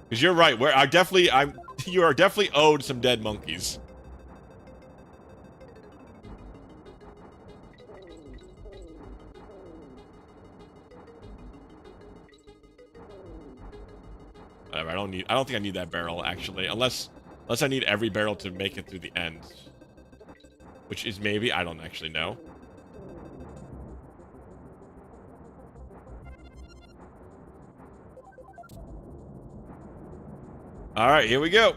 Because you're right. You are definitely owed some dead monkeys. Whatever, I don't think I need that barrel, actually. Unless I need every barrel to make it through the end. Which is maybe, I don't actually know. Alright, here we go.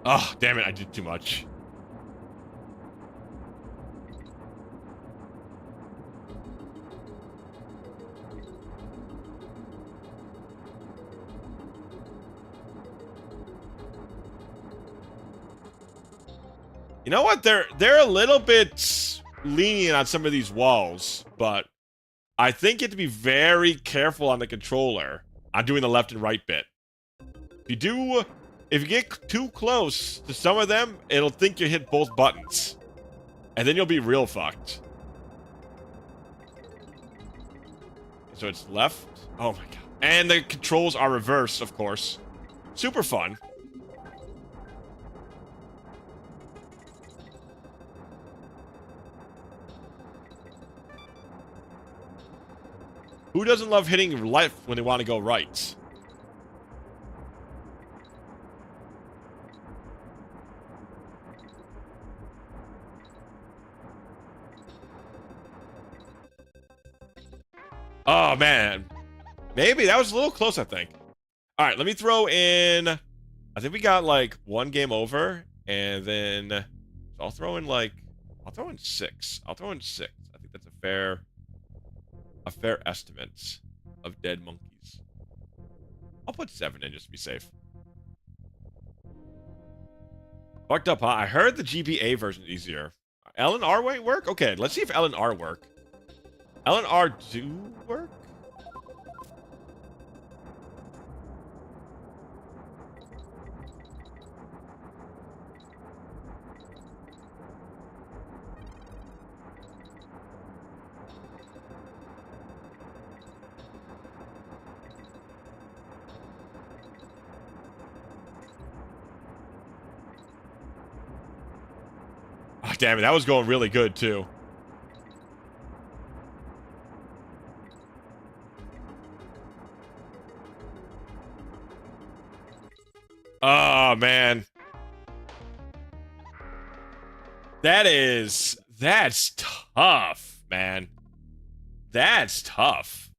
Oh, damn it, I did too much. You know what? They're a little bit lenient on some of these walls, but I think you have to be very careful on the controller on doing the left and right bit. If you get too close to some of them, it'll think you hit both buttons. And then you'll be real fucked. So it's left. Oh my god. And the controls are reversed, of course. Super fun. Who doesn't love hitting left when they want to go right? Oh, man. Maybe. That was a little close, I think. All right, let me throw in... I think we got, like, one game over. And then... So I'll throw in 6. I'll throw in 6. I think that's a fair estimate of dead monkeys. I'll put 7 in just to be safe. Fucked up, huh? I heard the GBA version is easier. L and R won't work? Okay, let's see if L and R work. L and R do work? Oh, damn it, that was going really good, too. Oh, man. That's tough, man. That's tough.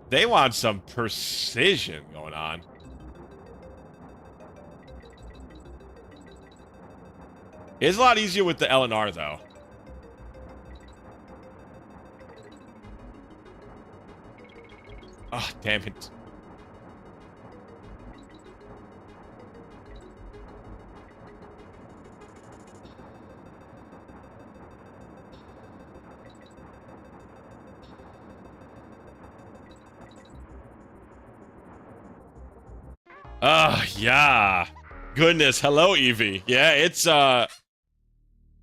They want some precision going on. It's a lot easier with the L and R, though. Oh, damn it. Yeah. Goodness, hello, Eevee. Yeah, it's,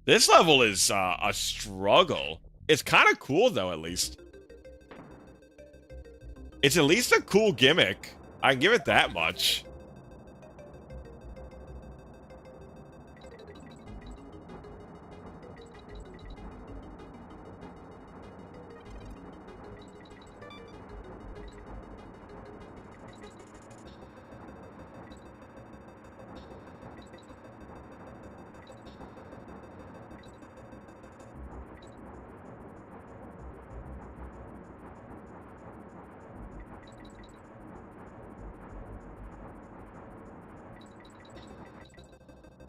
this level is, a struggle. It's kind of cool, though, at least. It's at least a cool gimmick. I can give it that much.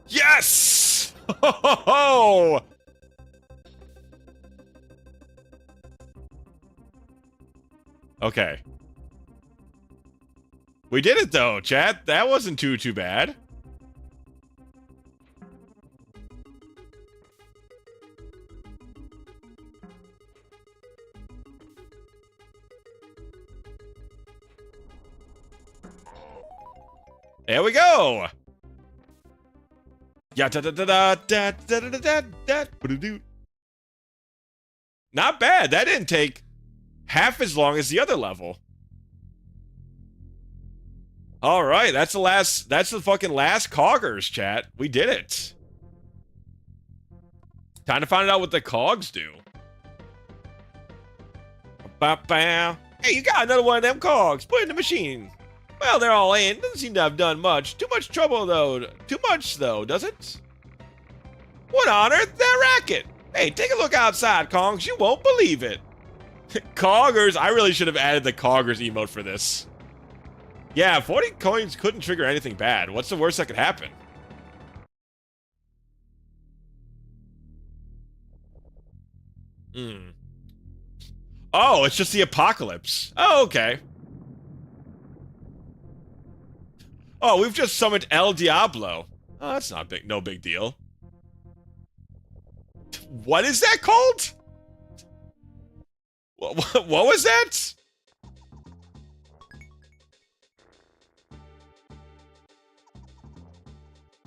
Yes! Ho, ho, ho! Okay. We did it, though, chat. That wasn't too bad. There we go! Yeah, da da da da da da da da da da. Not bad. That didn't take half as long as the other level. All right, that's the fucking last Coggers, chat. We did it. Time to find out what the cogs do. Ba-bam. Hey, you got another one of them cogs. Put it in the machine. Well, they're all in. Doesn't seem to have done much. Too much trouble, though. Too much, though, does it? What on earth? That racket. Hey, take a look outside, Kongs. You won't believe it. Coggers. I really should have added the Coggers emote for this. Yeah, 40 coins couldn't trigger anything bad. What's the worst that could happen? Oh, it's just the apocalypse. Oh, okay. Oh, we've just summoned El Diablo. Oh, that's not big. No big deal. What is that called? What was that?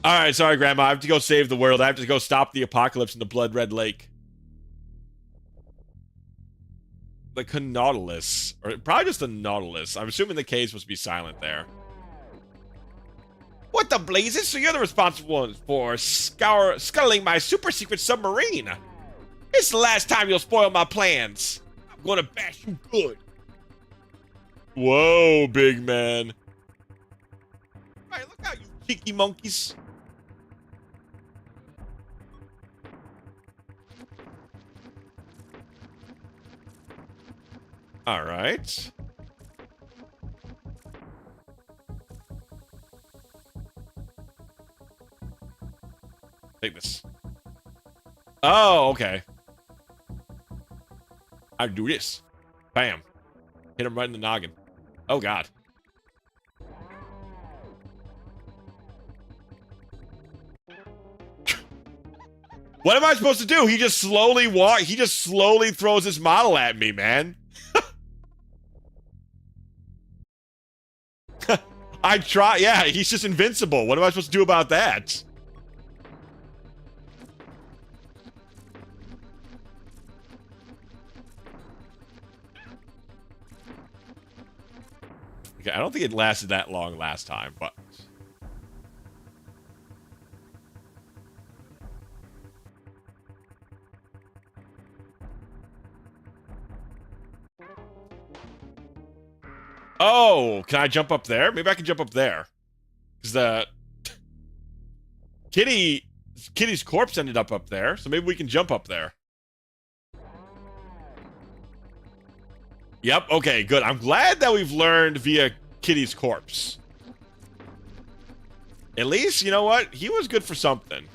Alright, sorry, Grandma. I have to go save the world. I have to go stop the apocalypse in the Blood Red Lake. The Nautilus. Or probably just the Nautilus. I'm assuming the K is supposed to be silent there. What the blazes? So you're the responsible one for scuttling my super secret submarine. It's the last time you'll spoil my plans. I'm gonna bash you good. Whoa, big man. All right, look out, you cheeky monkeys. All right. Take this. Oh, okay. I do this. Bam. Hit him right in the noggin. Oh, God. What am I supposed to do? He just slowly throws his model at me, man. I try. Yeah, he's just invincible. What am I supposed to do about that? Okay, I don't think it lasted that long last time, but... Oh, can I jump up there? Maybe I can jump up there. Because the... Kitty's corpse ended up there, so maybe we can jump up there. Yep, okay, good. I'm glad that we've learned via Kitty's corpse. At least, you know what? He was good for something.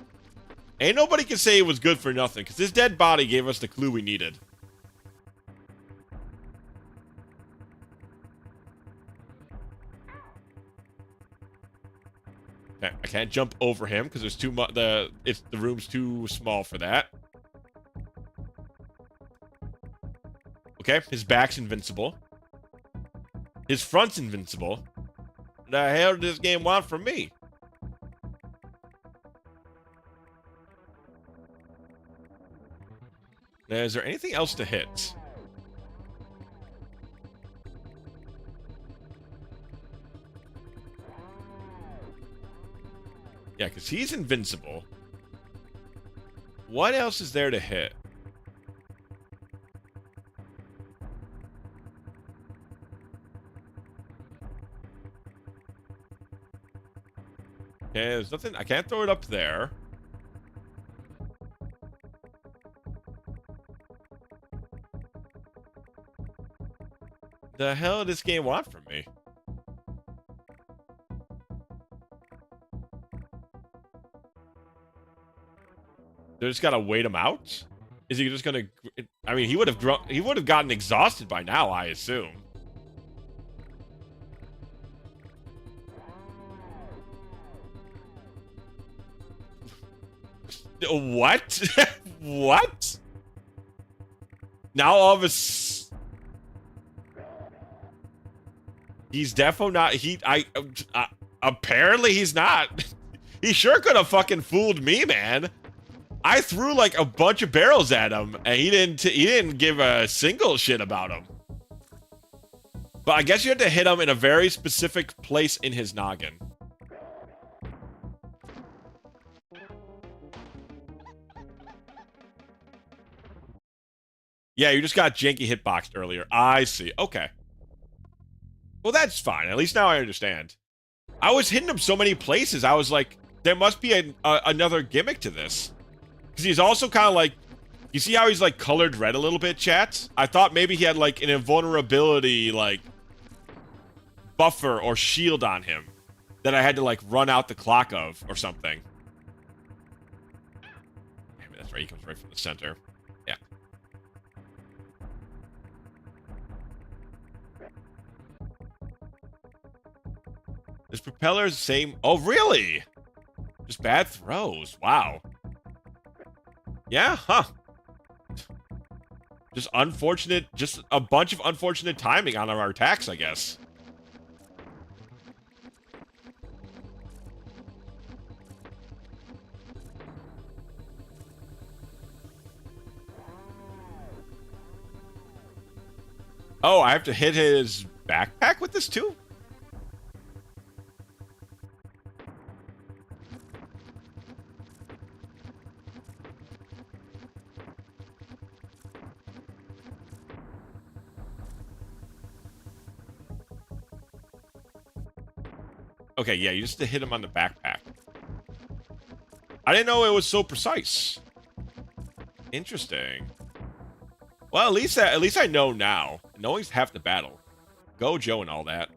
Ain't nobody can say he was good for nothing, because his dead body gave us the clue we needed. Okay, I can't jump over him, because there's too much... the room's too small for that. Okay, his back's invincible. His front's invincible. What the hell did this game want from me? Now, is there anything else to hit? Yeah, because he's invincible. What else is there to hit? Okay, there's nothing. I can't throw it up there. The hell does this game want from me? They're just gotta wait him out? Is he just gonna... I mean, he would have gotten exhausted by now, I assume. What? What? Now all of a he's defo not... apparently he's not. He sure could have fucking fooled me, man. I threw like a bunch of barrels at him, and he didn't give a single shit about him. But I guess you had to hit him in a very specific place in his noggin. Yeah, you just got janky hitboxed earlier. I see. Okay. Well, that's fine. At least now I understand. I was hitting him so many places. I was like, there must be another gimmick to this. Because he's also kind of like... You see how he's like colored red a little bit, chat? I thought maybe he had like an invulnerability like buffer or shield on him that I had to like run out the clock of or something. Maybe that's right. He comes right from the center. Yeah. This propeller is the same... Oh, really? Just bad throws. Wow. Yeah, huh. Just unfortunate... Just a bunch of unfortunate timing on our attacks, I guess. Oh, I have to hit his backpack with this too? Okay, yeah, you just have to hit him on the backpack. I didn't know it was so precise. Interesting. Well, at least I know now. Knowing's half the battle. Go, Joe, and all that.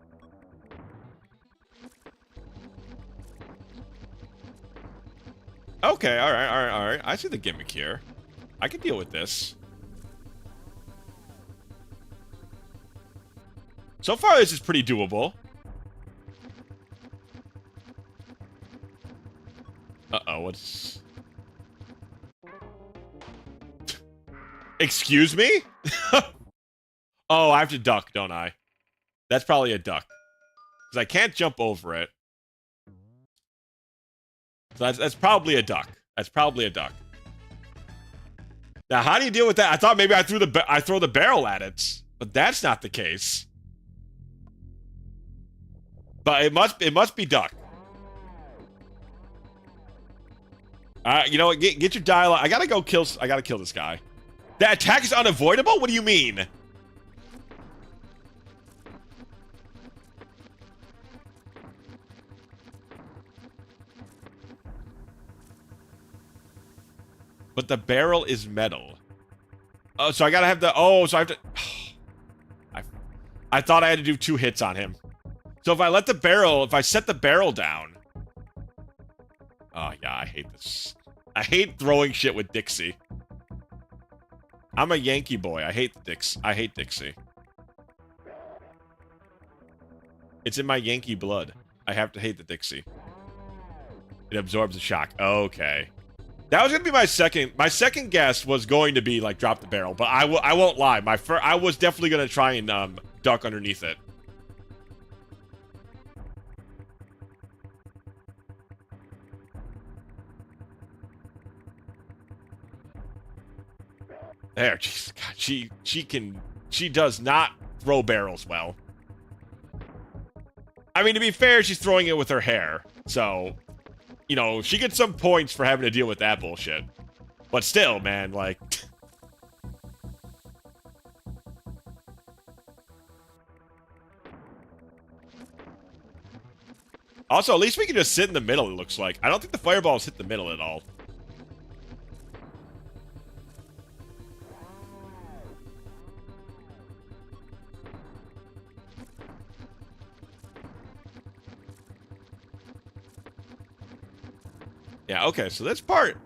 Okay, all right. I see the gimmick here. I can deal with this. So far, this is pretty doable. Uh-oh, what's... Excuse me? Oh, I have to duck, don't I? That's probably a duck. Because I can't jump over it. So that's probably a duck. That's probably a duck. Now, how do you deal with that? I thought maybe I throw the barrel at it, but that's not the case. But it must be duck. You know what? Get your dialogue. I gotta kill this guy. That attack is unavoidable? What do you mean? But the barrel is metal. Oh, so I gotta have the... Oh, so I have to... I thought I had to do 2 hits on him. So if I set the barrel down... Oh, yeah, I hate this. I hate throwing shit with Dixie. I'm a Yankee boy. I hate Dixie. It's in my Yankee blood. I have to hate the Dixie. It absorbs the shock. Okay. That was gonna be my second guess was going to be like drop the barrel, but I won't lie. I was definitely gonna try and duck underneath it. There, jeez, God, she does not throw barrels well. I mean, to be fair, she's throwing it with her hair, so, you know, she gets some points for having to deal with that bullshit. But still, man, like... Also, at least we can just sit in the middle, it looks like. I don't think the fireballs hit the middle at all. Yeah, okay, so this part's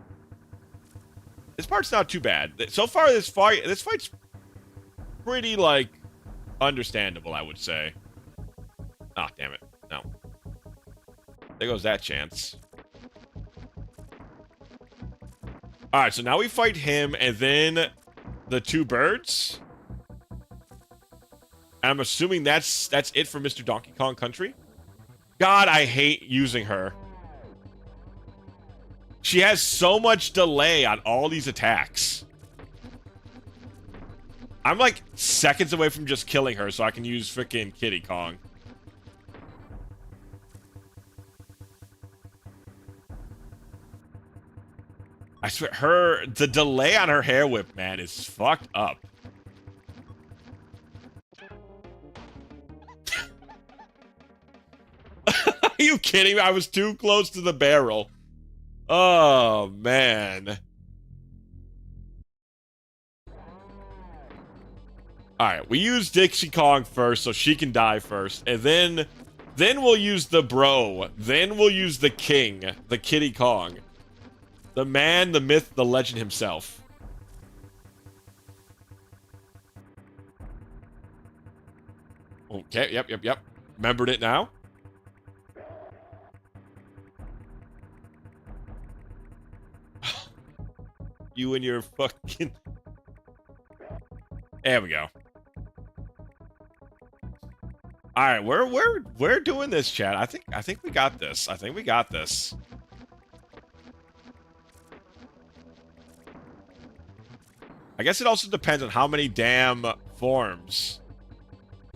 not too bad. So far, this fight's pretty, like, understandable, I would say. Ah, damn it. No. There goes that chance. Alright, so now we fight him, and then the 2 birds. And I'm assuming that's it for Mr. Donkey Kong Country. God, I hate using her. She has so much delay on all these attacks. I'm like seconds away from just killing her so I can use freaking Kiddy Kong. I swear, the delay on her hair whip, man, is fucked up. Are you kidding me? I was too close to the barrel. Oh, man. Alright, we use Dixie Kong first so she can die first. And then we'll use the bro. Then we'll use the king, the Kiddy Kong. The man, the myth, the legend himself. Okay, yep. Remembered it now? You and your fucking... There we go. Alright, we're doing this, chat. I think we got this. I guess it also depends on how many damn forms.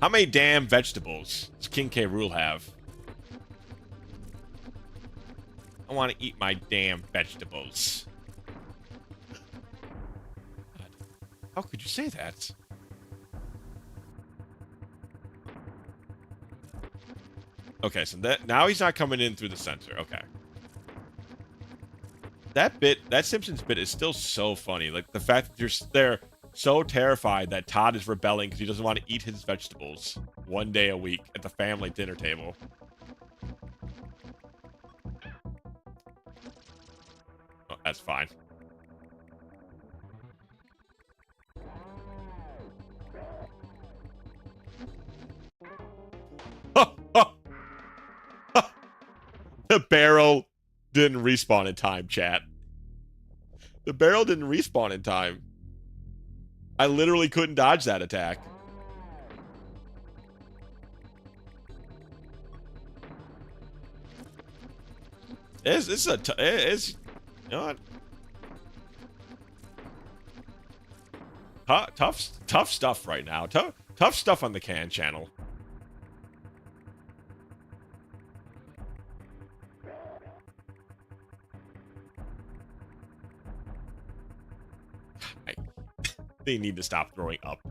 How many damn vegetables does King K. Rool have? I want to eat my damn vegetables. How could you say that? Okay, so now he's not coming in through the center. Okay. That Simpsons bit is still so funny. Like, the fact that they're so terrified that Todd is rebelling because he doesn't want to eat his vegetables 1 day a week at the family dinner table. Oh, that's fine. The barrel didn't respawn in time, chat. The barrel didn't respawn in time. I literally couldn't dodge that attack. It's you know what? Tough stuff right now. Tough stuff on the Can channel. They need to stop throwing up.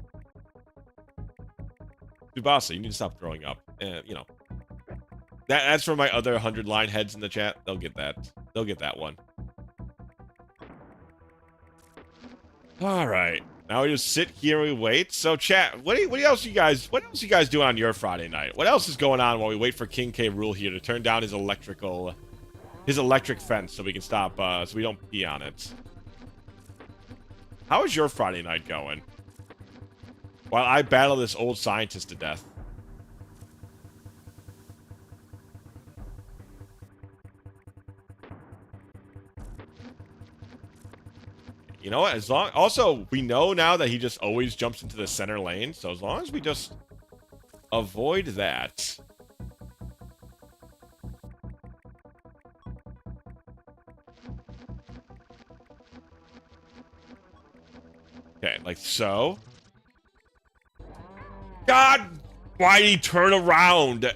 Tsubasa, you need to stop throwing up. You know. That's for my other 100 line heads in the chat. They'll get that. They'll get that one. Alright. Now we just sit here and we wait. So chat, what else you guys doing on your Friday night? What else is going on while we wait for King K. Rool here to turn down his electric fence so we can stop so we don't pee on it? How is your Friday night going? While I battle this old scientist to death. You know what? Also, we know now that he just always jumps into the center lane. So as long as we just avoid that. Okay, like so. God, why did he turn around?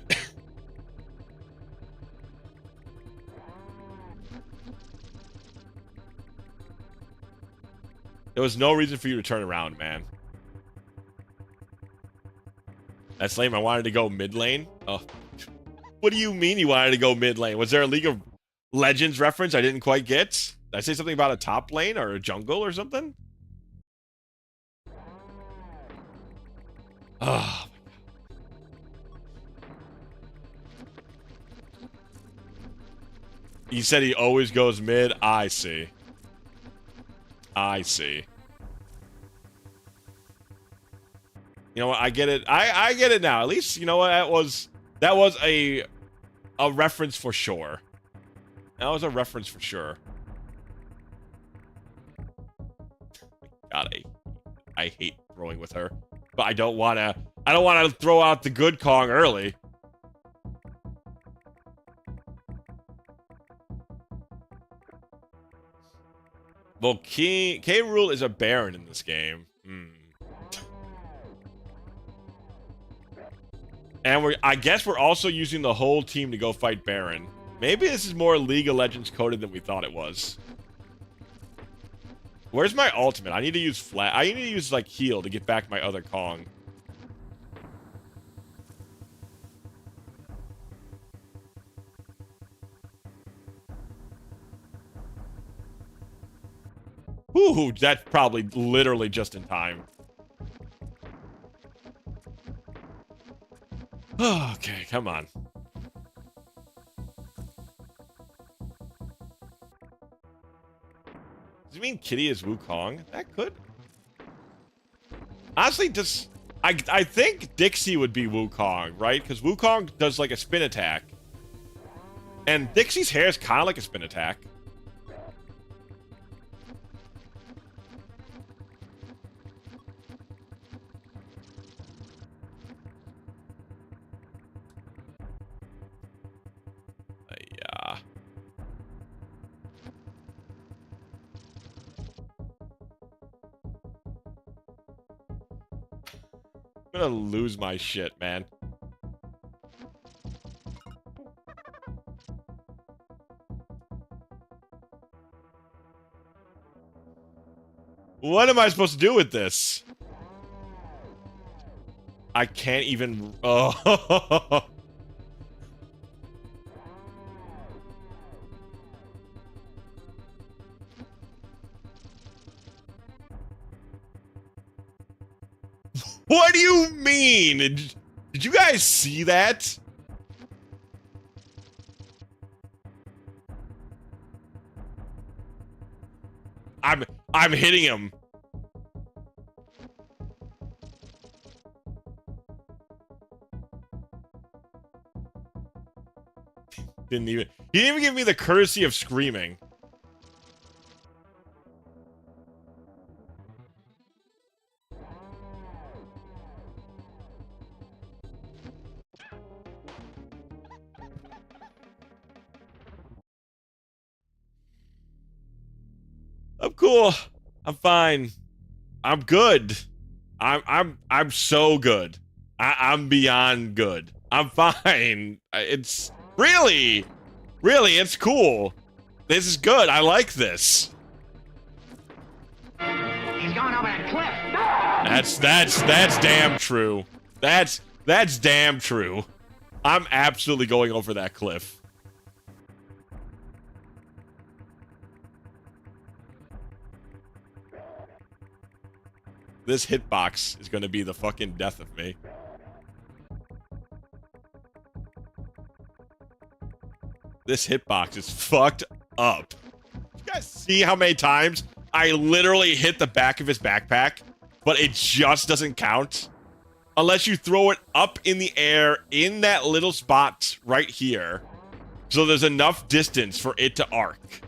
There was no reason for you to turn around, man. That's lame. I wanted to go mid lane. Oh, what do you mean you wanted to go mid lane? Was there a League of Legends reference I didn't quite get? Did I say something about a top lane or a jungle or something? Oh, my God. He said he always goes mid. I see. I see. You know what? I get it. I get it now. At least, you know what? That was a reference for sure. That was a reference for sure. God, I hate throwing with her. But I don't wanna throw out the good Kong early. Well, K. Rool is a Baron in this game. And I guess we're also using the whole team to go fight Baron. Maybe this is more League of Legends coded than we thought it was. Where's my ultimate? I need to use I need to use like heal to get back my other Kong. Ooh, that's probably literally just in time. Okay, come on. Does it mean Kitty is Wukong? That could. Honestly, just I think Dixie would be Wukong, right? Because Wukong does like a spin attack. And Dixie's hair is kind of like a spin attack. Yeah. I'm gonna lose my shit, man. What am I supposed to do with this? I can't even... Oh. What do you mean? Did you guys see that? I'm hitting him. Didn't even. He didn't even give me the courtesy of screaming. I'm cool. I'm fine. I'm good. I'm so good. I'm beyond good. I'm fine. It's really, it's cool. This is good. I like this. He's going over that cliff. That's damn true. That's damn true. I'm absolutely going over that cliff. This hitbox is going to be the fucking death of me. This hitbox is fucked up. You guys see how many times I literally hit the back of his backpack, but it just doesn't count? Unless you throw it up in the air in that little spot right here, so there's enough distance for it to arc.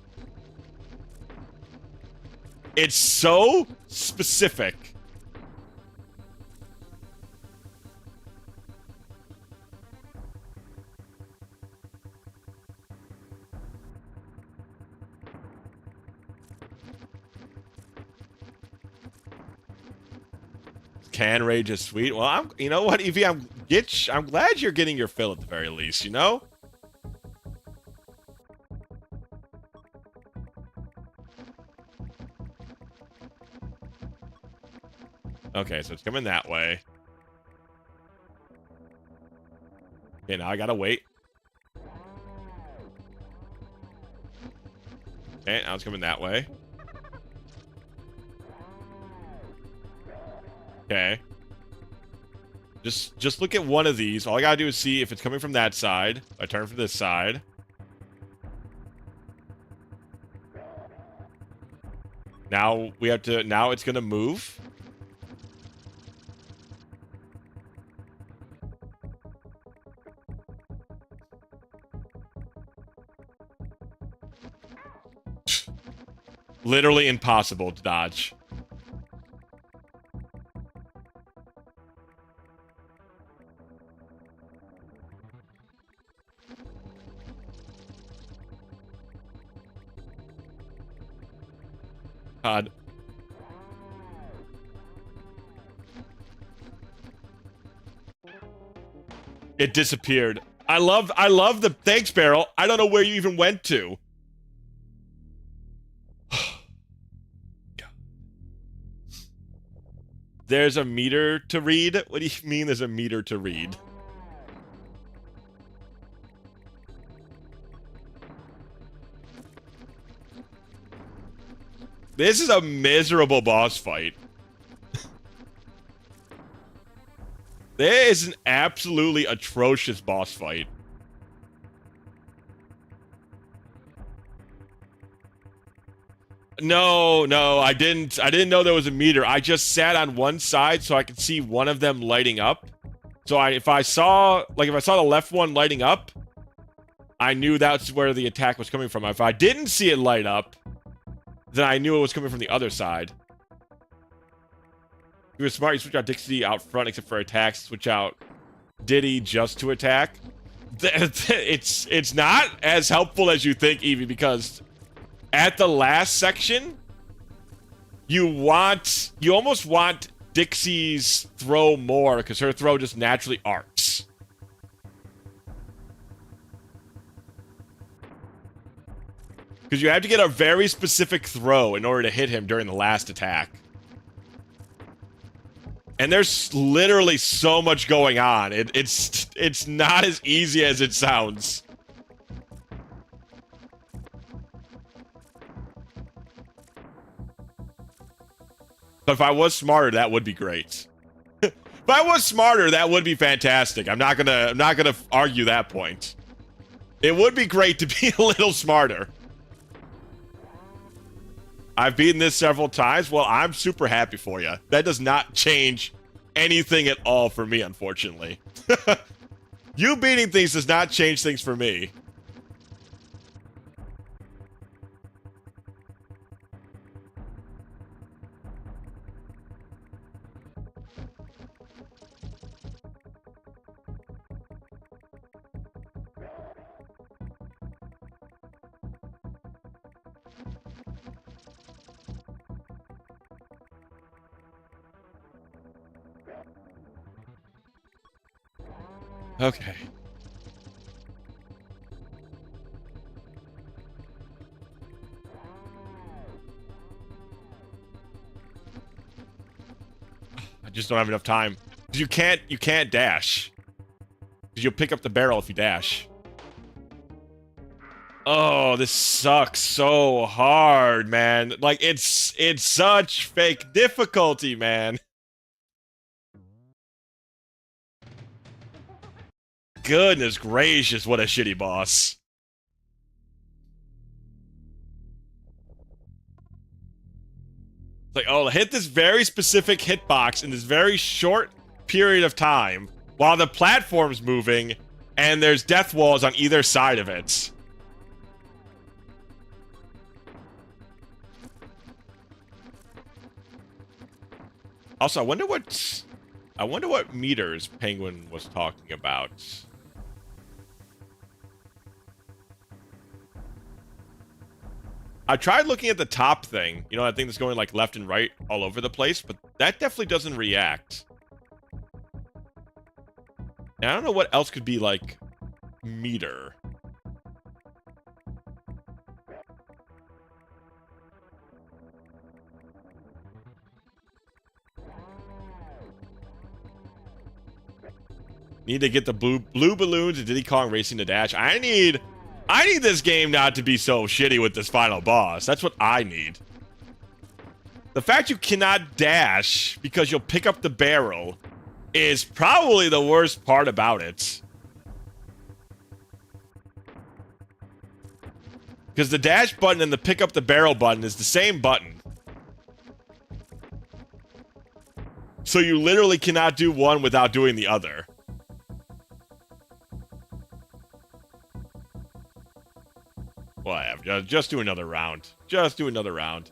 It's so specific. Can rage is sweet. Well, you know what, Evie, I'm glad you're getting your fill at the very least, you know? Okay, so it's coming that way. Okay, now I gotta wait. Okay, now it's coming that way. Okay. Just look at one of these. All I gotta do is see if it's coming from that side. I turn from this side. Now we have to. Now it's gonna move. Literally impossible to dodge. God. It disappeared. I love the thanks barrel. I don't know where you even went to. There's a meter to read? What do you mean there's a meter to read? This is a miserable boss fight. This is an absolutely atrocious boss fight. No, I didn't know there was a meter. I just sat on one side so I could see one of them lighting up. So if I saw the left one lighting up, I knew that's where the attack was coming from. If I didn't see it light up, then I knew it was coming from the other side. You were smart, you switch out Dixie out front except for attacks, switch out Diddy just to attack. It's not as helpful as you think, Evie, because at the last section, you almost want Dixie's throw more, because her throw just naturally arcs. Because you have to get a very specific throw in order to hit him during the last attack. And there's literally so much going on. It's not as easy as it sounds. But if I was smarter, that would be great. If I was smarter, that would be fantastic. I'm not gonna argue that point. It would be great to be a little smarter. I've beaten this several times. Well, I'm super happy for you. That does not change anything at all for me, unfortunately. You beating things does not change things for me. Okay. I just don't have enough time. You can't dash. Because you'll pick up the barrel if you dash. Oh, this sucks so hard, man. Like, it's such fake difficulty, man. Goodness gracious, what a shitty boss. It's like, oh, hit this very specific hitbox in this very short period of time while the platform's moving and there's death walls on either side of it. Also, I wonder what meters Penguin was talking about. I tried looking at the top thing, you know, that thing that's going like left and right all over the place, but that definitely doesn't react. And I don't know what else could be like meter. Need to get the blue balloons and Diddy Kong Racing to Dash. I need this game not to be so shitty with this final boss. That's what I need. The fact you cannot dash because you'll pick up the barrel is probably the worst part about it. Because the dash button and the pick up the barrel button is the same button. So you literally cannot do one without doing the other. Well, just do another round. Just do another round.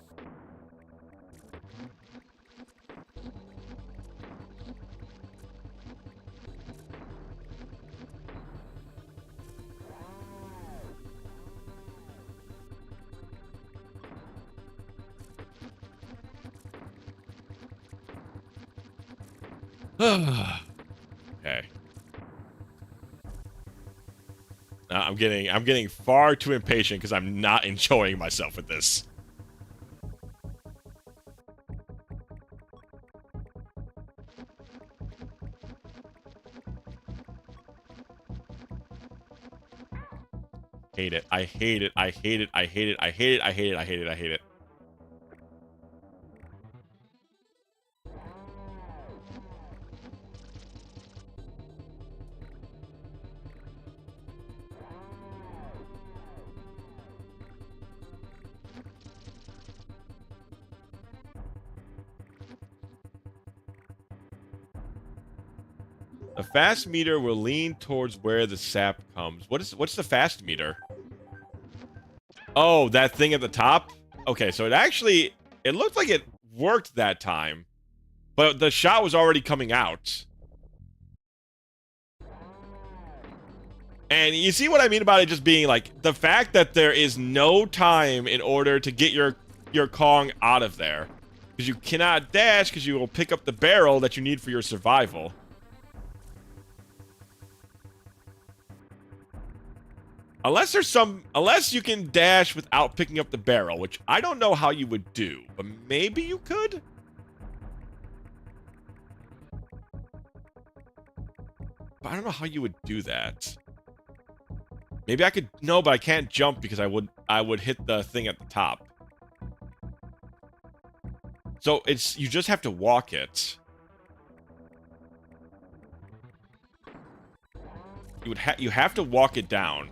Okay. I'm getting far too impatient because I'm not enjoying myself with this. Hate it. I hate it. I hate it. I hate it. I hate it. I hate it. I hate it. I hate it. The fast meter will lean towards where the sap comes. What's the fast meter? Oh, that thing at the top? Okay, so it looked like it worked that time. But the shot was already coming out. And you see what I mean about it just being like, the fact that there is no time in order to get your Kong out of there. Because you cannot dash because you will pick up the barrel that you need for your survival. Unless you can dash without picking up the barrel, which I don't know how you would do, but maybe you could? But I don't know how you would do that. Maybe I could, no, but I can't jump because I would hit the thing at the top. So you just have to walk it. You have to walk it down.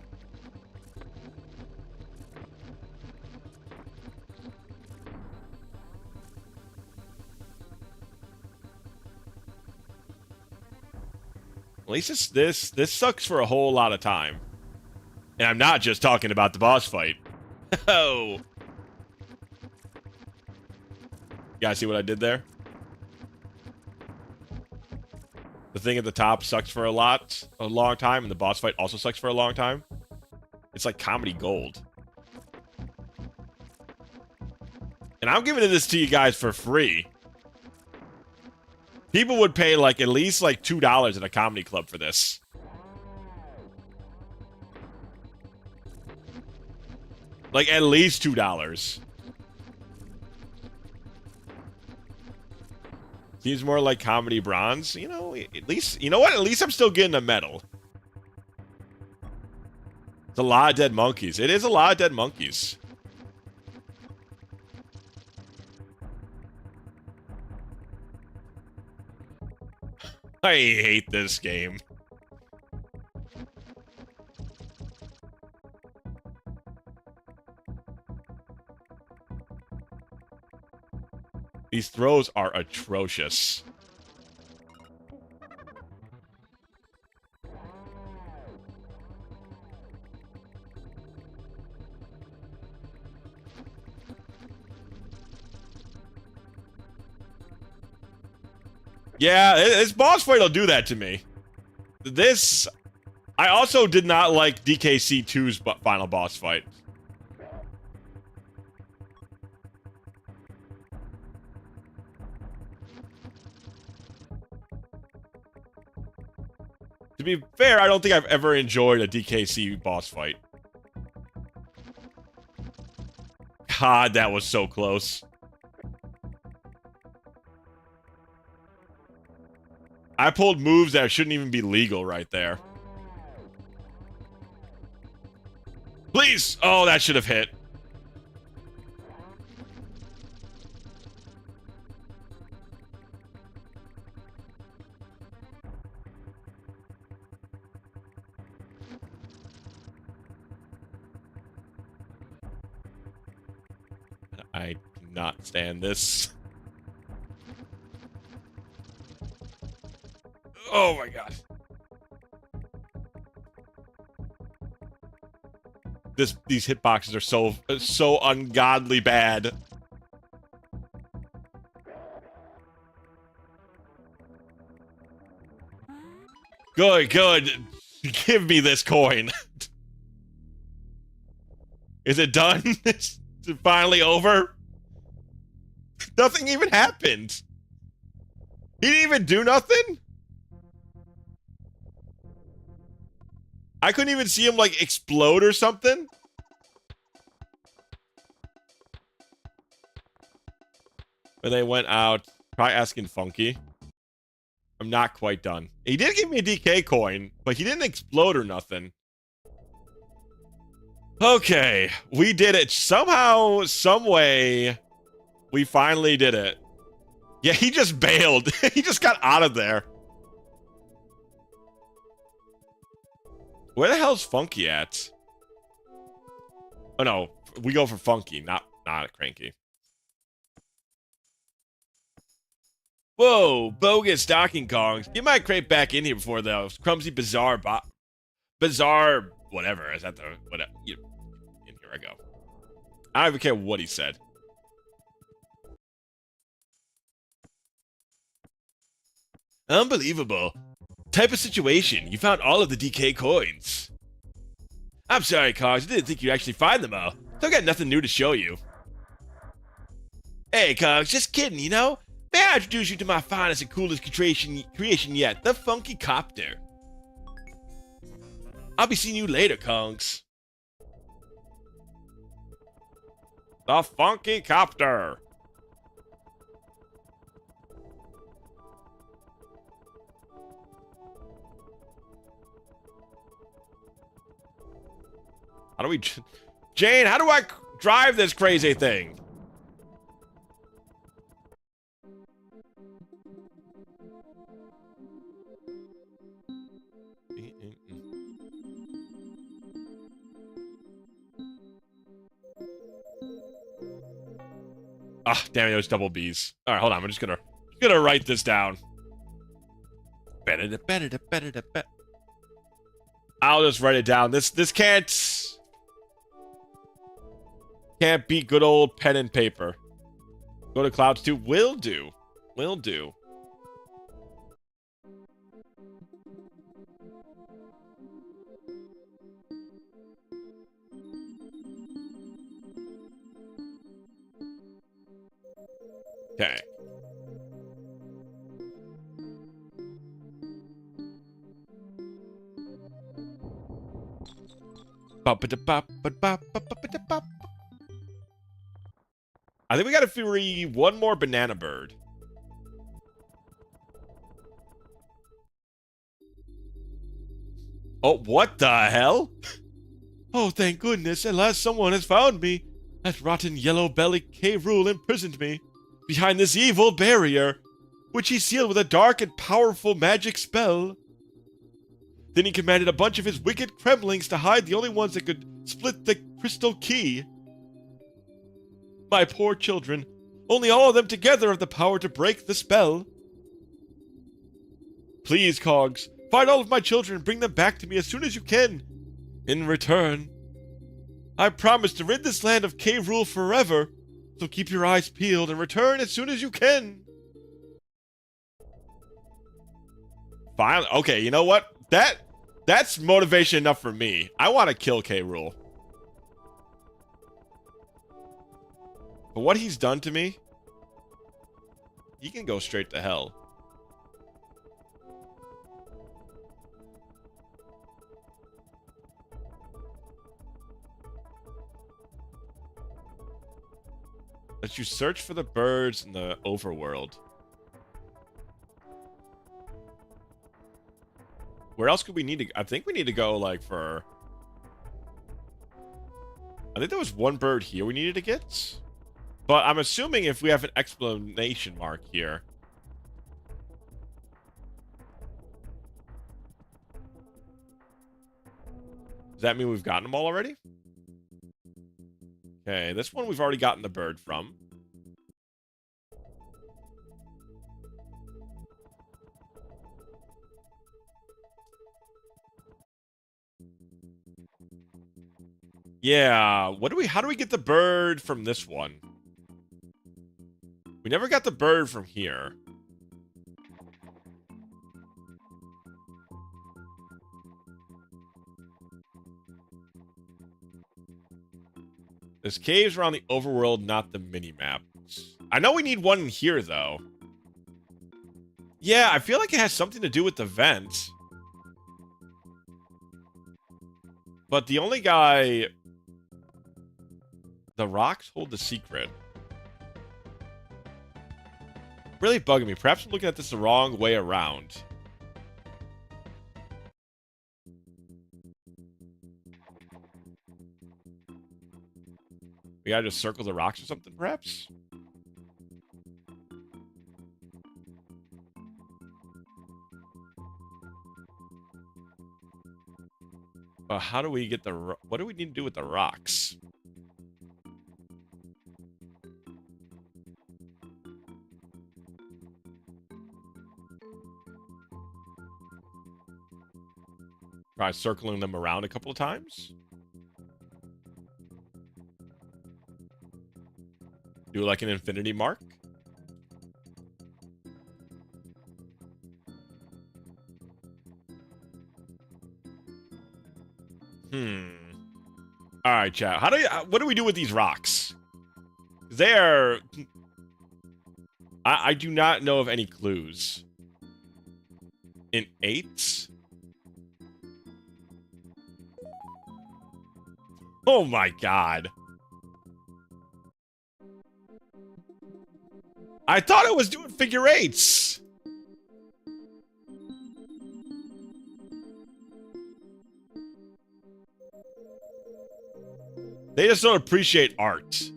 At least this sucks for a whole lot of time. And I'm not just talking about the boss fight. Oh. You guys see what I did there? thing at the top sucks for a long time, and the boss fight also sucks for a long time. It's like comedy gold. And I'm giving this to you guys for free. People would pay like at least like $2 at a comedy club for this. Like at least $2. Seems more like comedy bronze. You know, at least, you know what? At least I'm still getting a medal. It's a lot of dead monkeys. It is a lot of dead monkeys. I hate this game. These throws are atrocious. Yeah, this boss fight will do that to me. This... I also did not like DKC 2's final boss fight. To be fair, I don't think I've ever enjoyed a DKC boss fight. God, that was so close. I pulled moves that shouldn't even be legal right there. Please! Oh, that should have hit. I cannot stand this. Oh my god. These hitboxes are so ungodly bad. Good, good. Give me this coin. Is it done? Is it finally over? Nothing even happened. He didn't even do nothing? I couldn't even see him, like, explode or something? But they went out. Probably asking Funky. I'm not quite done. He did give me a DK coin, but he didn't explode or nothing. Okay, we did it. Somehow, some way, we finally did it. Yeah, he just bailed. He just got out of there. Where the hell's Funky at? Oh no, we go for Funky, not Cranky. Whoa, bogus Docking Kongs. Get my crate back in here before the clumsy bizarre whatever is that the whatever. In here I go. I don't even care what he said. Unbelievable. Type of situation. You found all of the DK coins. I'm sorry, Kongs. I didn't think you'd actually find them all. So I got nothing new to show you. Hey, Kongs. Just kidding, you know? May I introduce you to my finest and coolest creation yet, the Funky Copter. I'll be seeing you later, Kongs. The Funky Copter. How do we... Jane, how do I drive this crazy thing? Ah, damn it, those double B's. Alright, hold on, I'm just gonna write this down. I'll just write it down. This can't beat good old pen and paper. Go to Clouds 2. Will do. Will do. Okay. I think we gotta free one more banana bird. Oh, what the hell? Oh, thank goodness, at last someone has found me. That rotten yellow belly K. Rool imprisoned me behind this evil barrier, which he sealed with a dark and powerful magic spell. Then he commanded a bunch of his wicked Kremlings to hide the only ones that could split the crystal key. My poor children, only all of them together have the power to break the spell. Please, Cogs, find all of my children and bring them back to me as soon as you can. In return, I promise to rid this land of K. Rool forever, so keep your eyes peeled and return as soon as you can. Finally, okay, you know what? That's motivation enough for me. I want to kill K. Rool. But what he's done to me, he can go straight to hell. Let's you search for the birds in the overworld. Where else could we need to... I think we need to go, like, for... I think there was one bird here we needed to get. But I'm assuming if we have an exclamation mark here... Does that mean we've gotten them all already? Okay, this one we've already gotten the bird from. Yeah, how do we get the bird from this one? We never got the bird from here. There's caves around the overworld, not the mini-map. I know we need one in here, though. Yeah, I feel like it has something to do with the vent. But the only guy... The rocks hold the secret. Really bugging me. Perhaps I'm looking at this the wrong way around. We gotta just circle the rocks or something, perhaps? How do we get the... What do we need to do with the rocks? Try circling them around a couple of times. Do like an infinity mark. All right, chat. What do we do with these rocks? They're... I do not know of any clues. In 8? Oh my god. I thought it was doing figure 8s. They just don't appreciate art.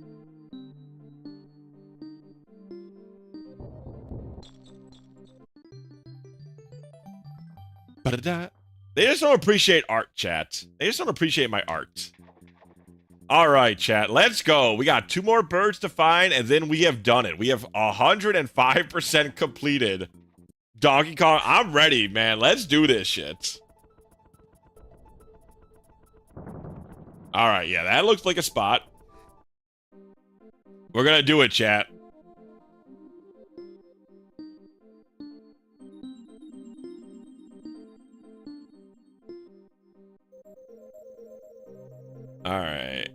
They just don't appreciate art, chat. They just don't appreciate my art. Alright, chat. Let's go. We got 2 more birds to find, and then we have done it. We have 105% completed. Donkey Kong, I'm ready, man. Let's do this shit. Alright, yeah, that looks like a spot. We're gonna do it, chat. Alright.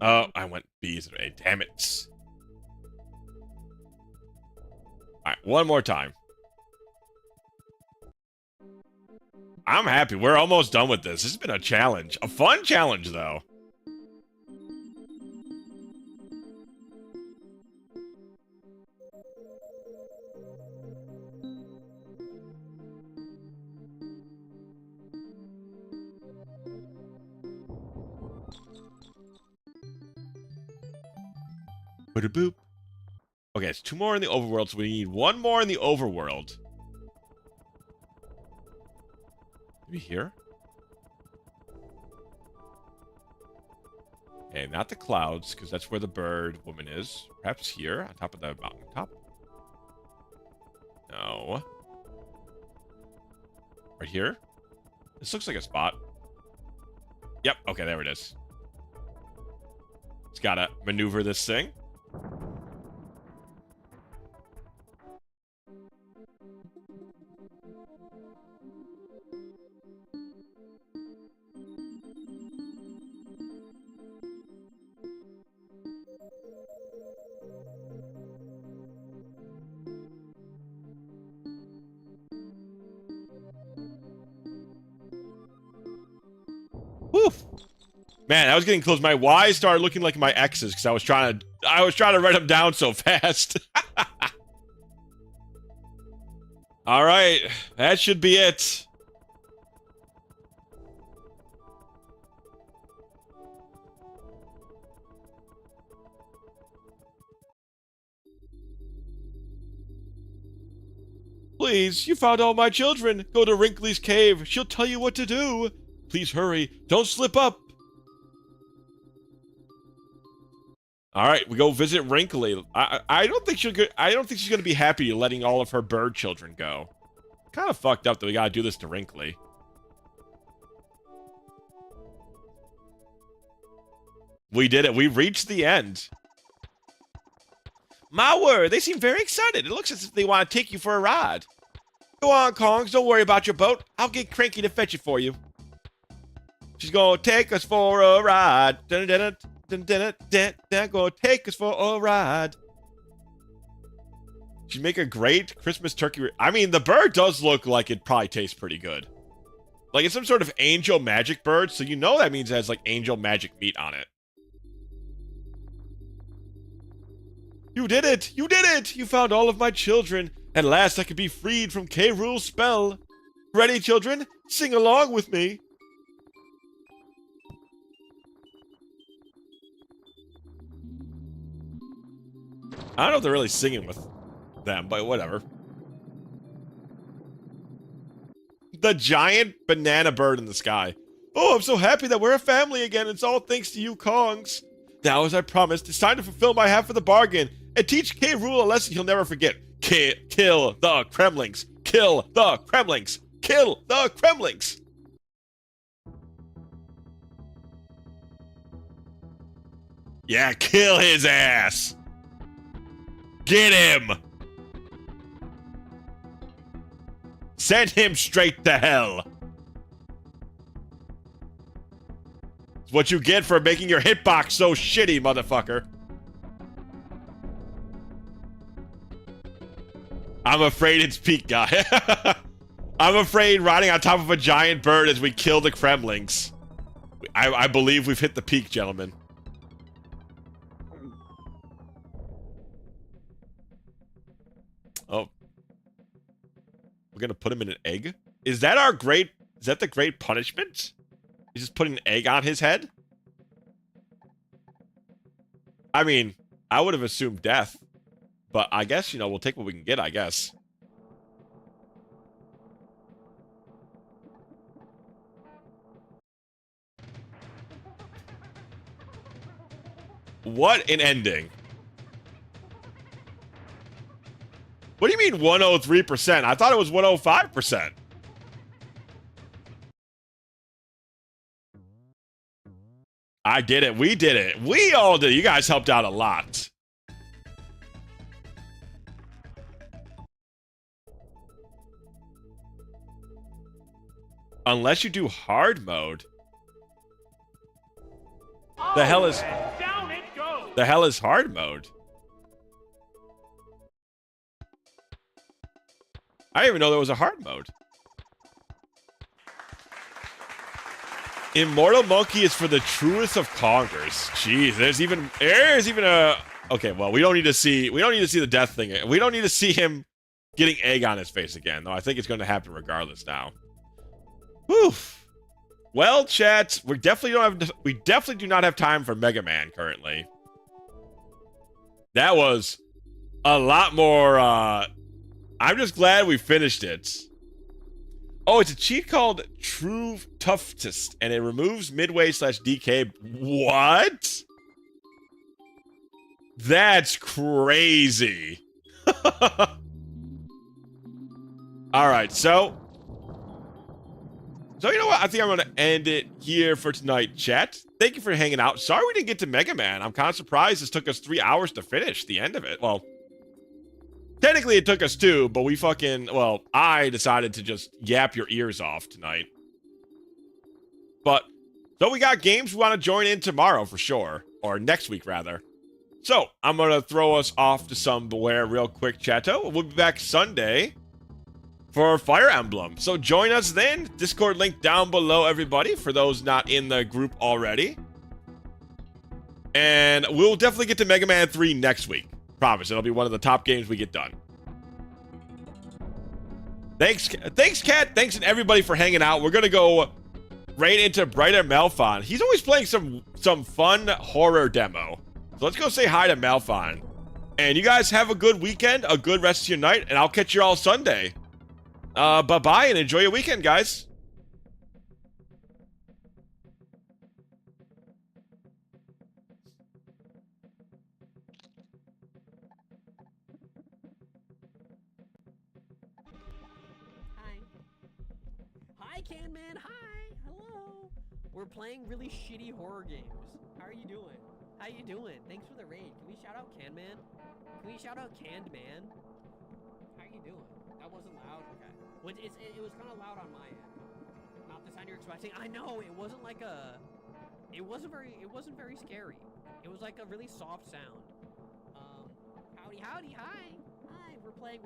Oh, I went B instead of A. Damn it. Alright, one more time. I'm happy. We're almost done with this. This has been a challenge. A fun challenge, though. Boop. Okay, it's 2 more in the overworld, so we need 1 more in the overworld. Maybe here? Okay, not the clouds, because that's where the bird woman is. Perhaps here, on top of the mountain top. No. Right here? This looks like a spot. Yep, okay, there it is. It's gotta maneuver this thing. Whew. Man, I was getting close. My Y started looking like my X's because I was trying to write them down so fast. All right, that should be it. Please, you found all my children. Go to Wrinkly's cave. She'll tell you what to do. Please hurry. Don't slip up. All right, we go visit Wrinkly. I don't think she's gonna be happy letting all of her bird children go. Kind of fucked up that we gotta do this to Wrinkly. We did it. We reached the end. My word, they seem very excited. It looks as if they want to take you for a ride. Go on, Kongs. Don't worry about your boat. I'll get Cranky to fetch it for you. She's gonna take us for a ride. Gonna take us for a ride. She'd make a great Christmas turkey. I mean, the bird does look like it probably tastes pretty good. Like, it's some sort of angel magic bird, so you know that means it has, like, angel magic meat on it. You did it! You did it! You found all of my children. At last I could be freed from K. Rool's spell. Ready, children? Sing along with me. I don't know if they're really singing with them, but whatever. The giant banana bird in the sky. Oh, I'm so happy that we're a family again. It's all thanks to you, Kongs. Now, as I promised, it's time to fulfill my half of the bargain and teach K. Rool a lesson he'll never forget. Kill the Kremlings. Kill the Kremlings. Kill the Kremlings. Yeah, kill his ass. Get him. Send him straight to hell. It's what you get for making your hitbox so shitty, motherfucker. I'm afraid it's peak guy. I'm afraid riding on top of a giant bird as we kill the Kremlings. I believe we've hit the peak, gentlemen. Oh. We're gonna put him in an egg? Is that the great punishment? He's just putting an egg on his head? I mean, I would have assumed death. But I guess, you know, we'll take what we can get, I guess. What an ending. What do you mean 103%? I thought it was 105%. I did it. We did it. We all did it. You guys helped out a lot. Unless you do hard mode. The hell is... Down The hell is hard mode? I didn't even know there was a hard mode. Immortal Monkey is for the truest of conquerors. Jeez, there's even a. Okay, well, we don't need to see the death thing. We don't need to see him getting egg on his face again, though. I think it's going to happen regardless now. Whew. Well, chat, we definitely do not have time for Mega Man currently. That was a lot more. I'm just glad we finished it. Oh, it's a cheat called True Toughest, and it removes midway/DK. What? That's crazy. All right, so you know what? I think I'm going to end it here for tonight, chat. Thank you for hanging out. Sorry we didn't get to Mega Man. I'm kind of surprised this took us 3 hours to finish the end of it. Well, technically it took us 2, but I decided to just yap your ears off tonight. But, so we got games we want to join in tomorrow for sure. Or next week, rather. So, I'm going to throw us off to some Beware real quick, chatto. We'll be back Sunday for Fire Emblem. So join us then. Discord link down below, everybody, for those not in the group already. And we'll definitely get to Mega Man 3 next week. Promise, it'll be one of the top games we get done. Thanks, Kat. Thanks, and everybody for hanging out. We're gonna go right into Brighter Malphon. He's always playing some fun horror demo. So let's go say hi to Malphon. And you guys have a good weekend, a good rest of your night, and I'll catch you all Sunday. Bye-bye, and enjoy your weekend, guys. Hi, Can-Man. Hi. Hello. We're playing really shitty horror games. How are you doing? How you doing? Thanks for the raid. Can we shout out Can-Man? Can we shout out Canned Man? How are you doing? That wasn't loud? Okay. It was kind of loud on my end. Not the sound you're expecting. I know, it wasn't like a... It wasn't very scary. It was like a really soft sound. Howdy, hi. Hi, we're playing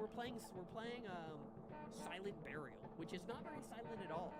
Silent Burial, which is not very silent at all.